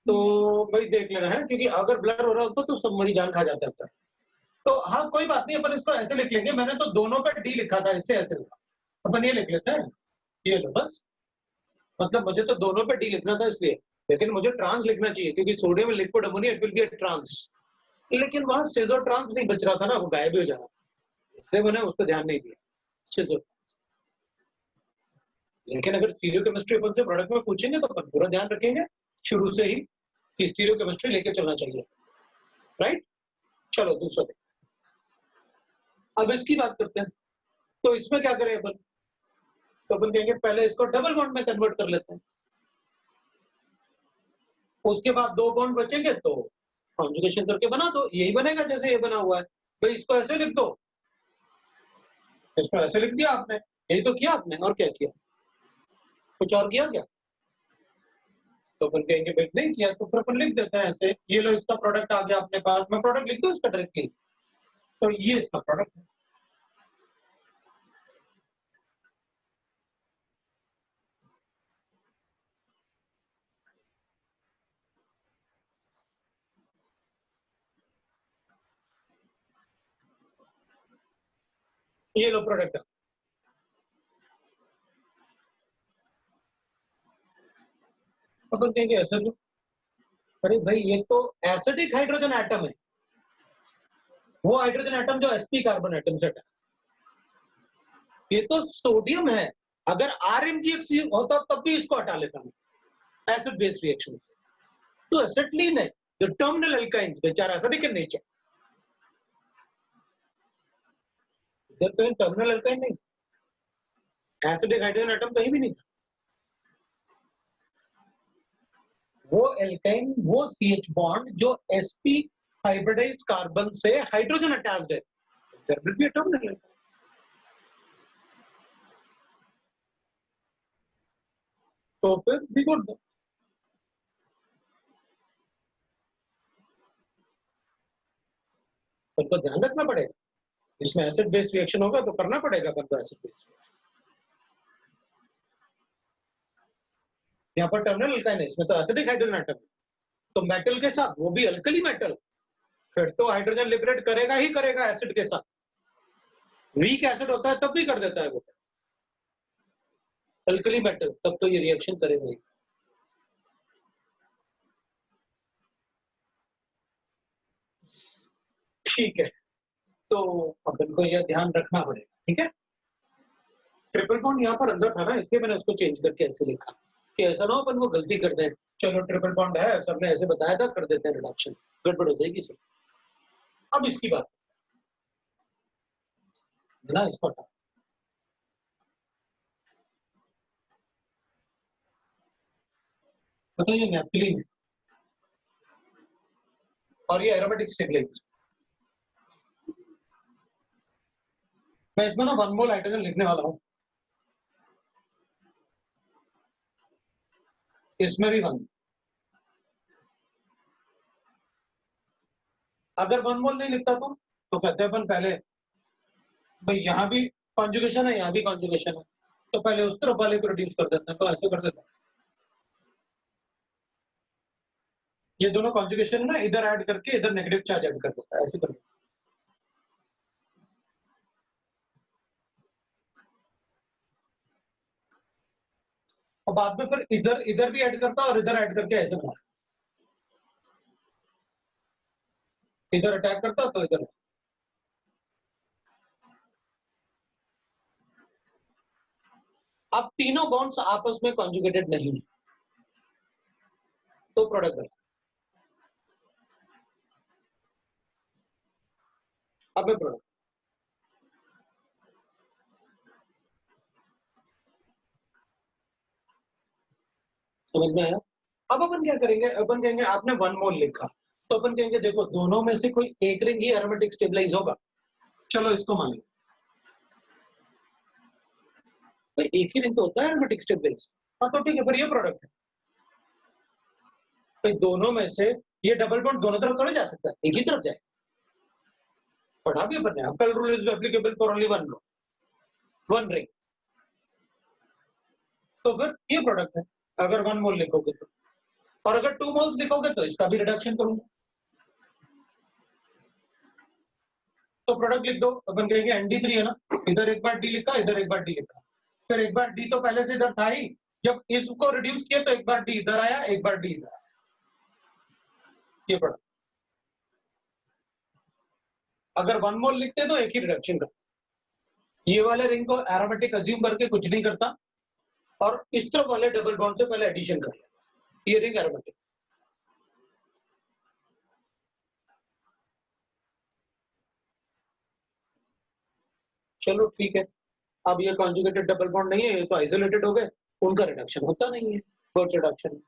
तो भाई देख लेना है, क्योंकि अगर ब्लर हो रहा होता तो सब मरी जान खा जाता है। तो हाँ कोई बात नहीं, अपन इसको ऐसे लिख लेंगे, मैंने तो दोनों पे डी लिखा था, इससे ऐसे लिखा, अपन ये लिख लेते हैं, ये लो बस। मतलब मुझे तो दोनों पे डी लिखना था इसलिए, लेकिन मुझे ट्रांस लिखना चाहिए क्योंकि sodium liquid ammonia it will be a trans, लेकिन वहां सीजो ट्रांस नहीं बच रहा था ना, वो गायब ही हो जा रहा, इसलिए मैंने उस पर ध्यान नहीं दिया, सीजो। लेकिन अगर स्टीरियो केमिस्ट्री अपन से प्रोडक्ट में पूछेंगे तो अपन पूरा ध्यान रखेंगे शुरू से ही कि स्टीरियो केमिस्ट्री लेके चलना चाहिए, राइट। चलो दूसरा, अब इसकी बात करते हैं। तो इसमें क्या करें अपन, तो अपन कहेंगे पहले इसको डबल बॉन्ड में कन्वर्ट कर लेते हैं, उसके बाद दो बॉन्ड बचेंगे तो कॉन्जुगेशन करके बना दो, यही बनेगा जैसे ये बना हुआ है। तो इसको ऐसे लिख दो, इसको ऐसे लिख दिया आपने, यही तो किया आपने, और क्या किया, कुछ और किया क्या? तो अपन कहेंगे भाई नहीं किया, तो फिर अपन लिख देते हैं ऐसे, ये लो इसका प्रोडक्ट आ गया अपने पास, मैं प्रोडक्ट लिख दूं इसका डायरेक्टली, तो ये इसका प्रोडक्ट है। ये लो प्रोडक्ट है, अपन कहेंगे एसिड। अरे भाई ये तो एसिडिक हाइड्रोजन एटम है, वो हाइड्रोजन एटम जो sp कार्बन एटम से है। ये तो सोडियम है, अगर RMgX होता तब भी इसको हटा लेता मैं एसिड बेस रिएक्शन से। तो एसिटिलीन है, the terminal alkynes which are acidic in nature, इधर तो टर्मिनल अल्काइन नहीं, एसिडिक हाइड्रोजन एटम कहीं भी नहीं था। वो एल्काइन, वो CH बॉन्ड जो sp हाइब्रिडाइज्ड कार्बन से हाइड्रोजन अटैच्ड है, there will be a terminal alkyne. तो फिर भी गुड। उनको ध्यान रखना पड़ेगा, इसमें एसिड बेस रिएक्शन होगा तो करना पड़ेगा अपन को एसिड बेस। यहाँ पर टर्मिनल अल्काइन है, इसमें तो एसिडिक हाइड्रोजन एटम है, तो मेटल के साथ, वो भी अल्कली मेटल, फिर तो हाइड्रोजन लिबरेट करेगा ही करेगा एसिड के साथ। वीक एसिड होता है तब भी कर देता है वो, अल्कली मेटल तब तो ये रिएक्शन करेगा ही। ठीक है, तो अपन को यह ध्यान रखना पड़ेगा, ठीक है। ट्रिपल बॉन्ड यहाँ पर अंदर था ना, इसलिए मैंने उसको चेंज करके ऐसे लिखा कि ऐसा ना हो अपन वो गलती कर दें, चलो ट्रिपल बॉन्ड है सबने ऐसे बताया था, कर देते हैं रिडक्शन, गड़बड़ हो जाएगी सब। अब इसकी बात ना, इसको हटा, मतलब ये नेपथलीन है और ये एरोमेटिक स्टेबलाइजर। मैं इसमें ना 1 मोल हाइड्रोजन लिखने वाला हूँ, इसमें भी 1। अगर 1 मोल नहीं लिखता तो कहते हैं अपन पहले भाई यहाँ भी कॉन्जुगेशन है, यहाँ भी कॉन्जुगेशन है, तो पहले उस तरफ वाले को रिड्यूस कर देते हैं, तो ऐसे कर देते हैं। ये दोनों कॉन्जुगेशन ना इधर ऐड करके इधर नेगेटिव चार्ज ऐड कर देता है, ऐसे कर देता है। और बाद में फिर इधर इधर भी ऐड करता और इधर ऐड करके ऐसे बना, इधर अटैक करता तो इधर। अब तीनों बॉन्ड्स आपस में कॉन्जुगेटेड नहीं है, तो प्रोडक्ट बना। अब मैं प्रोडक्ट समझ में आया। अब अपन क्या करेंगे, अपन कहेंगे आपने 1 मोल लिखा, तो अपन कहेंगे देखो दोनों में से कोई एक रिंग ही एरोमेटिक स्टेबलाइज होगा, चलो इसको मान लो, तो एक ही रिंग तो होता है एरोमेटिक स्टेबलाइज। हाँ तो ठीक है, फिर ये प्रोडक्ट है। तो दोनों में से ये डबल बॉन्ड दोनों तरफ थोड़े जा सकता है, एक ही तरफ जाए, पढ़ा भी अपन ने, apple rule is applicable for only one ring. तो फिर ये प्रोडक्ट है अगर 1 मोल लिखोगे तो, और अगर 2 मोल्स लिखोगे तो इसका भी रिडक्शन करूंगा, तो प्रोडक्ट लिख दो। अपन कहेंगे ND3 है ना, इधर एक बार डी लिखा, इधर एक बार डी लिखा, फिर एक बार डी तो पहले से इधर था ही, जब इसको रिड्यूस किया तो एक बार डी इधर आया, एक बार डी इधर आया, ये प्रोडक्ट। अगर 1 मोल लिखते तो एक ही रिडक्शन करता, ये वाले रिंग को एरोमेटिक अज्यूम करके कुछ नहीं करता, और इस तरफ वाले डबल बॉन्ड से पहले एडिशन कर लिया, ये रिंग एरोमेटिक। चलो ठीक है, अब ये कॉन्जुगेटेड डबल बॉन्ड नहीं है, ये तो आइसोलेटेड हो गए, उनका रिडक्शन होता नहीं है, कोई रिडक्शन।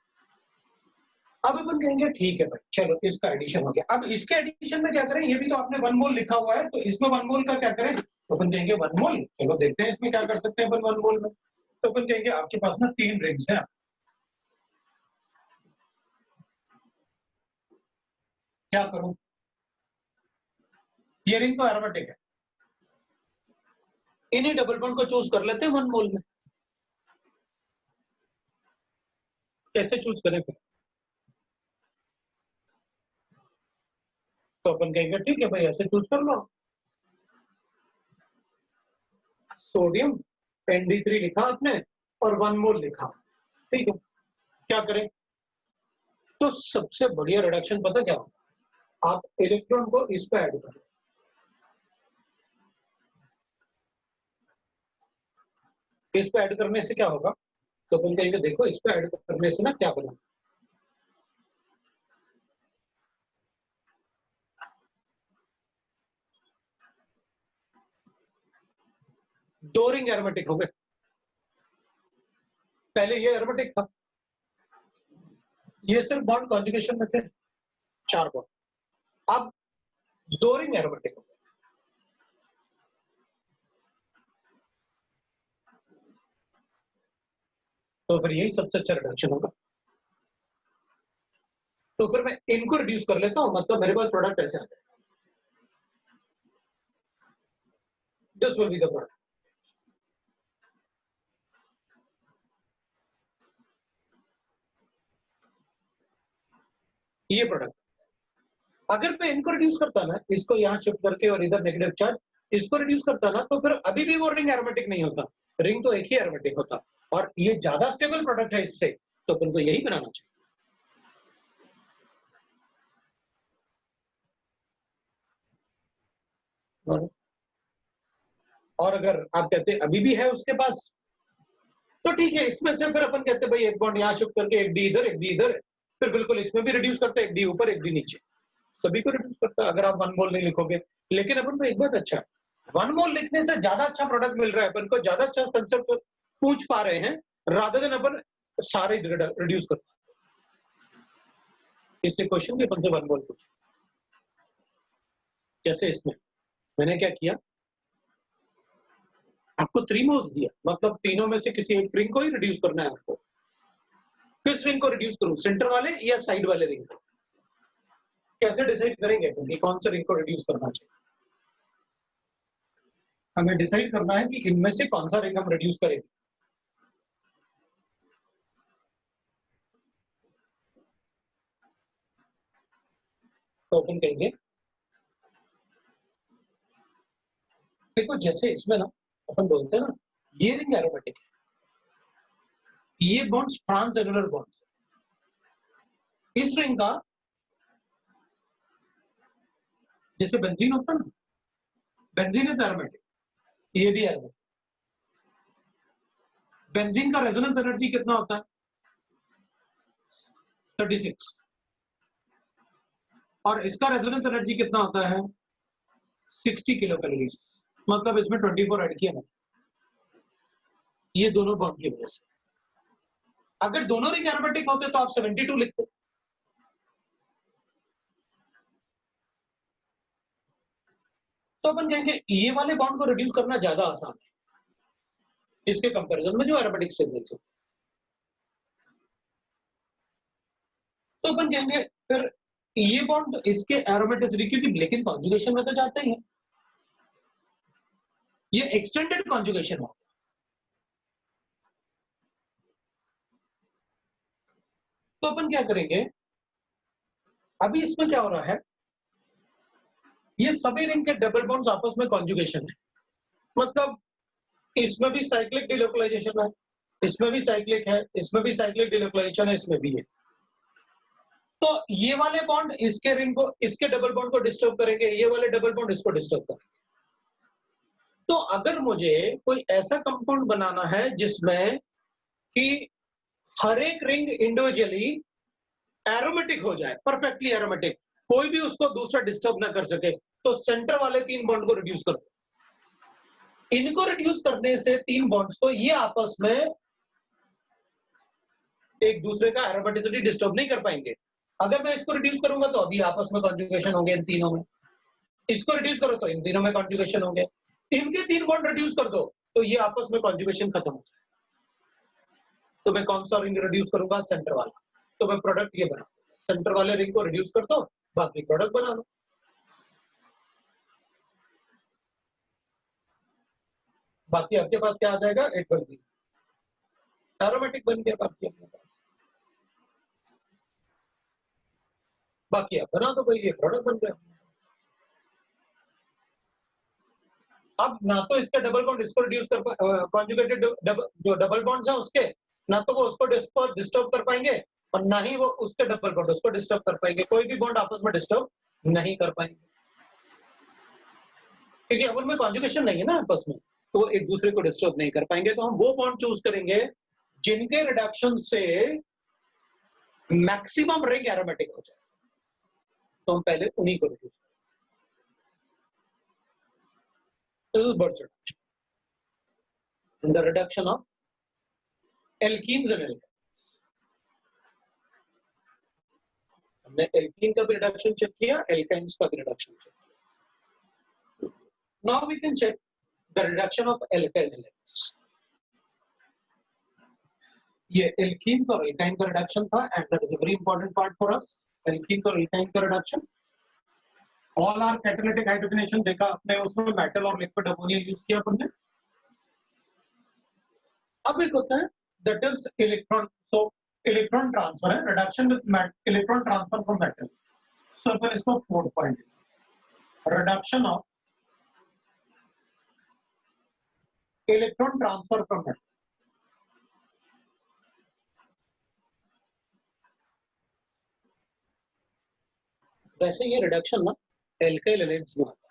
अब अपन कहेंगे ठीक है भाई, चलो इसका एडिशन हो गया। अब इसके एडिशन में क्या करें, ये भी तो आपने 1 मोल लिखा हुआ है, तो इसमें 1 मोल का क्या करें, तो अपन कहेंगे 1 मोल, चलो देखते हैं इसमें क्या कर सकते हैं अपन 1 मोल में। तो अपन कहेंगे आपके पास ना 3 रिंग्स हैं, क्या करूं, ये रिंग तो एरोमेटिक है, इन्हीं डबल बॉन्ड को चूज कर लेते हैं 1 मोल में। कैसे चूज करें फिर, तो अपन कहेंगे ठीक है भाई ऐसे चूज कर लो, सोडियम ND3 लिखा आपने और 1 मोल लिखा, ठीक है। क्या करें, तो सबसे बढ़िया रिडक्शन पता क्या होगा, आप इलेक्ट्रॉन को इस पे ऐड करो, इस पे ऐड करने से क्या होगा, तो अपन कहेंगे देखो इस पे ऐड करने से ना क्या बना, दो रिंग एरोमेटिक हो गए। पहले ये एरोमेटिक था, ये सिर्फ बॉन्ड कॉन्जुगेशन में थे 4 बॉन्ड, अब 2 रिंग एरोमेटिक हो गए। तो फिर यही सबसे अच्छा रिडक्शन होगा। तो फिर मैं इनको रिड्यूस कर लेता हूं, मतलब मेरे पास प्रोडक्ट ऐसे आता है, this will be the product. ये प्रोडक्ट, अगर मैं इनको रिड्यूस करता ना, इसको यहां शिफ्ट करके और इधर नेगेटिव चार्ज, इसको रिड्यूस करता ना, तो फिर अभी भी वो रिंग एरोमेटिक नहीं होता, रिंग तो एक ही एरोमेटिक होता, और ये ज्यादा स्टेबल प्रोडक्ट है इससे, तो अपन को यही बनाना चाहिए। और अगर आप कहते अभी भी है उसके पास, तो ठीक है, इसमें से फिर अपन कहते भाई एक बॉन्ड यहाँ शिफ्ट करके एक डी इधर एक डी इधर, फिर बिल्कुल इसमें भी रिड्यूस करते, एक डी ऊपर एक डी नीचे, सभी को रिड्यूस करता अगर आप 1 मोल नहीं लिखोगे। लेकिन अपन को एक बात अच्छा है, 1 मोल लिखने से ज्यादा अच्छा प्रोडक्ट मिल रहा है, अपन को ज्यादा अच्छा कंसेप्ट पूछ पा रहे हैं, रादर देन अपन सारे रिड्यूस कर, इसलिए क्वेश्चन भी अपन से 1 मोल पूछे। जैसे इसमें मैंने क्या किया, आपको 3 मोल्स दिया, मतलब तीनों में से किसी एक रिंग को ही रिड्यूस करना है आपको। किस रिंग को रिड्यूस करूं, सेंटर वाले या साइड वाले रिंग को? कैसे डिसाइड करेंगे कि कौन सा रिंग को रिड्यूस करना चाहिए? हमें डिसाइड करना है कि इनमें से कौन सा रिंग हम रिड्यूस करेंगे। तो अपन कहेंगे देखो, जैसे इसमें ना अपन बोलते हैं ना, ये रिंग एरोमेटिक है, ये बॉन्ड्स ट्रांस एनुलर बॉन्ड्स, इस रिंग का जैसे बेंजीन होता है ना, बेंजीन इज एरोमेटिक, ये भी एरोमेटिक। बेंजीन का रेजोनेंस एनर्जी कितना होता है? 36, और इसका रेजोनेंस एनर्जी कितना होता है? 60 किलो कैलोरीज, मतलब इसमें 24 ऐड किया ना, ये दोनों बॉन्ड की वजह से। अगर दोनों रिंग एरोमेटिक होते तो आप 72 लिखते। तो अपन कहेंगे ये वाले बॉन्ड को रिड्यूस करना ज्यादा आसान है इसके कंपैरिजन में जो एरोमेटिक सिग्नल्स है। तो अपन कहेंगे फिर ये बॉन्ड इसके एरोमेटिसिटी, क्योंकि लेकिन कॉन्जुगेशन में तो जाते ही है, ये एक्सटेंडेड कॉन्जुगेशन हो। तो अपन क्या करेंगे, अभी इसमें क्या हो रहा है, ये सभी रिंग के डबल बॉन्ड्स आपस में कॉन्जुगेशन है, मतलब इसमें भी साइक्लिक डिलोकलाइजेशन है, इसमें भी साइक्लिक है, इसमें भी साइक्लिक डिलोकलाइजेशन है, इसमें भी है। तो ये वाले बॉन्ड इसके रिंग को, इसके डबल बॉन्ड को डिस्टर्ब करेंगे, ये वाले डबल बॉन्ड इसको डिस्टर्ब करेंगे। तो अगर मुझे कोई ऐसा कंपाउंड बनाना है जिसमें कि हर एक रिंग इंडिविजुअली एरोमेटिक हो जाए, परफेक्टली एरोमेटिक, कोई भी उसको दूसरा डिस्टर्ब ना कर सके, तो सेंटर वाले 3 बॉन्ड को रिड्यूस कर दो। इनको रिड्यूस करने से 3 बॉन्ड्स को ये आपस में एक दूसरे का एरोमेटिसिटी डिस्टर्ब नहीं कर पाएंगे। अगर मैं इसको रिड्यूस करूंगा तो अभी आपस में कॉन्जुगेशन होंगे इन तीनों में, इसको रिड्यूस करो तो इन तीनों में कॉन्जुगेशन होंगे, इनके 3 बॉन्ड रिड्यूस कर दो तो ये आपस में कॉन्जुगेशन खत्म हो जाए। तो मैं कौन सा रिंग रिड्यूस करूंगा? सेंटर वाला। तो मैं प्रोडक्ट ये बना, सेंटर वाले रिंग को रिड्यूस कर दो, बाकी प्रोडक्ट बना लो। बाकी आपके पास क्या आ जाएगा? इट विल बी एरोमेटिक बन गया बाकी अपने पास। बाकी आप बना दो भाई, ये प्रोडक्ट बन गया। अब ना तो इसका डबल बॉन्ड इसको रिड्यूस कर, कॉन्जुगेटेड जो डबल बॉन्ड्स हैं उसके, ना तो वो उसको डिस्टर्ब कर पाएंगे, और ना ही वो उसके डबल बॉन्ड उसको डिस्टर्ब कर पाएंगे, कोई भी बॉन्ड आपस में डिस्टर्ब नहीं कर पाएंगे, क्योंकि अपन में कॉन्जुगेशन नहीं है ना आपस में, तो एक दूसरे को डिस्टर्ब नहीं कर पाएंगे। तो हम वो बॉन्ड चूज करेंगे जिनके रिडक्शन से मैक्सिमम रिंग एरोमेटिक हो जाए, तो हम पहले उन्हीं को रिड्यूस करेंगे। The reduction of alkenes and alkynes. हमने एल्कीन का भी रिडक्शन चेक किया, एल्काइंस का भी रिडक्शन चेक किया। Now we can check the reduction of alkyl halides. ये एल्कीन्स और एल्काइन का रिडक्शन था, and that is a very important part for us. Alkenes और एल्काइन का reduction, all our catalytic hydrogenation देखा आपने, उसमें मेटल और लिक्विड अमोनिया यूज किया आपने। अब एक होता है that is electron, so electron transfer है, reduction with electron transfer from metal, so अपन इसको 4 point reduction of electron transfer from metal. वैसे ये रिडक्शन ना एल्काइल हैलाइड्स में होता है,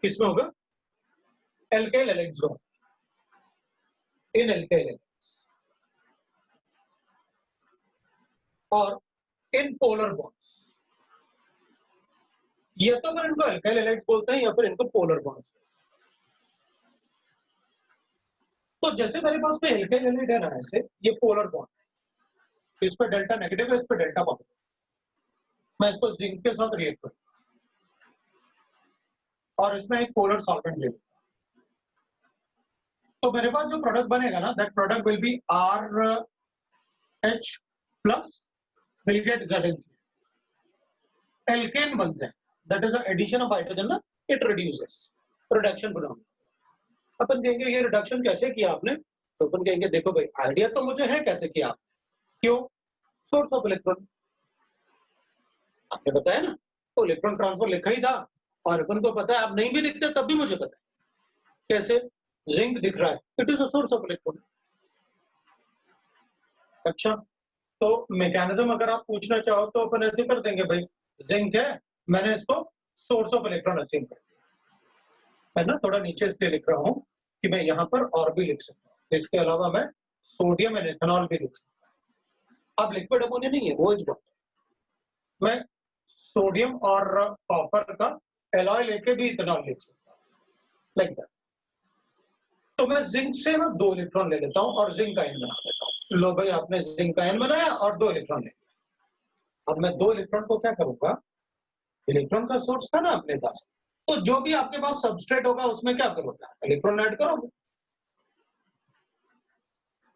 किसमें होगा? एल्काइल हैलाइड्स में, इन एल्काइल हैलाइड्स और इन पोलर बॉन्ड्स, या तो फिर इनको एल्काइल हैलाइड्स बोलते हैं या फिर इनको पोलर बॉन्ड्स। तो जैसे मेरे पास में एल्काइल हैलाइड है ना, ऐसे ये पोलर बॉन्ड, इस पे डेल्टा नेगेटिव है, इस पे डेल्टा पॉजिटिव, मैं इसको जिंक के साथ रिएक्ट करूं और इसमें एक पोलर सॉल्वेंट ले लूं, तो मेरे पास जो प्रोडक्ट बनेगा ना, that product will be RH plus will get ZnC, alkane बनते हैं, that is the addition of hydrogen ना, इट रिड्यूसेस रिडक्शन बनाओ। अपन कहेंगे ये रिडक्शन कैसे किया आपने, तो अपन कहेंगे देखो भाई आइडिया तो मुझे है कैसे किया, क्यों? सोर्स ऑफ इलेक्ट्रॉन आपने बताया ना, तो इलेक्ट्रॉन ट्रांसफर लिखा ही था, और अपन को पता है, आप नहीं भी लिखते तब भी मुझे पता है कैसे, जिंक दिख रहा है, it is a source of electron. अच्छा, तो मैकेनिज्म अगर आप पूछना चाहो तो अपन ऐसे कर देंगे, भाई जिंक है, मैंने इसको सोर्स ऑफ इलेक्ट्रॉन अचीव कर दिया, है ना, थोड़ा नीचे इसलिए लिख रहा हूं कि मैं यहाँ पर और भी लिख सकता हूँ, इसके अलावा मैं सोडियम एंड एथेनॉल भी लिख सकता हूँ। अब लिक्विड अमोनिया नहीं है, वो इज बॉन्ड, मैं सोडियम और कॉपर का एलॉय लेके भी इथेनॉल लिख सकता हूँ, लाइक दैट। तो मैं जिंक से ना 2 इलेक्ट्रॉन ले लेता हूँ और जिंक आयन बना देता हूँ। लो भाई, आपने जिंक आयन बनाया और 2 इलेक्ट्रॉन ले, अब मैं 2 इलेक्ट्रॉन को क्या करूंगा, इलेक्ट्रॉन का सोर्स था ना अपने पास, तो जो भी आपके पास सबस्ट्रेट होगा उसमें क्या करोगे, इलेक्ट्रॉन ऐड करोगे।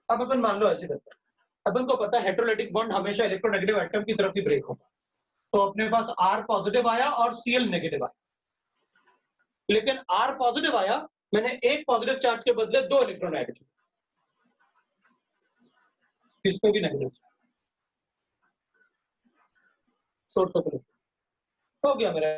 अब अपन मान लो ऐसे करते हैं, अपन को पता है हेटेरोलाइटिक बॉन्ड हमेशा इलेक्ट्रोनेगेटिव एटम की तरफ ही ब्रेक होगा, तो अपने पास R पॉजिटिव आया और Cl नेगेटिव आया, लेकिन R पॉजिटिव आया, मैंने एक पॉजिटिव चार्ज के बदले 2 इलेक्ट्रॉन ऐड किए, इसमें भी नेगेटिव सोर्स ऑफ इलेक्ट्रॉन हो गया मेरा।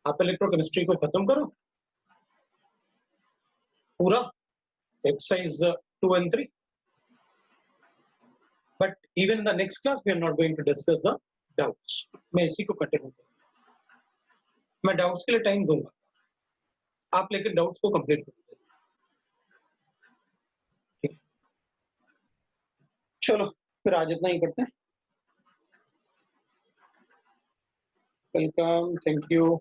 आप इलेक्ट्रोकेमिस्ट्री को खत्म करो पूरा, exercise 2 and 3, but even in the next class we are not going to discuss the doubts, मैं इसी को कंटिन्यू करूंगा, मैं डाउट्स के लिए टाइम दूंगा, आप लेकिन डाउट्स को कंप्लीट करो, ठीक, चलो फिर आज इतना ही करते हैं, वेलकम, थैंक यू।